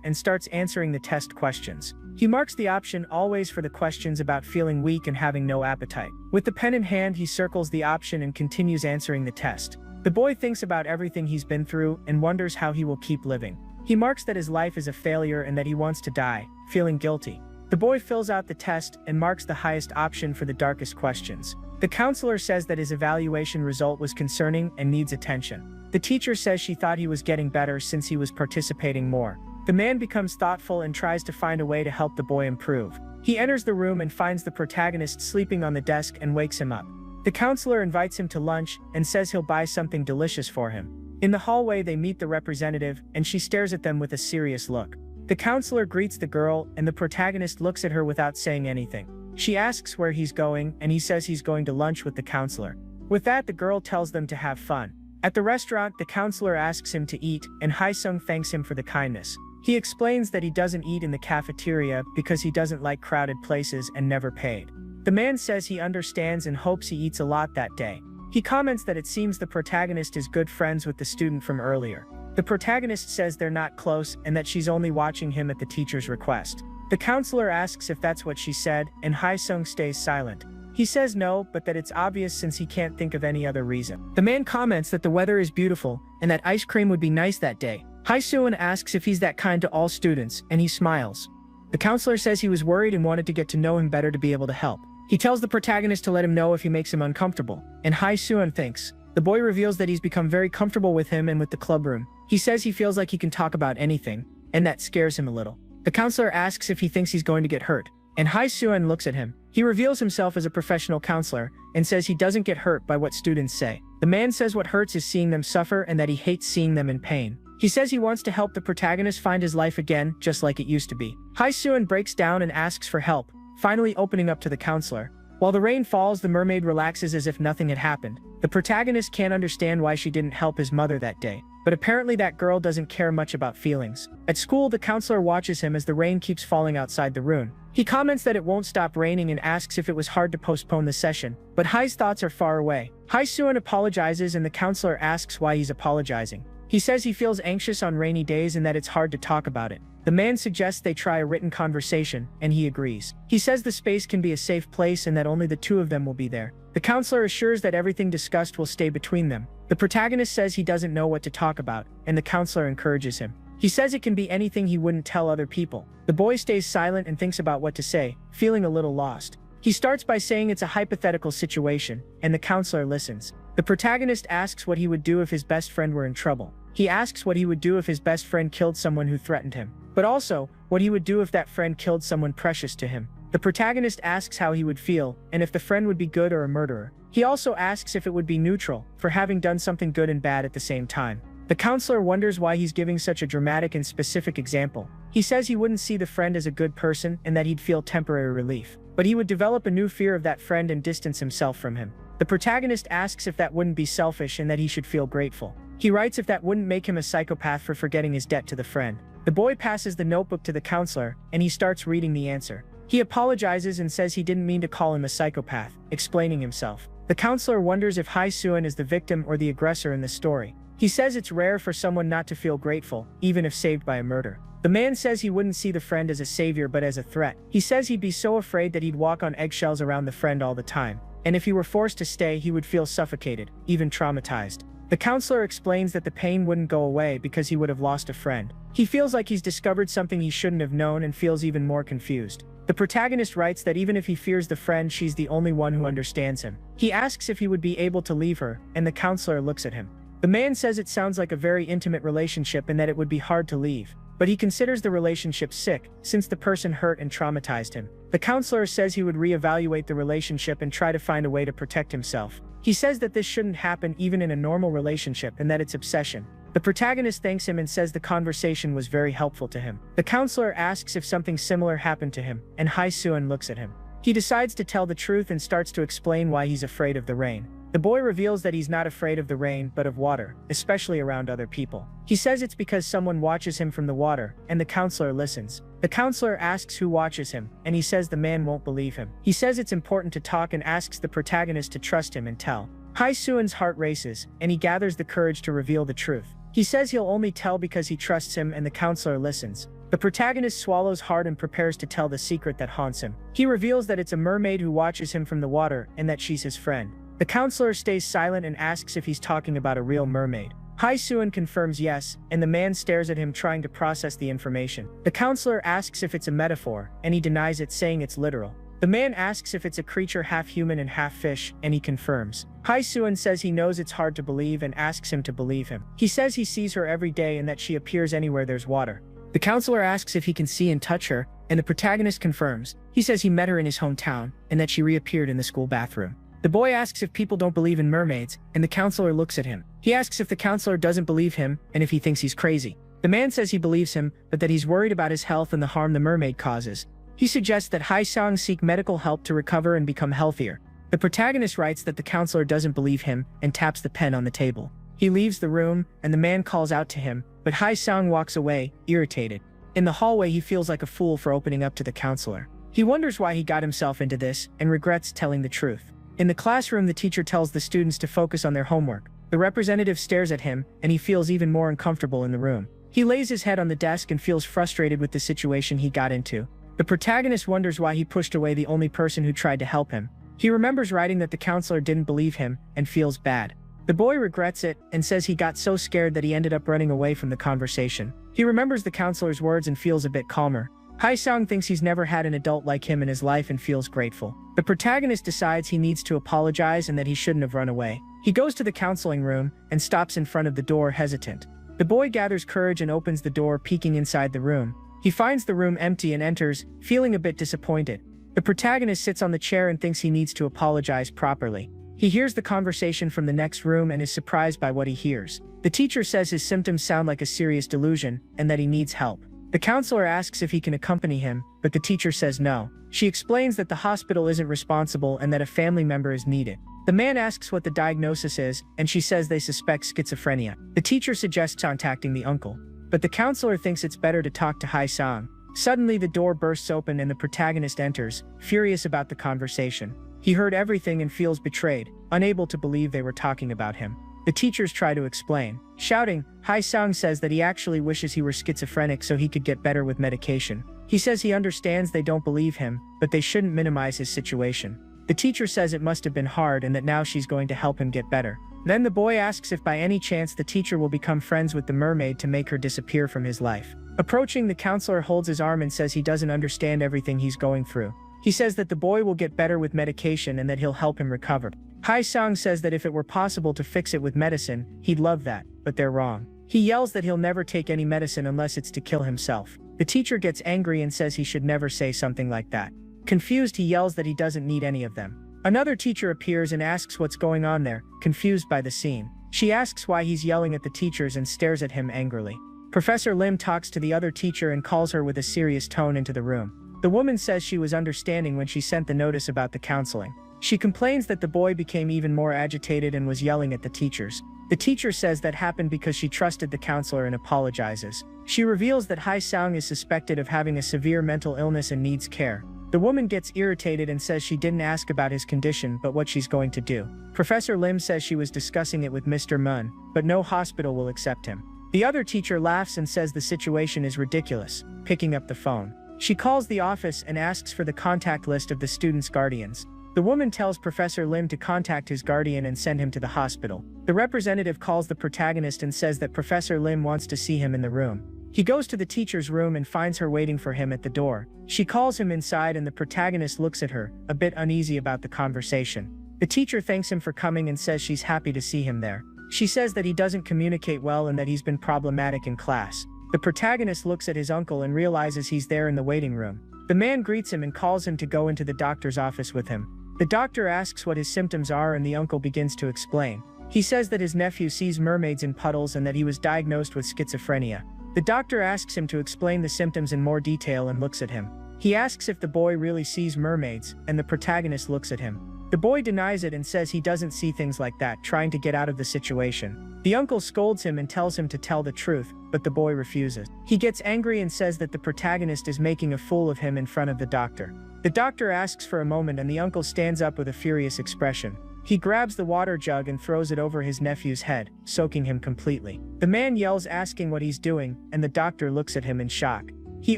and starts answering the test questions. He marks the option always for the questions about feeling weak and having no appetite. With the pen in hand, he circles the option and continues answering the test. The boy thinks about everything he's been through and wonders how he will keep living. He marks that his life is a failure and that he wants to die, feeling guilty. The boy fills out the test and marks the highest option for the darkest questions. The counselor says that his evaluation result was concerning and needs attention. The teacher says she thought he was getting better since he was participating more. The man becomes thoughtful and tries to find a way to help the boy improve. He enters the room and finds the protagonist sleeping on the desk and wakes him up. The counselor invites him to lunch and says he'll buy something delicious for him. In the hallway, they meet the representative, and she stares at them with a serious look. The counselor greets the girl, and the protagonist looks at her without saying anything. She asks where he's going, and he says he's going to lunch with the counselor. With that, the girl tells them to have fun. At the restaurant, the counselor asks him to eat, and Hae-sung thanks him for the kindness. He explains that he doesn't eat in the cafeteria because he doesn't like crowded places and never paid. The man says he understands and hopes he eats a lot that day. He comments that it seems the protagonist is good friends with the student from earlier. The protagonist says they're not close and that she's only watching him at the teacher's request. The counselor asks if that's what she said, and Hae-sung stays silent. He says no, but that it's obvious since he can't think of any other reason. The man comments that the weather is beautiful and that ice cream would be nice that day. Hae-sung asks if he's that kind to all students, and he smiles. The counselor says he was worried and wanted to get to know him better to be able to help. He tells the protagonist to let him know if he makes him uncomfortable, and Hae-sung thinks. The boy reveals that he's become very comfortable with him and with the club room. He says he feels like he can talk about anything, and that scares him a little. The counselor asks if he thinks he's going to get hurt, and Hae-sung looks at him. He reveals himself as a professional counselor, and says he doesn't get hurt by what students say. The man says what hurts is seeing them suffer and that he hates seeing them in pain. He says he wants to help the protagonist find his life again, just like it used to be. Hae-sung breaks down and asks for help, finally opening up to the counselor. While the rain falls, the mermaid relaxes as if nothing had happened. The protagonist can't understand why she didn't help his mother that day, but apparently that girl doesn't care much about feelings. At school, the counselor watches him as the rain keeps falling outside the room. He comments that it won't stop raining and asks if it was hard to postpone the session, but Hai's thoughts are far away. Hae-sung apologizes and the counselor asks why he's apologizing. He says he feels anxious on rainy days and that it's hard to talk about it. The man suggests they try a written conversation, and he agrees. He says the space can be a safe place and that only the two of them will be there. The counselor assures that everything discussed will stay between them. The protagonist says he doesn't know what to talk about, and the counselor encourages him. He says it can be anything he wouldn't tell other people. The boy stays silent and thinks about what to say, feeling a little lost. He starts by saying it's a hypothetical situation, and the counselor listens. The protagonist asks what he would do if his best friend were in trouble. He asks what he would do if his best friend killed someone who threatened him, but also what he would do if that friend killed someone precious to him. The protagonist asks how he would feel, and if the friend would be good or a murderer. He also asks if it would be neutral, for having done something good and bad at the same time. The counselor wonders why he's giving such a dramatic and specific example. He says he wouldn't see the friend as a good person and that he'd feel temporary relief, but he would develop a new fear of that friend and distance himself from him. The protagonist asks if that wouldn't be selfish and that he should feel grateful. He writes if that wouldn't make him a psychopath for forgetting his debt to the friend. The boy passes the notebook to the counselor, and he starts reading the answer. He apologizes and says he didn't mean to call him a psychopath, explaining himself. The counselor wonders if Hae-sung is the victim or the aggressor in the story. He says it's rare for someone not to feel grateful, even if saved by a murder. The man says he wouldn't see the friend as a savior but as a threat. He says he'd be so afraid that he'd walk on eggshells around the friend all the time, and if he were forced to stay, he would feel suffocated, even traumatized. The counselor explains that the pain wouldn't go away because he would have lost a friend. He feels like he's discovered something he shouldn't have known and feels even more confused. The protagonist writes that even if he fears the friend, she's the only one who understands him. He asks if he would be able to leave her, and the counselor looks at him. The man says it sounds like a very intimate relationship and that it would be hard to leave. But he considers the relationship sick, since the person hurt and traumatized him. The counselor says he would reevaluate the relationship and try to find a way to protect himself. He says that this shouldn't happen even in a normal relationship and that it's obsession. The protagonist thanks him and says the conversation was very helpful to him. The counselor asks if something similar happened to him, and Hae-seon looks at him. He decides to tell the truth and starts to explain why he's afraid of the rain. The boy reveals that he's not afraid of the rain but of water, especially around other people. He says it's because someone watches him from the water, and the counselor listens. The counselor asks who watches him, and he says the man won't believe him. He says it's important to talk and asks the protagonist to trust him and tell. Hae-seon's heart races, and he gathers the courage to reveal the truth. He says he'll only tell because he trusts him, and the counselor listens. The protagonist swallows hard and prepares to tell the secret that haunts him. He reveals that it's a mermaid who watches him from the water and that she's his friend. The counselor stays silent and asks if he's talking about a real mermaid. Hae-seon confirms yes, and the man stares at him trying to process the information. The counselor asks if it's a metaphor, and he denies it, saying it's literal. The man asks if it's a creature half human and half fish, and he confirms. Hae-seon says he knows it's hard to believe and asks him to believe him. He says he sees her every day and that she appears anywhere there's water. The counselor asks if he can see and touch her, and the protagonist confirms. He says he met her in his hometown, and that she reappeared in the school bathroom. The boy asks if people don't believe in mermaids, and the counselor looks at him. He asks if the counselor doesn't believe him, and if he thinks he's crazy. The man says he believes him, but that he's worried about his health and the harm the mermaid causes. He suggests that Hae-seon seek medical help to recover and become healthier. The protagonist writes that the counselor doesn't believe him, and taps the pen on the table. He leaves the room, and the man calls out to him, but Hae-seon walks away, irritated. In the hallway, he feels like a fool for opening up to the counselor. He wonders why he got himself into this, and regrets telling the truth. In the classroom, the teacher tells the students to focus on their homework. The representative stares at him, and he feels even more uncomfortable in the room. He lays his head on the desk and feels frustrated with the situation he got into. The protagonist wonders why he pushed away the only person who tried to help him. He remembers writing that the counselor didn't believe him, and feels bad. The boy regrets it, and says he got so scared that he ended up running away from the conversation. He remembers the counselor's words and feels a bit calmer. Hae-seon thinks he's never had an adult like him in his life and feels grateful. The protagonist decides he needs to apologize and that he shouldn't have run away. He goes to the counseling room, and stops in front of the door, hesitant. The boy gathers courage and opens the door, peeking inside the room. He finds the room empty and enters, feeling a bit disappointed. The protagonist sits on the chair and thinks he needs to apologize properly. He hears the conversation from the next room and is surprised by what he hears. The teacher says his symptoms sound like a serious delusion, and that he needs help. The counselor asks if he can accompany him, but the teacher says no. She explains that the hospital isn't responsible and that a family member is needed. The man asks what the diagnosis is, and she says they suspect schizophrenia. The teacher suggests contacting the uncle, but the counselor thinks it's better to talk to Hae-seon. Suddenly, the door bursts open and the protagonist enters, furious about the conversation. He heard everything and feels betrayed, unable to believe they were talking about him. The teachers try to explain. Shouting, Hae-seon says that he actually wishes he were schizophrenic so he could get better with medication. He says he understands they don't believe him, but they shouldn't minimize his situation. The teacher says it must have been hard and that now she's going to help him get better. Then the boy asks if by any chance the teacher will become friends with the mermaid to make her disappear from his life. Approaching, the counselor holds his arm and says he doesn't understand everything he's going through. He says that the boy will get better with medication and that he'll help him recover. Hae-seon says that if it were possible to fix it with medicine, he'd love that, but they're wrong. He yells that he'll never take any medicine unless it's to kill himself. The teacher gets angry and says he should never say something like that. Confused, he yells that he doesn't need any of them. Another teacher appears and asks what's going on there, confused by the scene. She asks why he's yelling at the teachers and stares at him angrily. Professor Lim talks to the other teacher and calls her with a serious tone into the room. The woman says she was understanding when she sent the notice about the counseling. She complains that the boy became even more agitated and was yelling at the teachers. The teacher says that happened because she trusted the counselor and apologizes. She reveals that Hae-seon is suspected of having a severe mental illness and needs care. The woman gets irritated and says she didn't ask about his condition but what she's going to do. Professor Lim says she was discussing it with Mr. Mun, but no hospital will accept him. The other teacher laughs and says the situation is ridiculous, picking up the phone. She calls the office and asks for the contact list of the students' guardians. The woman tells Professor Lim to contact his guardian and send him to the hospital. The representative calls the protagonist and says that Professor Lim wants to see him in the room. He goes to the teacher's room and finds her waiting for him at the door. She calls him inside and the protagonist looks at her, a bit uneasy about the conversation. The teacher thanks him for coming and says she's happy to see him there. She says that he doesn't communicate well and that he's been problematic in class. The protagonist looks at his uncle and realizes he's there in the waiting room. The man greets him and calls him to go into the doctor's office with him. The doctor asks what his symptoms are and the uncle begins to explain. He says that his nephew sees mermaids in puddles and that he was diagnosed with schizophrenia. The doctor asks him to explain the symptoms in more detail and looks at him. He asks if the boy really sees mermaids, and the protagonist looks at him. The boy denies it and says he doesn't see things like that, trying to get out of the situation. The uncle scolds him and tells him to tell the truth, but the boy refuses. He gets angry and says that the protagonist is making a fool of him in front of the doctor. The doctor asks for a moment and the uncle stands up with a furious expression. He grabs the water jug and throws it over his nephew's head, soaking him completely. The man yells, asking what he's doing, and the doctor looks at him in shock. He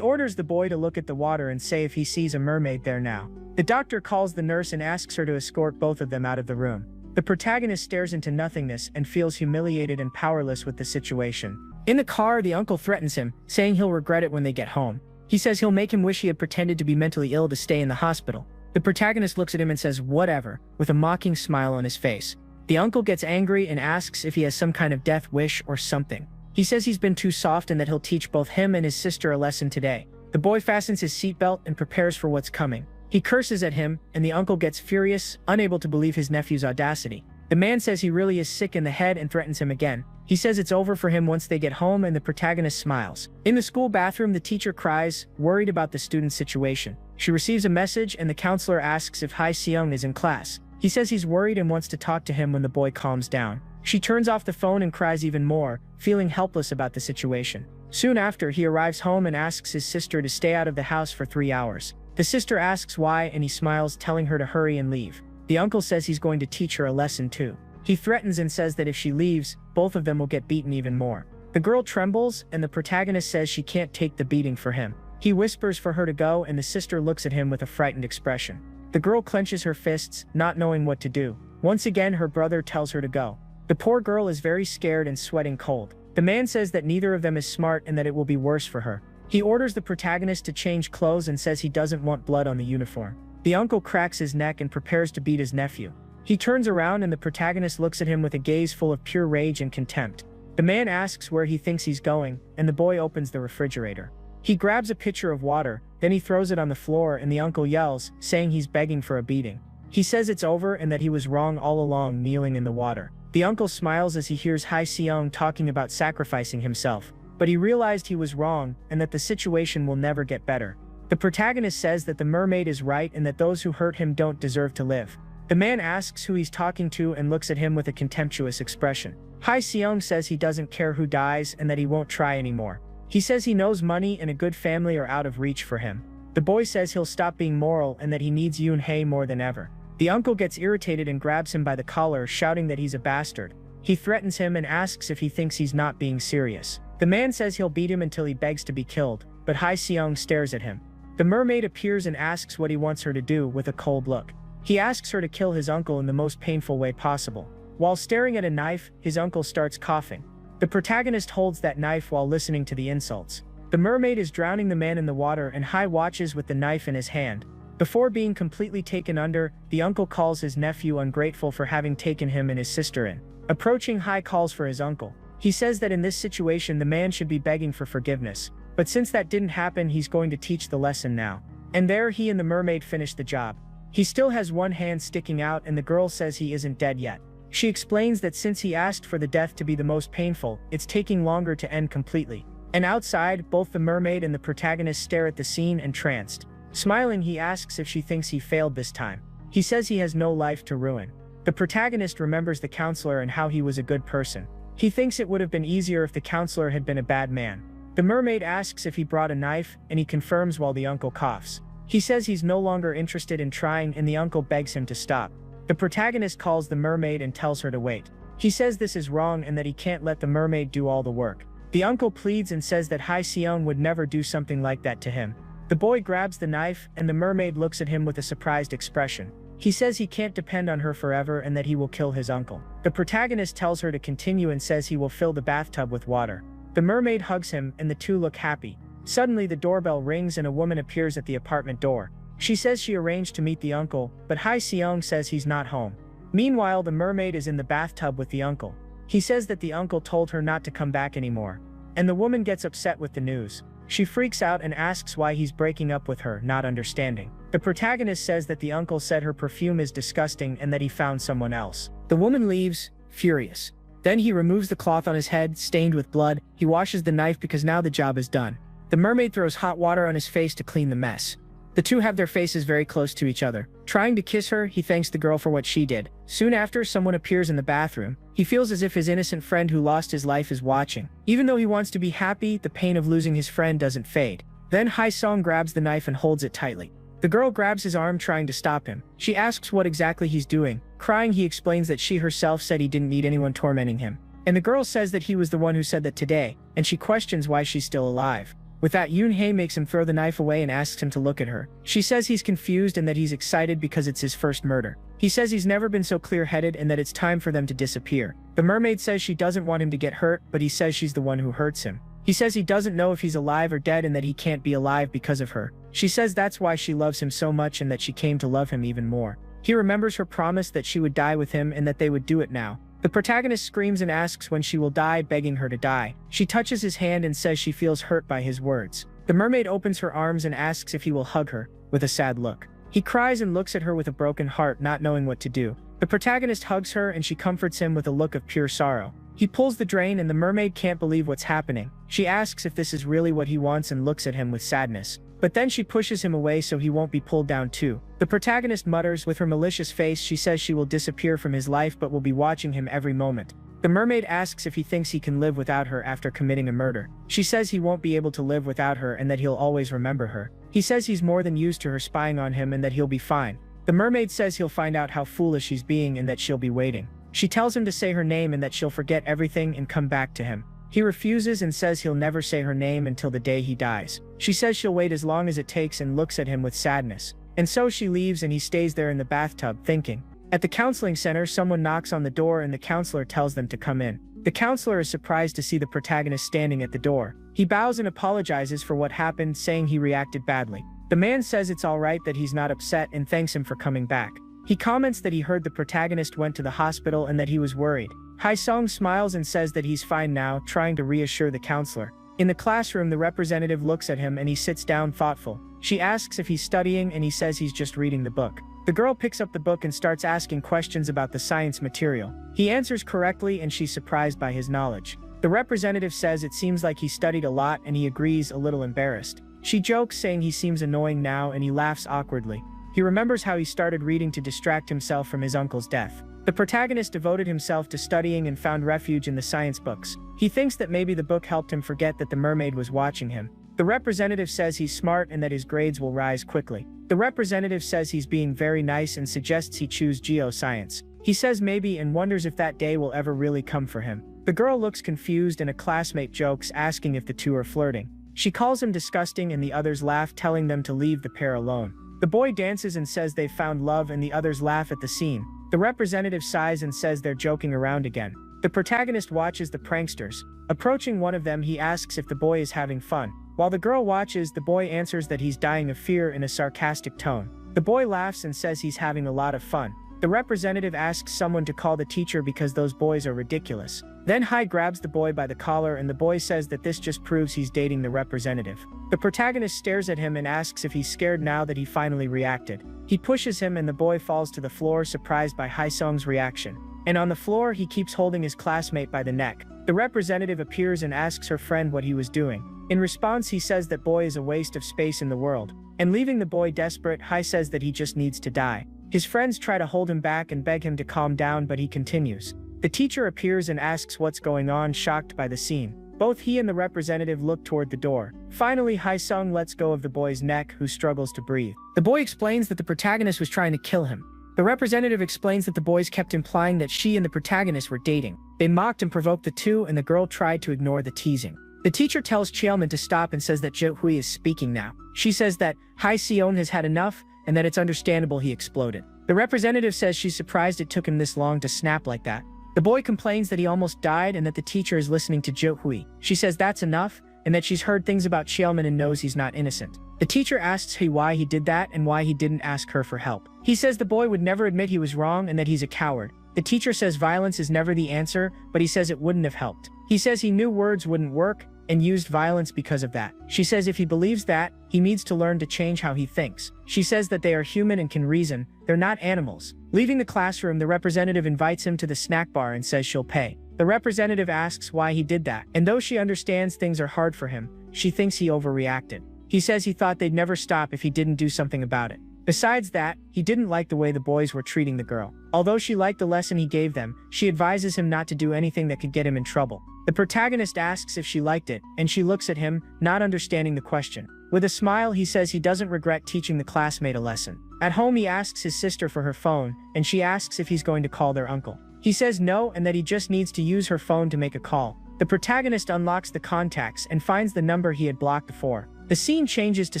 orders the boy to look at the water and say if he sees a mermaid there now. The doctor calls the nurse and asks her to escort both of them out of the room. The protagonist stares into nothingness and feels humiliated and powerless with the situation. In the car, the uncle threatens him, saying he'll regret it when they get home. He says he'll make him wish he had pretended to be mentally ill to stay in the hospital. The protagonist looks at him and says, "Whatever," with a mocking smile on his face. The uncle gets angry and asks if he has some kind of death wish or something. He says he's been too soft and that he'll teach both him and his sister a lesson today. The boy fastens his seatbelt and prepares for what's coming. He curses at him, and the uncle gets furious, unable to believe his nephew's audacity. The man says he really is sick in the head and threatens him again. He says it's over for him once they get home, and the protagonist smiles. In the school bathroom, the teacher cries, worried about the student's situation. She receives a message and the counselor asks if Hai Seung is in class. He says he's worried and wants to talk to him when the boy calms down. She turns off the phone and cries even more, feeling helpless about the situation. Soon after, he arrives home and asks his sister to stay out of the house for 3 hours. The sister asks why and he smiles, telling her to hurry and leave. The uncle says he's going to teach her a lesson too. He threatens and says that if she leaves, both of them will get beaten even more. The girl trembles and the protagonist says she can't take the beating for him. He whispers for her to go and the sister looks at him with a frightened expression. The girl clenches her fists, not knowing what to do. Once again, her brother tells her to go. The poor girl is very scared and sweating cold. The man says that neither of them is smart and that it will be worse for her. He orders the protagonist to change clothes and says he doesn't want blood on the uniform. The uncle cracks his neck and prepares to beat his nephew. He turns around and the protagonist looks at him with a gaze full of pure rage and contempt. The man asks where he thinks he's going, and the boy opens the refrigerator. He grabs a pitcher of water, then he throws it on the floor and the uncle yells, saying he's begging for a beating. He says it's over and that he was wrong all along, kneeling in the water. The uncle smiles as he hears Hai Seung talking about sacrificing himself, but he realized he was wrong and that the situation will never get better. The protagonist says that the mermaid is right and that those who hurt him don't deserve to live. The man asks who he's talking to and looks at him with a contemptuous expression. Hai Seung says he doesn't care who dies and that he won't try anymore. He says he knows money and a good family are out of reach for him. The boy says he'll stop being moral and that he needs Yoon Hae more than ever. The uncle gets irritated and grabs him by the collar, shouting that he's a bastard. He threatens him and asks if he thinks he's not being serious. The man says he'll beat him until he begs to be killed, but Hai Seung stares at him. The mermaid appears and asks what he wants her to do with a cold look. He asks her to kill his uncle in the most painful way possible. While staring at a knife, his uncle starts coughing. The protagonist holds that knife while listening to the insults. The mermaid is drowning the man in the water and Hai watches with the knife in his hand. Before being completely taken under, the uncle calls his nephew ungrateful for having taken him and his sister in. Approaching, Hai calls for his uncle. He says that in this situation the man should be begging for forgiveness. But since that didn't happen, he's going to teach the lesson now. And there he and the mermaid finish the job. He still has one hand sticking out and the girl says he isn't dead yet. She explains that since he asked for the death to be the most painful, it's taking longer to end completely. And outside, both the mermaid and the protagonist stare at the scene entranced. Smiling, he asks if she thinks he failed this time. He says he has no life to ruin. The protagonist remembers the counselor and how he was a good person. He thinks it would have been easier if the counselor had been a bad man. The mermaid asks if he brought a knife, and he confirms while the uncle coughs. He says he's no longer interested in trying and the uncle begs him to stop. The protagonist calls the mermaid and tells her to wait. He says this is wrong and that he can't let the mermaid do all the work. The uncle pleads and says that Hai Seung would never do something like that to him. The boy grabs the knife and the mermaid looks at him with a surprised expression. He says he can't depend on her forever and that he will kill his uncle. The protagonist tells her to continue and says he will fill the bathtub with water. The mermaid hugs him and the two look happy. Suddenly the doorbell rings and a woman appears at the apartment door. She says she arranged to meet the uncle, but Hai Seung says he's not home. Meanwhile, the mermaid is in the bathtub with the uncle. He says that the uncle told her not to come back anymore. And the woman gets upset with the news. She freaks out and asks why he's breaking up with her, not understanding. The protagonist says that the uncle said her perfume is disgusting and that he found someone else. The woman leaves, furious. Then he removes the cloth on his head, stained with blood. He washes the knife because now the job is done. The mermaid throws hot water on his face to clean the mess. The two have their faces very close to each other. Trying to kiss her, he thanks the girl for what she did. Soon after, someone appears in the bathroom. He feels as if his innocent friend who lost his life is watching. Even though he wants to be happy, the pain of losing his friend doesn't fade. Then Hae-sung grabs the knife and holds it tightly. The girl grabs his arm trying to stop him. She asks what exactly he's doing. Crying, he explains that she herself said he didn't need anyone tormenting him. And the girl says that he was the one who said that today, and she questions why she's still alive. With that, Yoon-hae makes him throw the knife away and asks him to look at her. She says he's confused and that he's excited because it's his first murder. He says he's never been so clear-headed and that it's time for them to disappear. The mermaid says she doesn't want him to get hurt, but he says she's the one who hurts him. He says he doesn't know if he's alive or dead and that he can't be alive because of her. She says that's why she loves him so much and that she came to love him even more. He remembers her promise that she would die with him and that they would do it now. The protagonist screams and asks when she will die, begging her to die. She touches his hand and says she feels hurt by his words. The mermaid opens her arms and asks if he will hug her, with a sad look. He cries and looks at her with a broken heart, not knowing what to do. The protagonist hugs her and she comforts him with a look of pure sorrow. He pulls the drain and the mermaid can't believe what's happening. She asks if this is really what he wants and looks at him with sadness. But then she pushes him away so he won't be pulled down too. The protagonist mutters with her malicious face. She says she will disappear from his life but will be watching him every moment. The mermaid asks if he thinks he can live without her after committing a murder. She says he won't be able to live without her and that he'll always remember her. He says he's more than used to her spying on him and that he'll be fine. The mermaid says he'll find out how foolish he's being and that she'll be waiting. She tells him to say her name and that she'll forget everything and come back to him. He refuses and says he'll never say her name until the day he dies. She says she'll wait as long as it takes and looks at him with sadness. And so she leaves and he stays there in the bathtub thinking. At the counseling center, someone knocks on the door and the counselor tells them to come in. The counselor is surprised to see the protagonist standing at the door. He bows and apologizes for what happened, saying he reacted badly. The man says it's alright, that he's not upset, and thanks him for coming back. He comments that he heard the protagonist went to the hospital and that he was worried. Hae-sung smiles and says that he's fine now, trying to reassure the counselor. In the classroom, the representative looks at him and he sits down thoughtful. She asks if he's studying and he says he's just reading the book. The girl picks up the book and starts asking questions about the science material. He answers correctly and she's surprised by his knowledge. The representative says it seems like he studied a lot and he agrees, a little embarrassed. She jokes, saying he seems annoying now, and he laughs awkwardly. He remembers how he started reading to distract himself from his uncle's death. The protagonist devoted himself to studying and found refuge in the science books. He thinks that maybe the book helped him forget that the mermaid was watching him. The representative says he's smart and that his grades will rise quickly. The representative says he's being very nice and suggests he choose geoscience. He says maybe and wonders if that day will ever really come for him. The girl looks confused and a classmate jokes, asking if the two are flirting. She calls him disgusting and the others laugh, telling them to leave the pair alone. The boy dances and says they've found love and the others laugh at the scene. The representative sighs and says they're joking around again. The protagonist watches the pranksters. Approaching one of them, he asks if the boy is having fun. While the girl watches, the boy answers that he's dying of fear in a sarcastic tone. The boy laughs and says he's having a lot of fun. The representative asks someone to call the teacher because those boys are ridiculous. Then Hai grabs the boy by the collar and the boy says that this just proves he's dating the representative. The protagonist stares at him and asks if he's scared now that he finally reacted. He pushes him and the boy falls to the floor, surprised by Hae-sung's reaction. And on the floor, he keeps holding his classmate by the neck. The representative appears and asks her friend what he was doing. In response, he says that boy is a waste of space in the world. And leaving the boy desperate, Hai says that he just needs to die. His friends try to hold him back and beg him to calm down, but he continues. The teacher appears and asks what's going on, shocked by the scene. Both he and the representative look toward the door. Finally, Hae-sung lets go of the boy's neck, who struggles to breathe. The boy explains that the protagonist was trying to kill him. The representative explains that the boys kept implying that she and the protagonist were dating. They mocked and provoked the two, and the girl tried to ignore the teasing. The teacher tells Cheolman to stop and says that Jo-hui is speaking now. She says that Hae-seon has had enough and that it's understandable he exploded. The representative says she's surprised it took him this long to snap like that. The boy complains that he almost died and that the teacher is listening to Jo-hui. She says that's enough and that she's heard things about Cheolman and knows he's not innocent. The teacher asks Hee why he did that and why he didn't ask her for help. He says the boy would never admit he was wrong and that he's a coward. The teacher says violence is never the answer, but he says it wouldn't have helped. He says he knew words wouldn't work and used violence because of that. She says if he believes that, he needs to learn to change how he thinks. She says that they are human and can reason, they're not animals. Leaving the classroom, the representative invites him to the snack bar and says she'll pay. The representative asks why he did that, and though she understands things are hard for him, she thinks he overreacted. He says he thought they'd never stop if he didn't do something about it. Besides that, he didn't like the way the boys were treating the girl. Although she liked the lesson he gave them, she advises him not to do anything that could get him in trouble. The protagonist asks if she liked it, and she looks at him, not understanding the question. With a smile, he says he doesn't regret teaching the classmate a lesson. At home, he asks his sister for her phone, and she asks if he's going to call their uncle. He says no and that he just needs to use her phone to make a call. The protagonist unlocks the contacts and finds the number he had blocked before. The scene changes to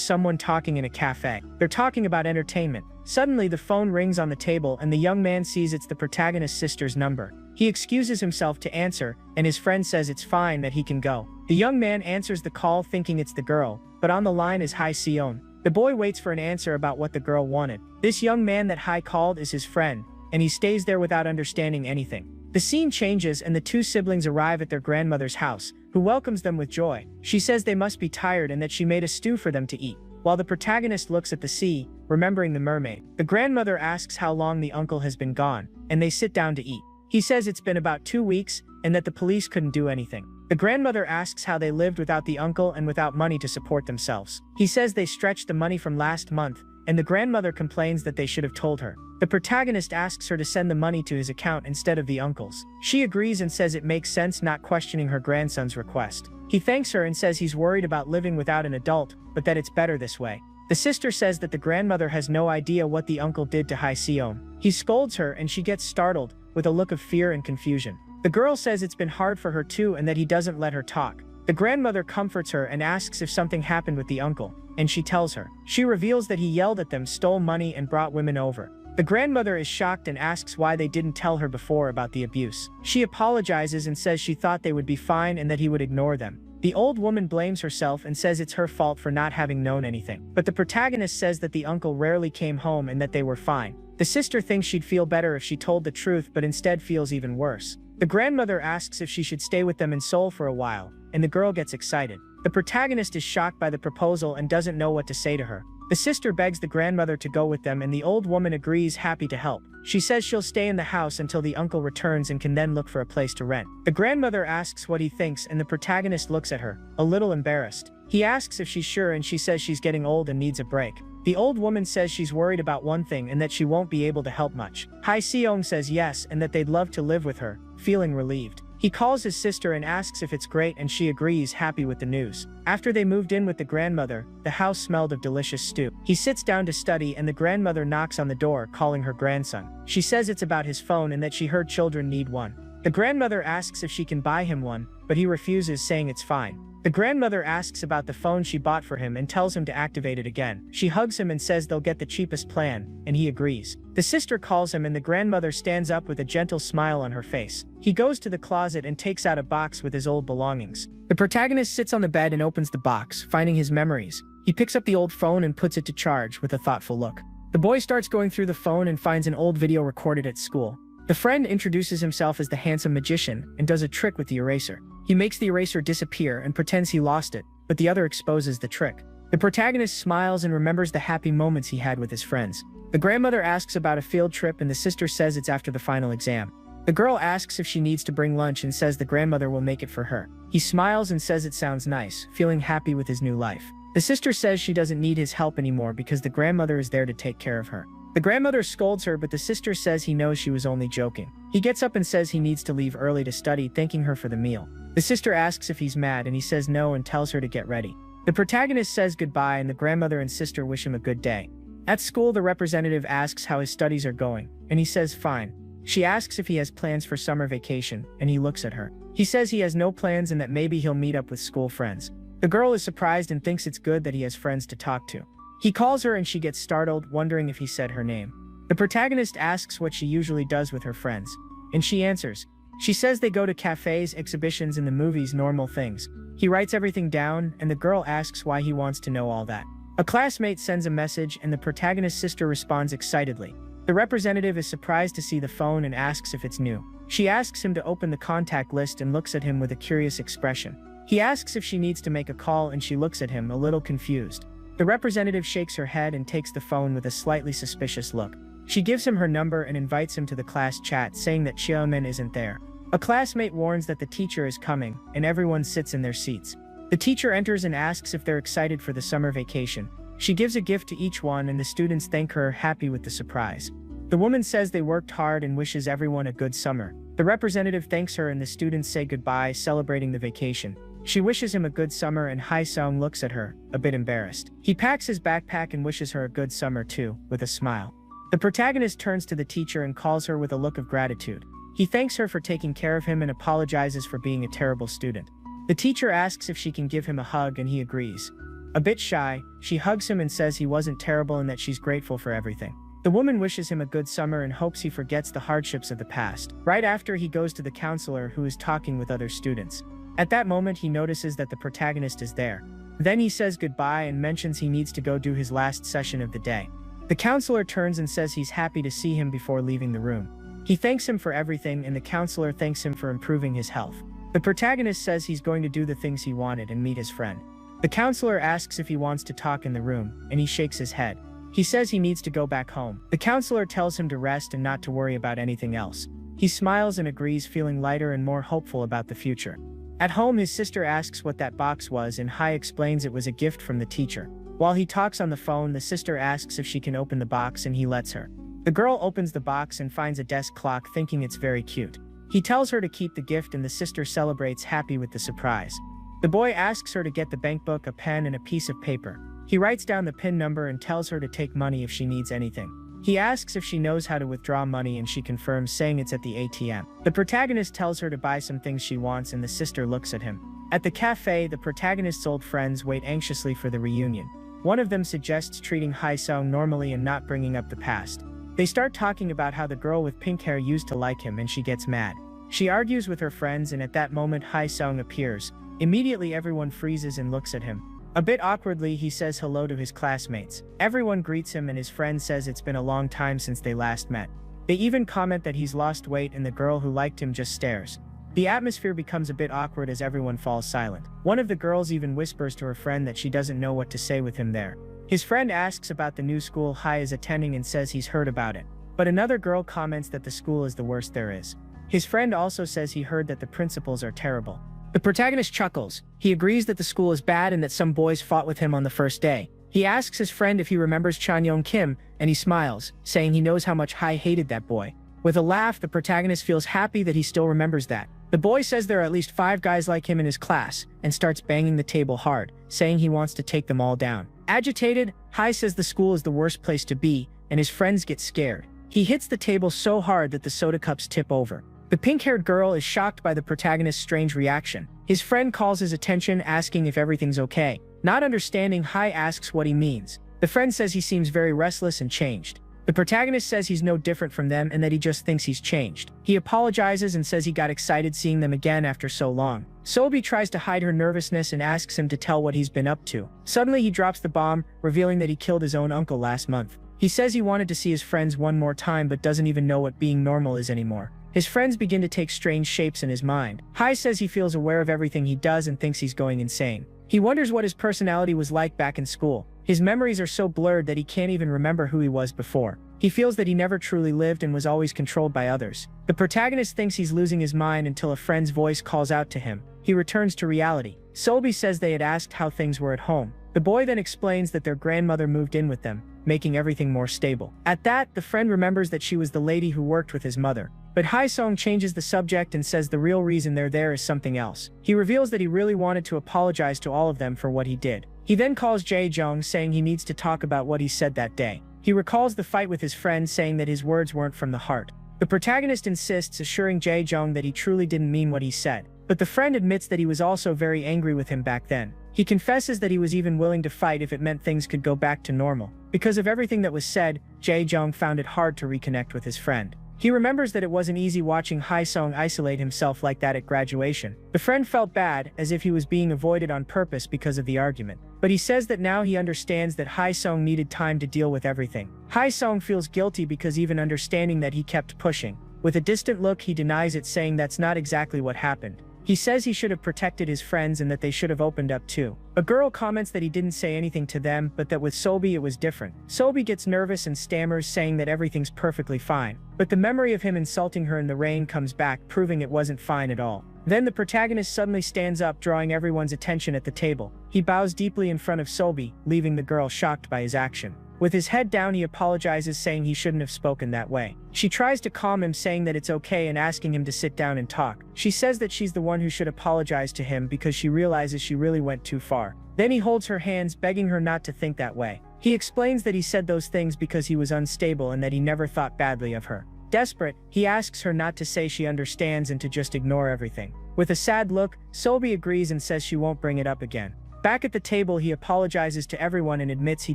someone talking in a cafe. They're talking about entertainment. Suddenly, the phone rings on the table and the young man sees it's the protagonist's sister's number. He excuses himself to answer, and his friend says it's fine that he can go. The young man answers the call thinking it's the girl, but on the line is Hai Seon. The boy waits for an answer about what the girl wanted. This young man that Hai called is his friend, and he stays there without understanding anything. The scene changes and the two siblings arrive at their grandmother's house, who welcomes them with joy. She says they must be tired and that she made a stew for them to eat. While the protagonist looks at the sea, remembering the mermaid, the grandmother asks how long the uncle has been gone, and they sit down to eat. He says it's been about 2 weeks, and that the police couldn't do anything. The grandmother asks how they lived without the uncle and without money to support themselves. He says they stretched the money from last month, and the grandmother complains that they should have told her. The protagonist asks her to send the money to his account instead of the uncle's. She agrees and says it makes sense, not questioning her grandson's request. He thanks her and says he's worried about living without an adult, but that it's better this way. The sister says that the grandmother has no idea what the uncle did to Hai Seon. He scolds her and she gets startled, with a look of fear and confusion. The girl says it's been hard for her too and that he doesn't let her talk. The grandmother comforts her and asks if something happened with the uncle, and she tells her. She reveals that he yelled at them, stole money, and brought women over. The grandmother is shocked and asks why they didn't tell her before about the abuse. She apologizes and says she thought they would be fine and that he would ignore them. The old woman blames herself and says it's her fault for not having known anything. But the protagonist says that the uncle rarely came home and that they were fine. The sister thinks she'd feel better if she told the truth, but instead feels even worse. The grandmother asks if she should stay with them in Seoul for a while, and the girl gets excited. The protagonist is shocked by the proposal and doesn't know what to say to her. The sister begs the grandmother to go with them and the old woman agrees, happy to help. She says she'll stay in the house until the uncle returns and can then look for a place to rent. The grandmother asks what he thinks and the protagonist looks at her, a little embarrassed. He asks if she's sure and she says she's getting old and needs a break. The old woman says she's worried about one thing and that she won't be able to help much. Hai Seong says yes and that they'd love to live with her, feeling relieved. He calls his sister and asks if it's great and she agrees, happy with the news. After they moved in with the grandmother, the house smelled of delicious stew. He sits down to study and the grandmother knocks on the door, calling her grandson. She says it's about his phone and that she heard children need one. The grandmother asks if she can buy him one, but he refuses, saying it's fine. The grandmother asks about the phone she bought for him and tells him to activate it again. She hugs him and says they'll get the cheapest plan, and he agrees. The sister calls him and the grandmother stands up with a gentle smile on her face. He goes to the closet and takes out a box with his old belongings. The protagonist sits on the bed and opens the box, finding his memories. He picks up the old phone and puts it to charge with a thoughtful look. The boy starts going through the phone and finds an old video recorded at school. The friend introduces himself as the handsome magician and does a trick with the eraser. He makes the eraser disappear and pretends he lost it, but the other exposes the trick. The protagonist smiles and remembers the happy moments he had with his friends. The grandmother asks about a field trip and the sister says it's after the final exam. The girl asks if she needs to bring lunch and says the grandmother will make it for her. He smiles and says it sounds nice, feeling happy with his new life. The sister says she doesn't need his help anymore because the grandmother is there to take care of her. The grandmother scolds her, but the sister says he knows she was only joking. He gets up and says he needs to leave early to study, thanking her for the meal. The sister asks if he's mad and he says no and tells her to get ready. The protagonist says goodbye and the grandmother and sister wish him a good day. At school, the representative asks how his studies are going, and he says fine. She asks if he has plans for summer vacation, and he looks at her. He says he has no plans and that maybe he'll meet up with school friends. The girl is surprised and thinks it's good that he has friends to talk to. He calls her and she gets startled, wondering if he said her name. The protagonist asks what she usually does with her friends, and she answers. She says they go to cafes, exhibitions, and the movies, normal things. He writes everything down, and the girl asks why he wants to know all that. A classmate sends a message and the protagonist's sister responds excitedly. The representative is surprised to see the phone and asks if it's new. She asks him to open the contact list and looks at him with a curious expression. He asks if she needs to make a call and she looks at him, a little confused. The representative shakes her head and takes the phone with a slightly suspicious look. She gives him her number and invites him to the class chat, saying that Xiaomin isn't there. A classmate warns that the teacher is coming, and everyone sits in their seats. The teacher enters and asks if they're excited for the summer vacation. She gives a gift to each one and the students thank her, happy with the surprise. The woman says they worked hard and wishes everyone a good summer. The representative thanks her and the students say goodbye, celebrating the vacation. She wishes him a good summer and Hae-sung looks at her, a bit embarrassed. He packs his backpack and wishes her a good summer too, with a smile. The protagonist turns to the teacher and calls her with a look of gratitude. He thanks her for taking care of him and apologizes for being a terrible student. The teacher asks if she can give him a hug and he agrees. A bit shy, she hugs him and says he wasn't terrible and that she's grateful for everything. The woman wishes him a good summer and hopes he forgets the hardships of the past. Right after, he goes to the counselor who is talking with other students. At that moment, he notices that the protagonist is there. Then he says goodbye and mentions he needs to go do his last session of the day. The counselor turns and says he's happy to see him before leaving the room. He thanks him for everything and the counselor thanks him for improving his health. The protagonist says he's going to do the things he wanted and meet his friend. The counselor asks if he wants to talk in the room, and he shakes his head. He says he needs to go back home. The counselor tells him to rest and not to worry about anything else. He smiles and agrees, feeling lighter and more hopeful about the future. At home, his sister asks what that box was and Hai explains it was a gift from the teacher. While he talks on the phone, the sister asks if she can open the box and he lets her. The girl opens the box and finds a desk clock, thinking it's very cute. He tells her to keep the gift and the sister celebrates, happy with the surprise. The boy asks her to get the bank book, a pen, and a piece of paper. He writes down the PIN number and tells her to take money if she needs anything. He asks if she knows how to withdraw money and she confirms, saying it's at the ATM. The protagonist tells her to buy some things she wants and the sister looks at him. At the cafe, the protagonist's old friends wait anxiously for the reunion. One of them suggests treating Hae-sung normally and not bringing up the past. They start talking about how the girl with pink hair used to like him and she gets mad. She argues with her friends and at that moment Hae-sung appears. Immediately everyone freezes and looks at him. A bit awkwardly, he says hello to his classmates. Everyone greets him and his friend says it's been a long time since they last met. They even comment that he's lost weight and the girl who liked him just stares. The atmosphere becomes a bit awkward as everyone falls silent. One of the girls even whispers to her friend that she doesn't know what to say with him there. His friend asks about the new school Hai is attending and says he's heard about it. But another girl comments that the school is the worst there is. His friend also says he heard that the principals are terrible. The protagonist chuckles. He agrees that the school is bad and that some boys fought with him on the first day. He asks his friend if he remembers Chan-Yong Kim, and he smiles, saying he knows how much Hai hated that boy. With a laugh, the protagonist feels happy that he still remembers that. The boy says there are at least 5 guys like him in his class, and starts banging the table hard, saying he wants to take them all down. Agitated, Hai says the school is the worst place to be, and his friends get scared. He hits the table so hard that the soda cups tip over. The pink-haired girl is shocked by the protagonist's strange reaction. His friend calls his attention, asking if everything's okay. Not understanding, Hai asks what he means. The friend says he seems very restless and changed. The protagonist says he's no different from them and that he just thinks he's changed. He apologizes and says he got excited seeing them again after so long. Sobi tries to hide her nervousness and asks him to tell what he's been up to. Suddenly he drops the bomb, revealing that he killed his own uncle last month. He says he wanted to see his friends one more time but doesn't even know what being normal is anymore. His friends begin to take strange shapes in his mind. Hai says he feels aware of everything he does and thinks he's going insane. He wonders what his personality was like back in school. His memories are so blurred that he can't even remember who he was before. He feels that he never truly lived and was always controlled by others. The protagonist thinks he's losing his mind until a friend's voice calls out to him. He returns to reality. Sobi says they had asked how things were at home. The boy then explains that their grandmother moved in with them, making everything more stable. At that, the friend remembers that she was the lady who worked with his mother. But Hae-sung changes the subject and says the real reason they're there is something else. He reveals that he really wanted to apologize to all of them for what he did. He then calls Jae-jung, saying he needs to talk about what he said that day. He recalls the fight with his friend, saying that his words weren't from the heart. The protagonist insists, assuring Jae-jung that he truly didn't mean what he said. But the friend admits that he was also very angry with him back then. He confesses that he was even willing to fight if it meant things could go back to normal. Because of everything that was said, Jae-jung found it hard to reconnect with his friend. He remembers that it wasn't easy watching Hae-sung isolate himself like that at graduation. The friend felt bad, as if he was being avoided on purpose because of the argument. But he says that now he understands that Hae-sung needed time to deal with everything. Hae-sung feels guilty because even understanding that he kept pushing. With a distant look, he denies it, saying that's not exactly what happened. He says he should have protected his friends and that they should have opened up too. A girl comments that he didn't say anything to them, but that with Sobi it was different. Sobi gets nervous and stammers, saying that everything's perfectly fine. But the memory of him insulting her in the rain comes back, proving it wasn't fine at all. Then the protagonist suddenly stands up, drawing everyone's attention at the table. He bows deeply in front of Sobi, leaving the girl shocked by his action. With his head down, he apologizes, saying he shouldn't have spoken that way. She tries to calm him, saying that it's okay and asking him to sit down and talk. She says that she's the one who should apologize to him because she realizes she really went too far. Then he holds her hands, begging her not to think that way. He explains that he said those things because he was unstable and that he never thought badly of her. Desperate, he asks her not to say she understands and to just ignore everything. With a sad look, Sobi agrees and says she won't bring it up again. Back at the table, he apologizes to everyone and admits he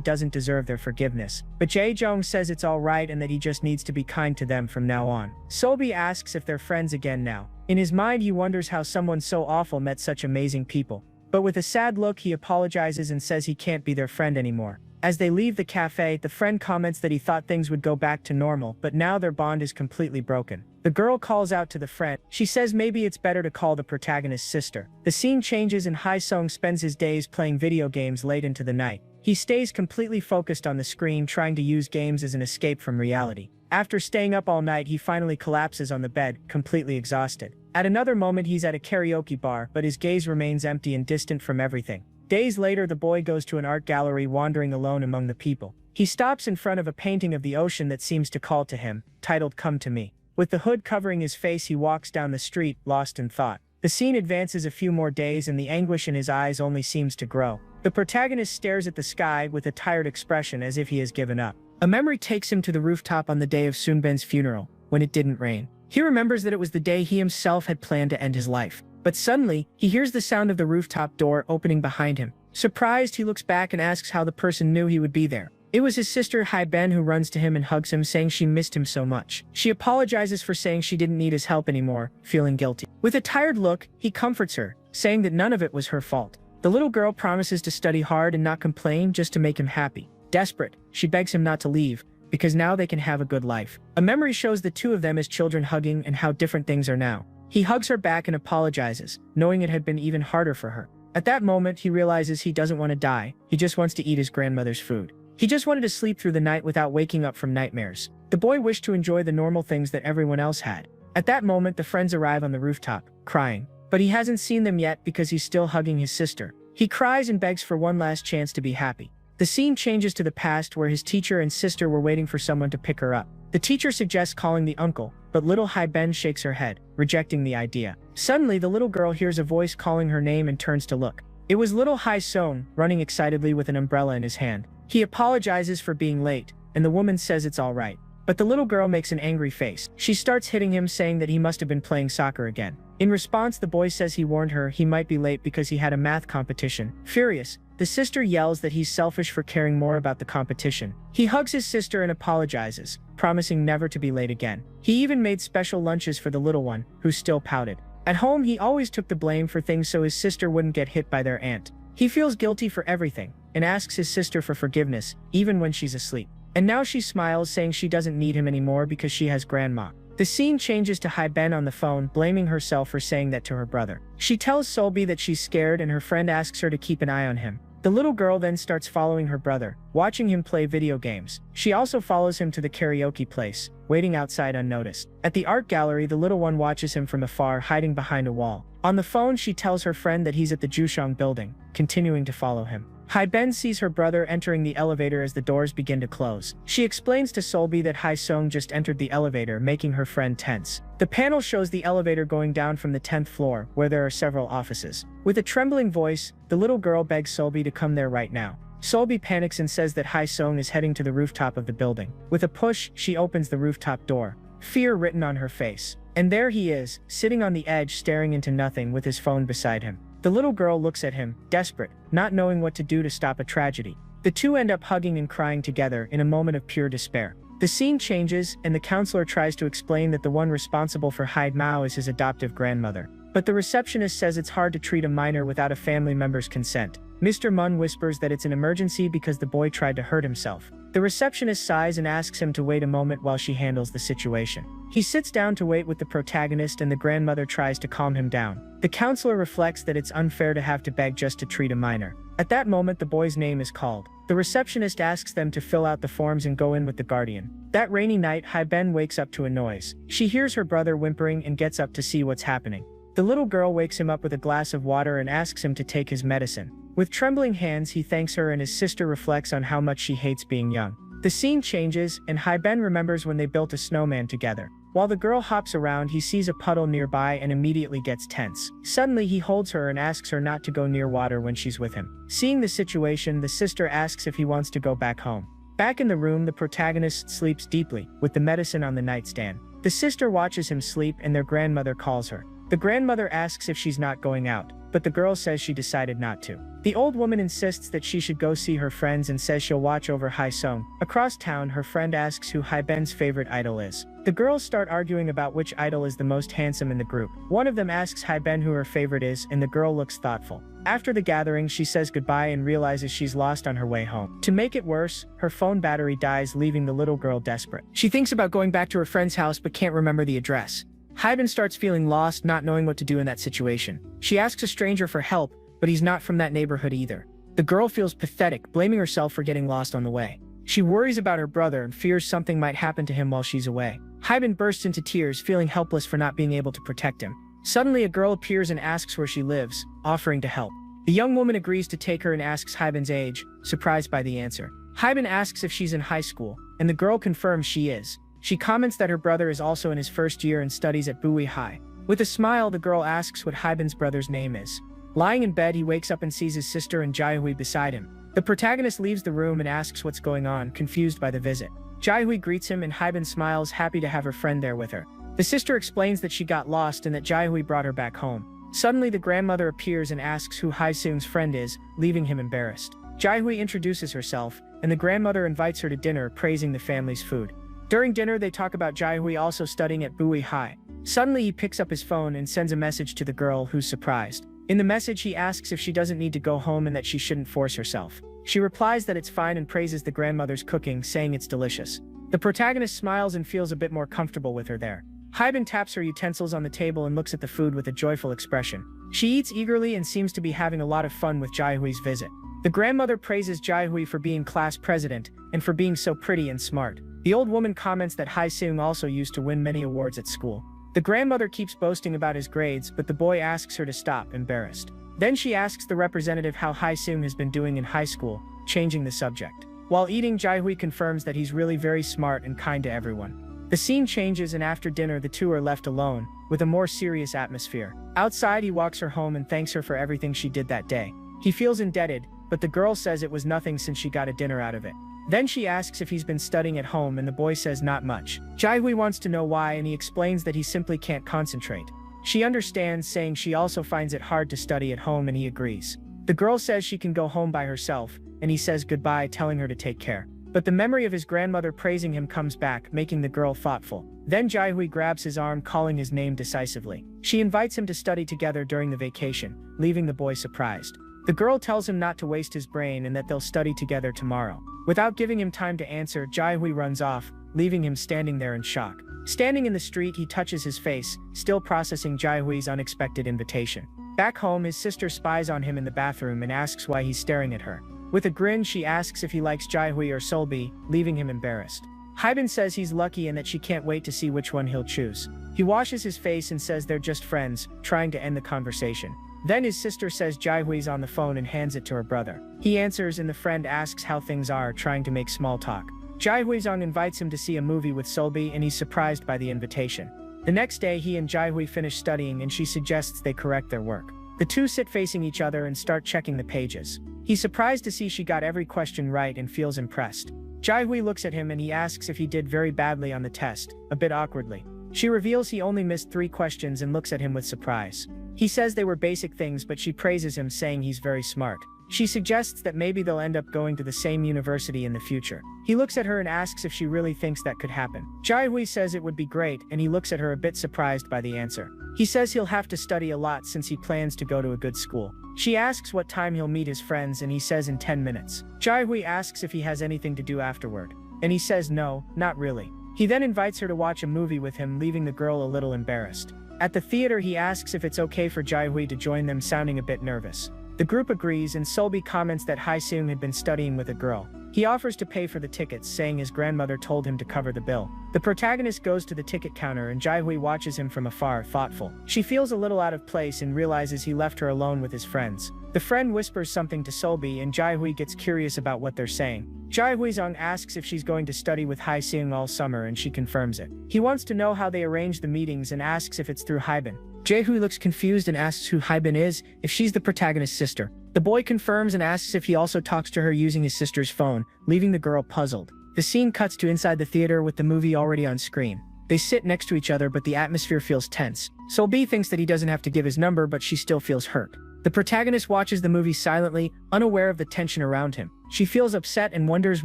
doesn't deserve their forgiveness. But Jae-jong says it's alright and that he just needs to be kind to them from now on. Sobi asks if they're friends again now. In his mind, he wonders how someone so awful met such amazing people. But with a sad look, he apologizes and says he can't be their friend anymore. As they leave the cafe, the friend comments that he thought things would go back to normal, but now their bond is completely broken. The girl calls out to the friend. She says maybe it's better to call the protagonist's sister. The scene changes and Hae-sung spends his days playing video games late into the night. He stays completely focused on the screen, trying to use games as an escape from reality. After staying up all night, he finally collapses on the bed, completely exhausted. At another moment, he's at a karaoke bar, but his gaze remains empty and distant from everything. Days later, the boy goes to an art gallery, wandering alone among the people. He stops in front of a painting of the ocean that seems to call to him, titled "Come to Me." With the hood covering his face, he walks down the street, lost in thought. The scene advances a few more days and the anguish in his eyes only seems to grow. The protagonist stares at the sky with a tired expression, as if he has given up. A memory takes him to the rooftop on the day of Sunben's funeral, when it didn't rain. He remembers that it was the day he himself had planned to end his life. But suddenly, he hears the sound of the rooftop door opening behind him. Surprised, he looks back and asks how the person knew he would be there. It was his sister Hae-ben, who runs to him and hugs him, saying she missed him so much. She apologizes for saying she didn't need his help anymore, feeling guilty. With a tired look, he comforts her, saying that none of it was her fault. The little girl promises to study hard and not complain, just to make him happy. Desperate, she begs him not to leave, because now they can have a good life. A memory shows the two of them as children hugging and how different things are now. He hugs her back and apologizes, knowing it had been even harder for her. At that moment, he realizes he doesn't want to die, he just wants to eat his grandmother's food. He just wanted to sleep through the night without waking up from nightmares. The boy wished to enjoy the normal things that everyone else had. At that moment, the friends arrive on the rooftop, crying. But he hasn't seen them yet because he's still hugging his sister. He cries and begs for one last chance to be happy. The scene changes to the past, where his teacher and sister were waiting for someone to pick her up. The teacher suggests calling the uncle, but little Hae-ben shakes her head, rejecting the idea. Suddenly, the little girl hears a voice calling her name and turns to look. It was little Hae-sung, running excitedly with an umbrella in his hand. He apologizes for being late, and the woman says it's all right. But the little girl makes an angry face. She starts hitting him, saying that he must have been playing soccer again. In response, the boy says he warned her he might be late because he had a math competition. Furious, the sister yells that he's selfish for caring more about the competition. He hugs his sister and apologizes, promising never to be late again. He even made special lunches for the little one, who still pouted. At home, he always took the blame for things so his sister wouldn't get hit by their aunt. He feels guilty for everything, and asks his sister for forgiveness, even when she's asleep. And now she smiles, saying she doesn't need him anymore because she has grandma. The scene changes to Hae-ben on the phone, blaming herself for saying that to her brother. She tells Solbi that she's scared and her friend asks her to keep an eye on him. The little girl then starts following her brother, watching him play video games. She also follows him to the karaoke place, waiting outside unnoticed. At the art gallery, the little one watches him from afar, hiding behind a wall. On the phone, she tells her friend that he's at the Jushong building, continuing to follow him. Hae-ben sees her brother entering the elevator as the doors begin to close. She explains to Solbi that Hae-sung just entered the elevator, making her friend tense. The panel shows the elevator going down from the 10th floor, where there are several offices. With a trembling voice, the little girl begs Solbi to come there right now. Solbi panics and says that Hae-sung is heading to the rooftop of the building. With a push, she opens the rooftop door, fear written on her face. And there he is, sitting on the edge, staring into nothing with his phone beside him. The little girl looks at him, desperate, not knowing what to do to stop a tragedy. The two end up hugging and crying together in a moment of pure despair. The scene changes, and the counselor tries to explain that the one responsible for Hyde Mao is his adoptive grandmother. But the receptionist says it's hard to treat a minor without a family member's consent. Mr. Mun whispers that it's an emergency because the boy tried to hurt himself. The receptionist sighs and asks him to wait a moment while she handles the situation. He sits down to wait with the protagonist, and the grandmother tries to calm him down. The counselor reflects that it's unfair to have to beg just to treat a minor. At that moment, the boy's name is called. The receptionist asks them to fill out the forms and go in with the guardian. That rainy night, Hai-ben wakes up to a noise. She hears her brother whimpering and gets up to see what's happening. The little girl wakes him up with a glass of water and asks him to take his medicine. With trembling hands, he thanks her, and his sister reflects on how much she hates being young. The scene changes, and Hai-ben remembers when they built a snowman together. While the girl hops around, he sees a puddle nearby and immediately gets tense. Suddenly, he holds her and asks her not to go near water when she's with him. Seeing the situation, the sister asks if he wants to go back home. Back in the room, the protagonist sleeps deeply, with the medicine on the nightstand. The sister watches him sleep, and their grandmother calls her. The grandmother asks if she's not going out, but the girl says she decided not to. The old woman insists that she should go see her friends and says she'll watch over Hai-sung. Across town, her friend asks who Hai-ben's favorite idol is. The girls start arguing about which idol is the most handsome in the group. One of them asks Hai-ben who her favorite is, and the girl looks thoughtful. After the gathering, she says goodbye and realizes she's lost on her way home. To make it worse, her phone battery dies, leaving the little girl desperate. She thinks about going back to her friend's house but can't remember the address. Hai-ben starts feeling lost, not knowing what to do in that situation. She asks a stranger for help, but he's not from that neighborhood either. The girl feels pathetic, blaming herself for getting lost on the way. She worries about her brother and fears something might happen to him while she's away. Hai-ben bursts into tears, feeling helpless for not being able to protect him. Suddenly, a girl appears and asks where she lives, offering to help. The young woman agrees to take her and asks Hai-ben's age, surprised by the answer. Hai-ben asks if she's in high school, and the girl confirms she is. She comments that her brother is also in his first year and studies at Bui High. With a smile, the girl asks what Hai-ben's brother's name is. Lying in bed, he wakes up and sees his sister and Jae-hui beside him. The protagonist leaves the room and asks what's going on, confused by the visit. Jae-hui greets him, and Hai-ben smiles, happy to have her friend there with her. The sister explains that she got lost and that Jae-hui brought her back home. Suddenly, the grandmother appears and asks who Hai-sung's friend is, leaving him embarrassed. Jae-hui introduces herself, and the grandmother invites her to dinner, praising the family's food. During dinner, they talk about Jae-hui also studying at Bui High. Suddenly, he picks up his phone and sends a message to the girl, who's surprised. In the message, he asks if she doesn't need to go home and that she shouldn't force herself. She replies that it's fine and praises the grandmother's cooking, saying it's delicious. The protagonist smiles and feels a bit more comfortable with her there. Hai-ben taps her utensils on the table and looks at the food with a joyful expression. She eats eagerly and seems to be having a lot of fun with Jae-hui's visit. The grandmother praises Jae-hui for being class president and for being so pretty and smart. The old woman comments that Hai-sung also used to win many awards at school. The grandmother keeps boasting about his grades, but the boy asks her to stop, embarrassed. Then she asks the representative how Hai-sung has been doing in high school, changing the subject. While eating, Jae-hui confirms that he's really very smart and kind to everyone. The scene changes, and after dinner, the two are left alone, with a more serious atmosphere. Outside, he walks her home and thanks her for everything she did that day. He feels indebted, but the girl says it was nothing since she got a dinner out of it. Then she asks if he's been studying at home, and the boy says not much. Jae-hui wants to know why, and he explains that he simply can't concentrate. She understands, saying she also finds it hard to study at home, and he agrees. The girl says she can go home by herself, and he says goodbye, telling her to take care. But the memory of his grandmother praising him comes back, making the girl thoughtful. Then Jae-hui grabs his arm, calling his name decisively. She invites him to study together during the vacation, leaving the boy surprised. The girl tells him not to waste his brain and that they'll study together tomorrow. Without giving him time to answer, Jae-hui runs off, leaving him standing there in shock. Standing in the street, he touches his face, still processing Jae-hui's unexpected invitation. Back home, his sister spies on him in the bathroom and asks why he's staring at her. With a grin, she asks if he likes Jae-hui or Solbi, leaving him embarrassed. Hai-ben says he's lucky and that she can't wait to see which one he'll choose. He washes his face and says they're just friends, trying to end the conversation. Then his sister says Jae-hui's on the phone and hands it to her brother. He answers, and the friend asks how things are, trying to make small talk. Jae-huizong invites him to see a movie with Solbi, and he's surprised by the invitation. The next day, he and Jae-hui finish studying, and she suggests they correct their work. The two sit facing each other and start checking the pages. He's surprised to see she got every question right and feels impressed. Jae-hui looks at him and he asks if he did very badly on the test, a bit awkwardly. She reveals he only missed 3 questions and looks at him with surprise. He says they were basic things, but she praises him, saying he's very smart. She suggests that maybe they'll end up going to the same university in the future. He looks at her and asks if she really thinks that could happen. Jae-hui says it would be great, and he looks at her a bit surprised by the answer. He says he'll have to study a lot since he plans to go to a good school. She asks what time he'll meet his friends, and he says in 10 minutes. Jae-hui asks if he has anything to do afterward, and he says no, not really. He then invites her to watch a movie with him, leaving the girl a little embarrassed. At the theater, he asks if it's okay for Jae-hui to join them, sounding a bit nervous. The group agrees, and Solbi comments that Hae-seung had been studying with a girl. He offers to pay for the tickets, saying his grandmother told him to cover the bill. The protagonist goes to the ticket counter, and Jae-hui watches him from afar, thoughtful. She feels a little out of place and realizes he left her alone with his friends. The friend whispers something to Solbi, and Jae-hui gets curious about what they're saying. Jae-hui-sung asks if she's going to study with Hae-seung all summer, and she confirms it. He wants to know how they arrange the meetings and asks if it's through Haebin. Jae-hui looks confused and asks who Haebin is, if she's the protagonist's sister. The boy confirms and asks if he also talks to her using his sister's phone, leaving the girl puzzled. The scene cuts to inside the theater with the movie already on screen. They sit next to each other, but the atmosphere feels tense. Solbi thinks that he doesn't have to give his number, but she still feels hurt. The protagonist watches the movie silently, unaware of the tension around him. She feels upset and wonders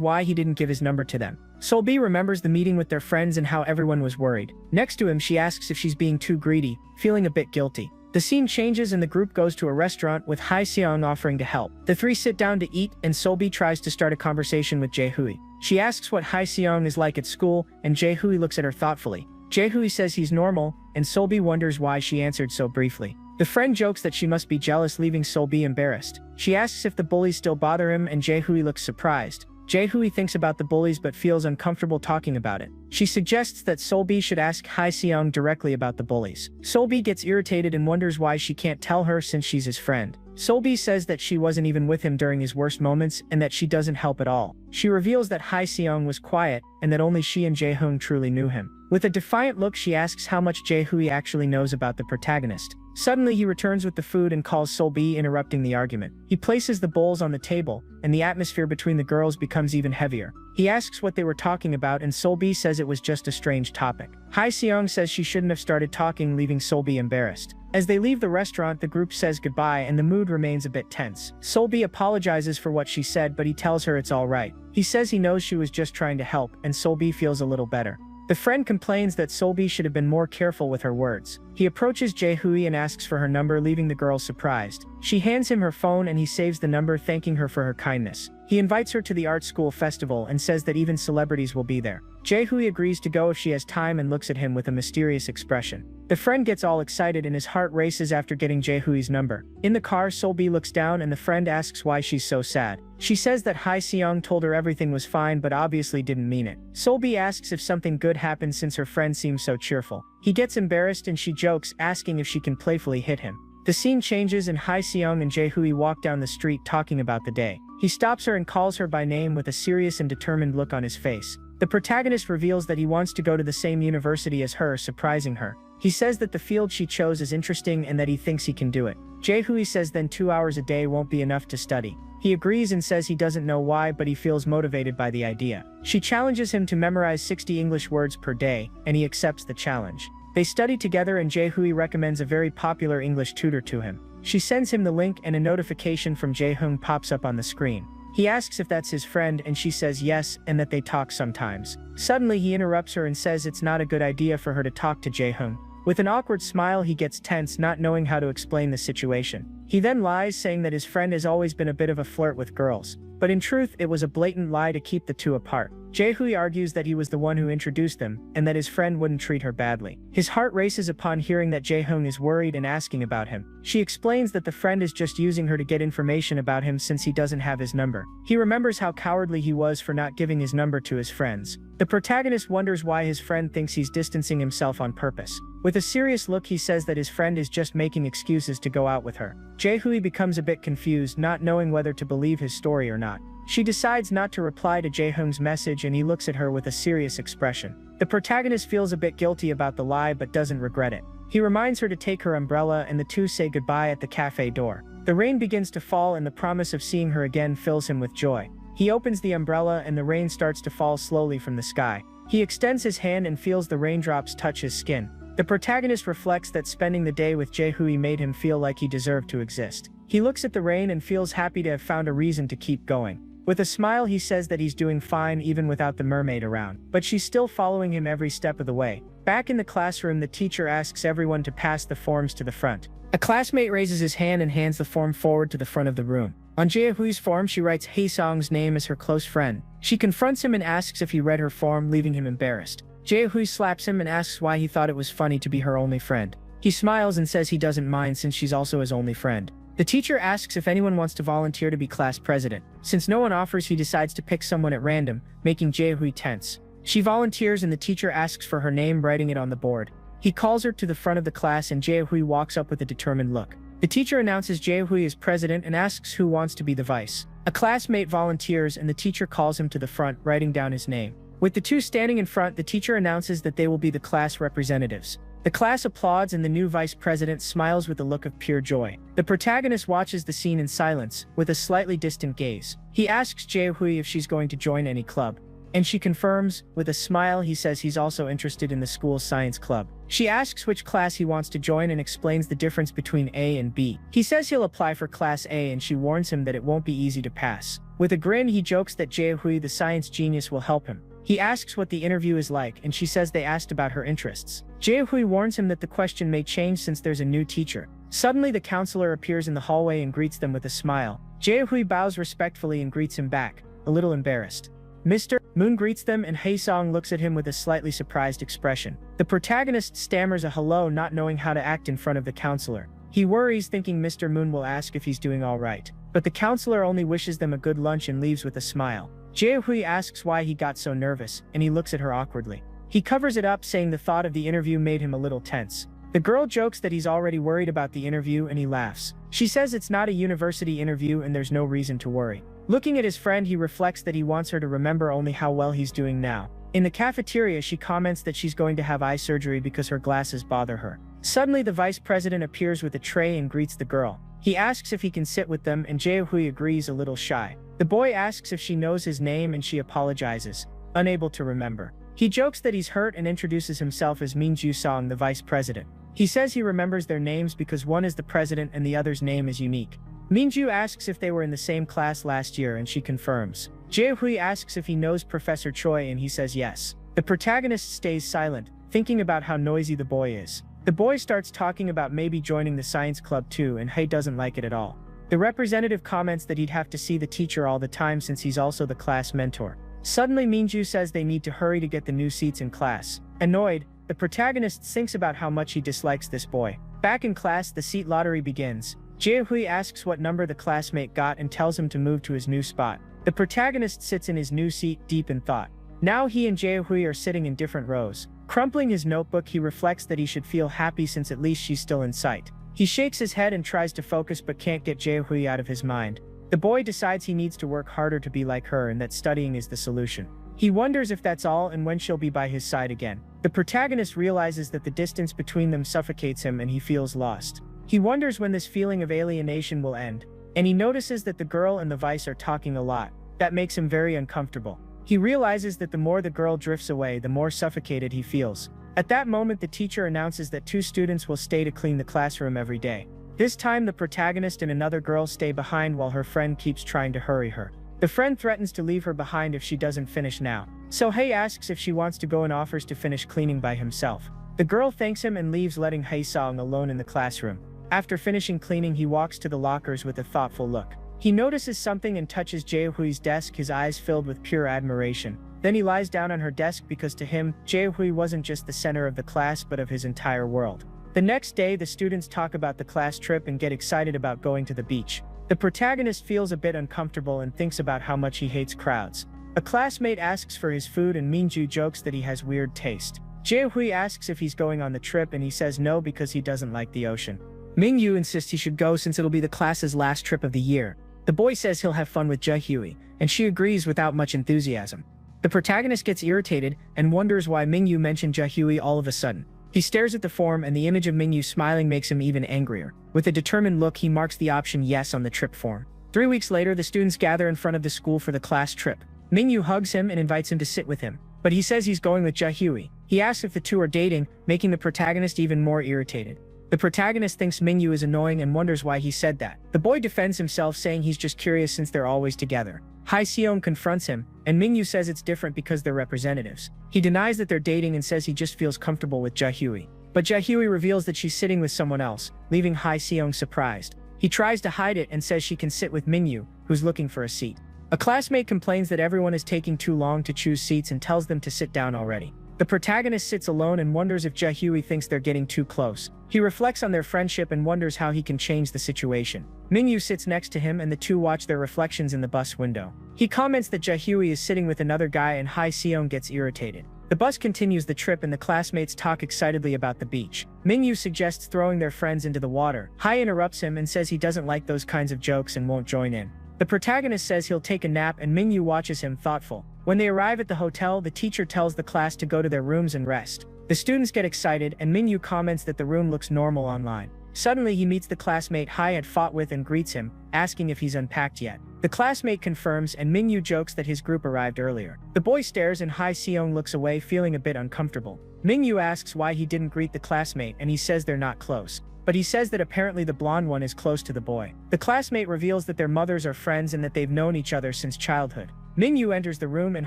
why he didn't give his number to them. Solbi remembers the meeting with their friends and how everyone was worried. Next to him, she asks if she's being too greedy, feeling a bit guilty. The scene changes and the group goes to a restaurant with Hae-seung offering to help. The three sit down to eat, and Solbi tries to start a conversation with Jae-hui. She asks what Hae-seung is like at school, and Jae-hui looks at her thoughtfully. Jae-hui says he's normal, and Solbi wonders why she answered so briefly. The friend jokes that she must be jealous, leaving Solbi embarrassed. She asks if the bullies still bother him, and Jae-hui looks surprised. Jae-hui thinks about the bullies but feels uncomfortable talking about it. She suggests that Solbi should ask Hae-seung directly about the bullies. Solbi gets irritated and wonders why she can't tell her since she's his friend. Solbi says that she wasn't even with him during his worst moments and that she doesn't help at all. She reveals that Hae-seung was quiet and that only she and Jae-hoon truly knew him. With a defiant look, she asks how much Jae-hui actually knows about the protagonist. Suddenly, he returns with the food and calls Solbi, interrupting the argument. He places the bowls on the table, and the atmosphere between the girls becomes even heavier. He asks what they were talking about, and Solbi says it was just a strange topic. Hae-seung says she shouldn't have started talking, leaving Solbi embarrassed. As they leave the restaurant, the group says goodbye and the mood remains a bit tense. Solbi apologizes for what she said, but he tells her it's all right. He says he knows she was just trying to help, and Solbi feels a little better. The friend complains that Solbi should have been more careful with her words. He approaches Jae-hui and asks for her number, leaving the girl surprised. She hands him her phone and he saves the number, thanking her for her kindness. He invites her to the art school festival and says that even celebrities will be there. Jae-hui agrees to go if she has time and looks at him with a mysterious expression. The friend gets all excited and his heart races after getting Jae-hui's number. In the car, Solbi looks down and the friend asks why she's so sad. She says that Hae-seung told her everything was fine but obviously didn't mean it. Solbi asks if something good happened since her friend seems so cheerful. He gets embarrassed and she jokes, asking if she can playfully hit him. The scene changes and Hae-seung and Jae-hui walk down the street talking about the day. He stops her and calls her by name with a serious and determined look on his face. The protagonist reveals that he wants to go to the same university as her, surprising her. He says that the field she chose is interesting and that he thinks he can do it. Jae-hui says then 2 hours a day won't be enough to study. He agrees and says he doesn't know why, but he feels motivated by the idea. She challenges him to memorize 60 English words per day, and he accepts the challenge. They study together and Jae-hui recommends a very popular English tutor to him. She sends him the link and a notification from Jae-hoon pops up on the screen. He asks if that's his friend and she says yes and that they talk sometimes. Suddenly he interrupts her and says it's not a good idea for her to talk to Jae-hoon. With an awkward smile, he gets tense, not knowing how to explain the situation. He then lies, saying that his friend has always been a bit of a flirt with girls. But in truth, it was a blatant lie to keep the two apart. Jae-hui argues that he was the one who introduced them, and that his friend wouldn't treat her badly. His heart races upon hearing that Jae-hoon is worried and asking about him. She explains that the friend is just using her to get information about him since he doesn't have his number. He remembers how cowardly he was for not giving his number to his friends. The protagonist wonders why his friend thinks he's distancing himself on purpose. With a serious look, he says that his friend is just making excuses to go out with her. Jae-hui becomes a bit confused, not knowing whether to believe his story or not. She decides not to reply to Jae-hoon's message and he looks at her with a serious expression. The protagonist feels a bit guilty about the lie but doesn't regret it. He reminds her to take her umbrella and the two say goodbye at the cafe door. The rain begins to fall and the promise of seeing her again fills him with joy. He opens the umbrella and the rain starts to fall slowly from the sky. He extends his hand and feels the raindrops touch his skin. The protagonist reflects that spending the day with Jae-hui made him feel like he deserved to exist. He looks at the rain and feels happy to have found a reason to keep going. With a smile, he says that he's doing fine even without the mermaid around, but she's still following him every step of the way. Back in the classroom, the teacher asks everyone to pass the forms to the front. A classmate raises his hand and hands the form forward to the front of the room. On Jaehui's form, she writes Haesong's name as her close friend. She confronts him and asks if he read her form, leaving him embarrassed. Jaehui slaps him and asks why he thought it was funny to be her only friend. He smiles and says he doesn't mind since she's also his only friend. The teacher asks if anyone wants to volunteer to be class president. Since no one offers, he decides to pick someone at random, making Jaehui tense. She volunteers and the teacher asks for her name, writing it on the board. He calls her to the front of the class and Jaehui walks up with a determined look. The teacher announces Jaehui as president and asks who wants to be the vice. A classmate volunteers and the teacher calls him to the front, writing down his name. With the two standing in front, the teacher announces that they will be the class representatives. The class applauds and the new vice president smiles with a look of pure joy. The protagonist watches the scene in silence, with a slightly distant gaze. He asks Jaehui if she's going to join any club, and she confirms. With a smile, he says he's also interested in the school's science club. She asks which class he wants to join and explains the difference between A and B. He says he'll apply for class A and she warns him that it won't be easy to pass. With a grin, he jokes that Jaehui, the science genius, will help him. He asks what the interview is like and she says they asked about her interests. Jaehui warns him that the question may change since there's a new teacher. Suddenly, the counselor appears in the hallway and greets them with a smile. Jaehui bows respectfully and greets him back, a little embarrassed. Mr. Moon greets them and Haesong looks at him with a slightly surprised expression. The protagonist stammers a hello, not knowing how to act in front of the counselor. He worries, thinking Mr. Moon will ask if he's doing all right. But the counselor only wishes them a good lunch and leaves with a smile. Jaehui asks why he got so nervous, and he looks at her awkwardly. He covers it up, saying the thought of the interview made him a little tense. The girl jokes that he's already worried about the interview and he laughs. She says it's not a university interview and there's no reason to worry. Looking at his friend, he reflects that he wants her to remember only how well he's doing now. In the cafeteria, she comments that she's going to have eye surgery because her glasses bother her. Suddenly, the vice president appears with a tray and greets the girl. He asks if he can sit with them and Jaehui agrees, a little shy. The boy asks if she knows his name and she apologizes, unable to remember. He jokes that he's hurt and introduces himself as Minju Song, the vice president. He says he remembers their names because one is the president and the other's name is unique. Minju asks if they were in the same class last year and she confirms. Jaehui asks if he knows Professor Choi and he says yes. The protagonist stays silent, thinking about how noisy the boy is. The boy starts talking about maybe joining the science club too, and Hae doesn't like it at all. The representative comments that he'd have to see the teacher all the time since he's also the class mentor. Suddenly, Minju says they need to hurry to get the new seats in class. Annoyed, the protagonist thinks about how much he dislikes this boy. Back in class, the seat lottery begins. Jaehui asks what number the classmate got and tells him to move to his new spot. The protagonist sits in his new seat, deep in thought. Now he and Jaehui are sitting in different rows. Crumpling his notebook, he reflects that he should feel happy since at least she's still in sight. He shakes his head and tries to focus but can't get Jaehui out of his mind. The boy decides he needs to work harder to be like her and that studying is the solution. He wonders if that's all and when she'll be by his side again. The protagonist realizes that the distance between them suffocates him and he feels lost. He wonders when this feeling of alienation will end, and he notices that the girl and the vice are talking a lot. That makes him very uncomfortable. He realizes that the more the girl drifts away, the more suffocated he feels. At that moment, the teacher announces that 2 students will stay to clean the classroom every day. This time, the protagonist and another girl stay behind while her friend keeps trying to hurry her. The friend threatens to leave her behind if she doesn't finish now. So Hae asks if she wants to go and offers to finish cleaning by himself. The girl thanks him and leaves, letting Hae-song alone in the classroom. After finishing cleaning, he walks to the lockers with a thoughtful look. He notices something and touches Jaehui's desk, his eyes filled with pure admiration. Then he lies down on her desk because to him, Jaehui wasn't just the center of the class but of his entire world. The next day, the students talk about the class trip and get excited about going to the beach. The protagonist feels a bit uncomfortable and thinks about how much he hates crowds. A classmate asks for his food and Minju jokes that he has weird taste. Jaehui asks if he's going on the trip and he says no because he doesn't like the ocean. Mingyu insists he should go since it'll be the class's last trip of the year. The boy says he'll have fun with Jaehui, and she agrees without much enthusiasm. The protagonist gets irritated and wonders why Mingyu mentioned Jaehui all of a sudden. He stares at the form and the image of Mingyu smiling makes him even angrier. With a determined look, he marks the option yes on the trip form. 3 weeks later, the students gather in front of the school for the class trip. Mingyu hugs him and invites him to sit with him, but he says he's going with Jaehui. He asks if the two are dating, making the protagonist even more irritated. The protagonist thinks Mingyu is annoying and wonders why he said that. The boy defends himself, saying he's just curious since they're always together. Hai Seong confronts him, and Mingyu says it's different because they're representatives. He denies that they're dating and says he just feels comfortable with Jaehyui. But Jaehyui reveals that she's sitting with someone else, leaving Hai Seong surprised. He tries to hide it and says she can sit with Mingyu, who's looking for a seat. A classmate complains that everyone is taking too long to choose seats and tells them to sit down already. The protagonist sits alone and wonders if Jaehyui thinks they're getting too close. He reflects on their friendship and wonders how he can change the situation. Mingyu sits next to him and the two watch their reflections in the bus window. He comments that Jaehyui is sitting with another guy and Hai Seong gets irritated. The bus continues the trip and the classmates talk excitedly about the beach. Mingyu suggests throwing their friends into the water. Hai interrupts him and says he doesn't like those kinds of jokes and won't join in. The protagonist says he'll take a nap and Mingyu watches him thoughtful. When they arrive at the hotel, the teacher tells the class to go to their rooms and rest. The students get excited and Mingyu comments that the room looks normal online. Suddenly he meets the classmate Hai had fought with and greets him, asking if he's unpacked yet. The classmate confirms and Mingyu jokes that his group arrived earlier. The boy stares and Hai Seong looks away, feeling a bit uncomfortable. Mingyu asks why he didn't greet the classmate and he says they're not close. But he says that apparently the blonde one is close to the boy. The classmate reveals that their mothers are friends and that they've known each other since childhood. Mingyu enters the room and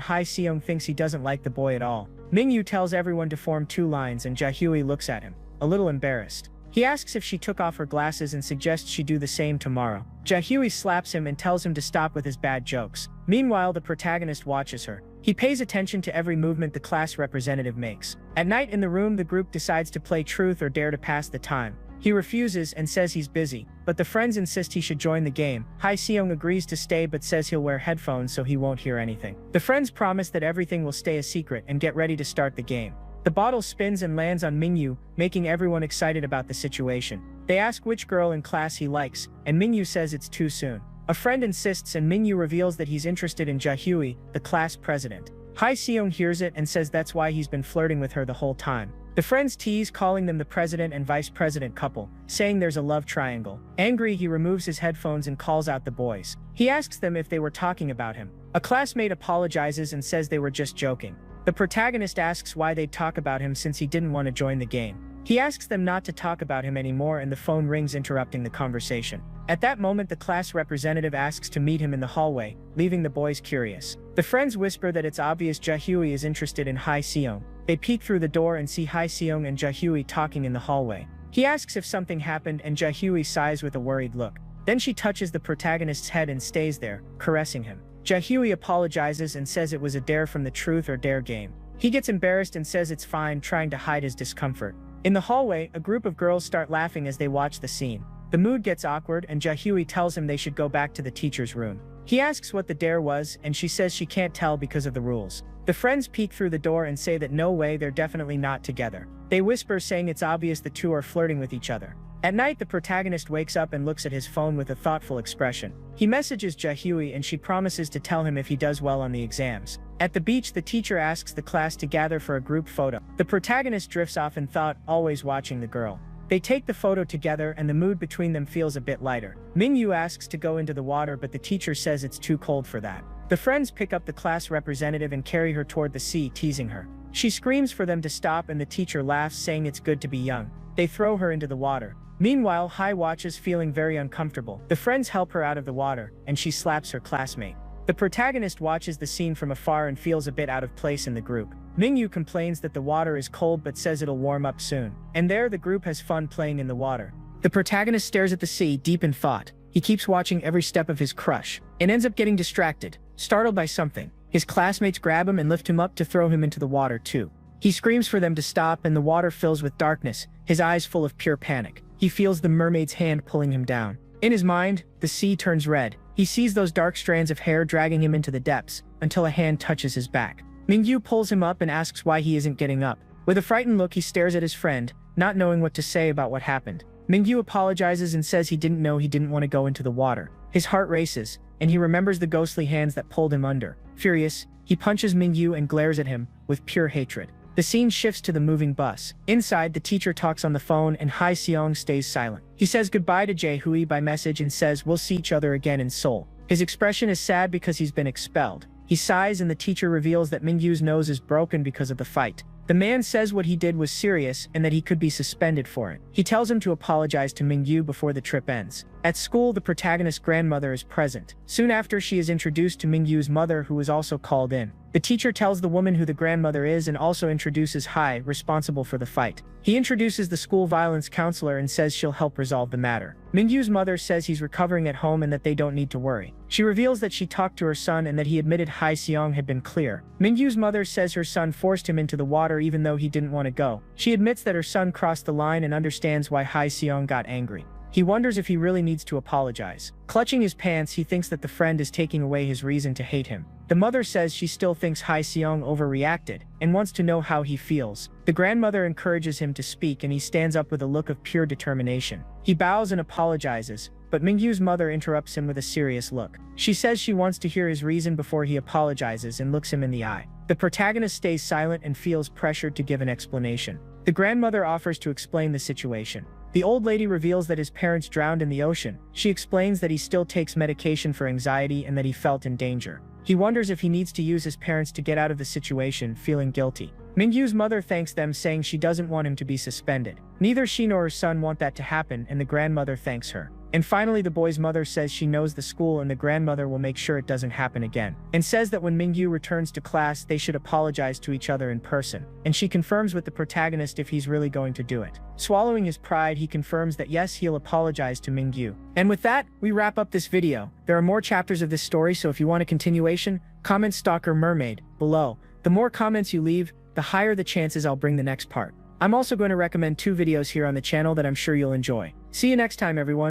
Hai Seong thinks he doesn't like the boy at all. Mingyu tells everyone to form two lines and Jaehyui looks at him, a little embarrassed. He asks if she took off her glasses and suggests she do the same tomorrow. Jaehyui slaps him and tells him to stop with his bad jokes. Meanwhile, the protagonist watches her. He pays attention to every movement the class representative makes. At night in the room, the group decides to play truth or dare to pass the time. He refuses and says he's busy, but the friends insist he should join the game. Hai Seong agrees to stay but says he'll wear headphones so he won't hear anything. The friends promise that everything will stay a secret and get ready to start the game. The bottle spins and lands on Mingyu, making everyone excited about the situation. They ask which girl in class he likes, and Mingyu says it's too soon. A friend insists and Mingyu reveals that he's interested in Jaehyui, the class president. Hai Seong hears it and says that's why he's been flirting with her the whole time. The friends tease, calling them the president and vice president couple, saying there's a love triangle. Angry, he removes his headphones and calls out the boys. He asks them if they were talking about him. A classmate apologizes and says they were just joking. The protagonist asks why they'd talk about him since he didn't want to join the game. He asks them not to talk about him anymore and the phone rings, interrupting the conversation. At that moment, the class representative asks to meet him in the hallway, leaving the boys curious. The friends whisper that it's obvious Jaehyui is interested in Hai Seong. They peek through the door and see Hai Seong and Jaehyui talking in the hallway. He asks if something happened and Jaehyui sighs with a worried look. Then she touches the protagonist's head and stays there, caressing him. Jaehyui apologizes and says it was a dare from the truth or dare game. He gets embarrassed and says it's fine, trying to hide his discomfort. In the hallway, a group of girls start laughing as they watch the scene. The mood gets awkward and Jaehyui tells him they should go back to the teacher's room. He asks what the dare was and she says she can't tell because of the rules. The friends peek through the door and say that no way, they're definitely not together. They whisper, saying it's obvious the two are flirting with each other. At night, the protagonist wakes up and looks at his phone with a thoughtful expression. He messages Jaehyui and she promises to tell him if he does well on the exams. At the beach, the teacher asks the class to gather for a group photo. The protagonist drifts off in thought, always watching the girl. They take the photo together and the mood between them feels a bit lighter. Mingyu asks to go into the water but the teacher says it's too cold for that. The friends pick up the class representative and carry her toward the sea, teasing her. She screams for them to stop and the teacher laughs, saying it's good to be young. They throw her into the water. Meanwhile, Hai watches, feeling very uncomfortable. The friends help her out of the water, and she slaps her classmate. The protagonist watches the scene from afar and feels a bit out of place in the group. Mingyu complains that the water is cold but says it'll warm up soon. And there, the group has fun playing in the water. The protagonist stares at the sea, deep in thought. He keeps watching every step of his crush, and ends up getting distracted, startled by something. His classmates grab him and lift him up to throw him into the water too. He screams for them to stop and the water fills with darkness, his eyes full of pure panic. He feels the mermaid's hand pulling him down. In his mind, the sea turns red. He sees those dark strands of hair dragging him into the depths, until a hand touches his back. Mingyu pulls him up and asks why he isn't getting up. With a frightened look, he stares at his friend, not knowing what to say about what happened. Mingyu apologizes and says he didn't know he didn't want to go into the water. His heart races, and he remembers the ghostly hands that pulled him under. Furious, he punches Mingyu and glares at him, with pure hatred. The scene shifts to the moving bus. Inside, the teacher talks on the phone and Hai Seong stays silent. He says goodbye to Jaehyui by message and says we'll see each other again in Seoul. His expression is sad because he's been expelled. He sighs and the teacher reveals that Mingyu's nose is broken because of the fight. The man says what he did was serious and that he could be suspended for it. He tells him to apologize to Mingyu before the trip ends. At school, the protagonist's grandmother is present. Soon after, she is introduced to Mingyu's mother, who is also called in. The teacher tells the woman who the grandmother is and also introduces Hai, responsible for the fight. He introduces the school violence counselor and says she'll help resolve the matter. Mingyu's mother says he's recovering at home and that they don't need to worry. She reveals that she talked to her son and that he admitted Hai Seong had been clear. Mingyu's mother says her son forced him into the water even though he didn't want to go. She admits that her son crossed the line and understands why Hai Seong got angry. He wonders if he really needs to apologize. Clutching his pants, he thinks that the friend is taking away his reason to hate him. The mother says she still thinks Hai Seong overreacted and wants to know how he feels. The grandmother encourages him to speak and he stands up with a look of pure determination. He bows and apologizes, but Mingyu's mother interrupts him with a serious look. She says she wants to hear his reason before he apologizes and looks him in the eye. The protagonist stays silent and feels pressured to give an explanation. The grandmother offers to explain the situation. The old lady reveals that his parents drowned in the ocean. She explains that he still takes medication for anxiety and that he felt in danger. He wonders if he needs to use his parents to get out of the situation, feeling guilty. Mingyu's mother thanks them, saying she doesn't want him to be suspended. Neither she nor her son want that to happen, and the grandmother thanks her. And finally, the boy's mother says she knows the school and the grandmother will make sure it doesn't happen again, and says that when Mingyu returns to class, they should apologize to each other in person. And she confirms with the protagonist if he's really going to do it. Swallowing his pride, he confirms that yes, he'll apologize to Mingyu. And with that, we wrap up this video. There are more chapters of this story, so if you want a continuation, comment Stalker Mermaid below. The more comments you leave, the higher the chances I'll bring the next part. I'm also going to recommend 2 videos here on the channel that I'm sure you'll enjoy. See you next time, everyone.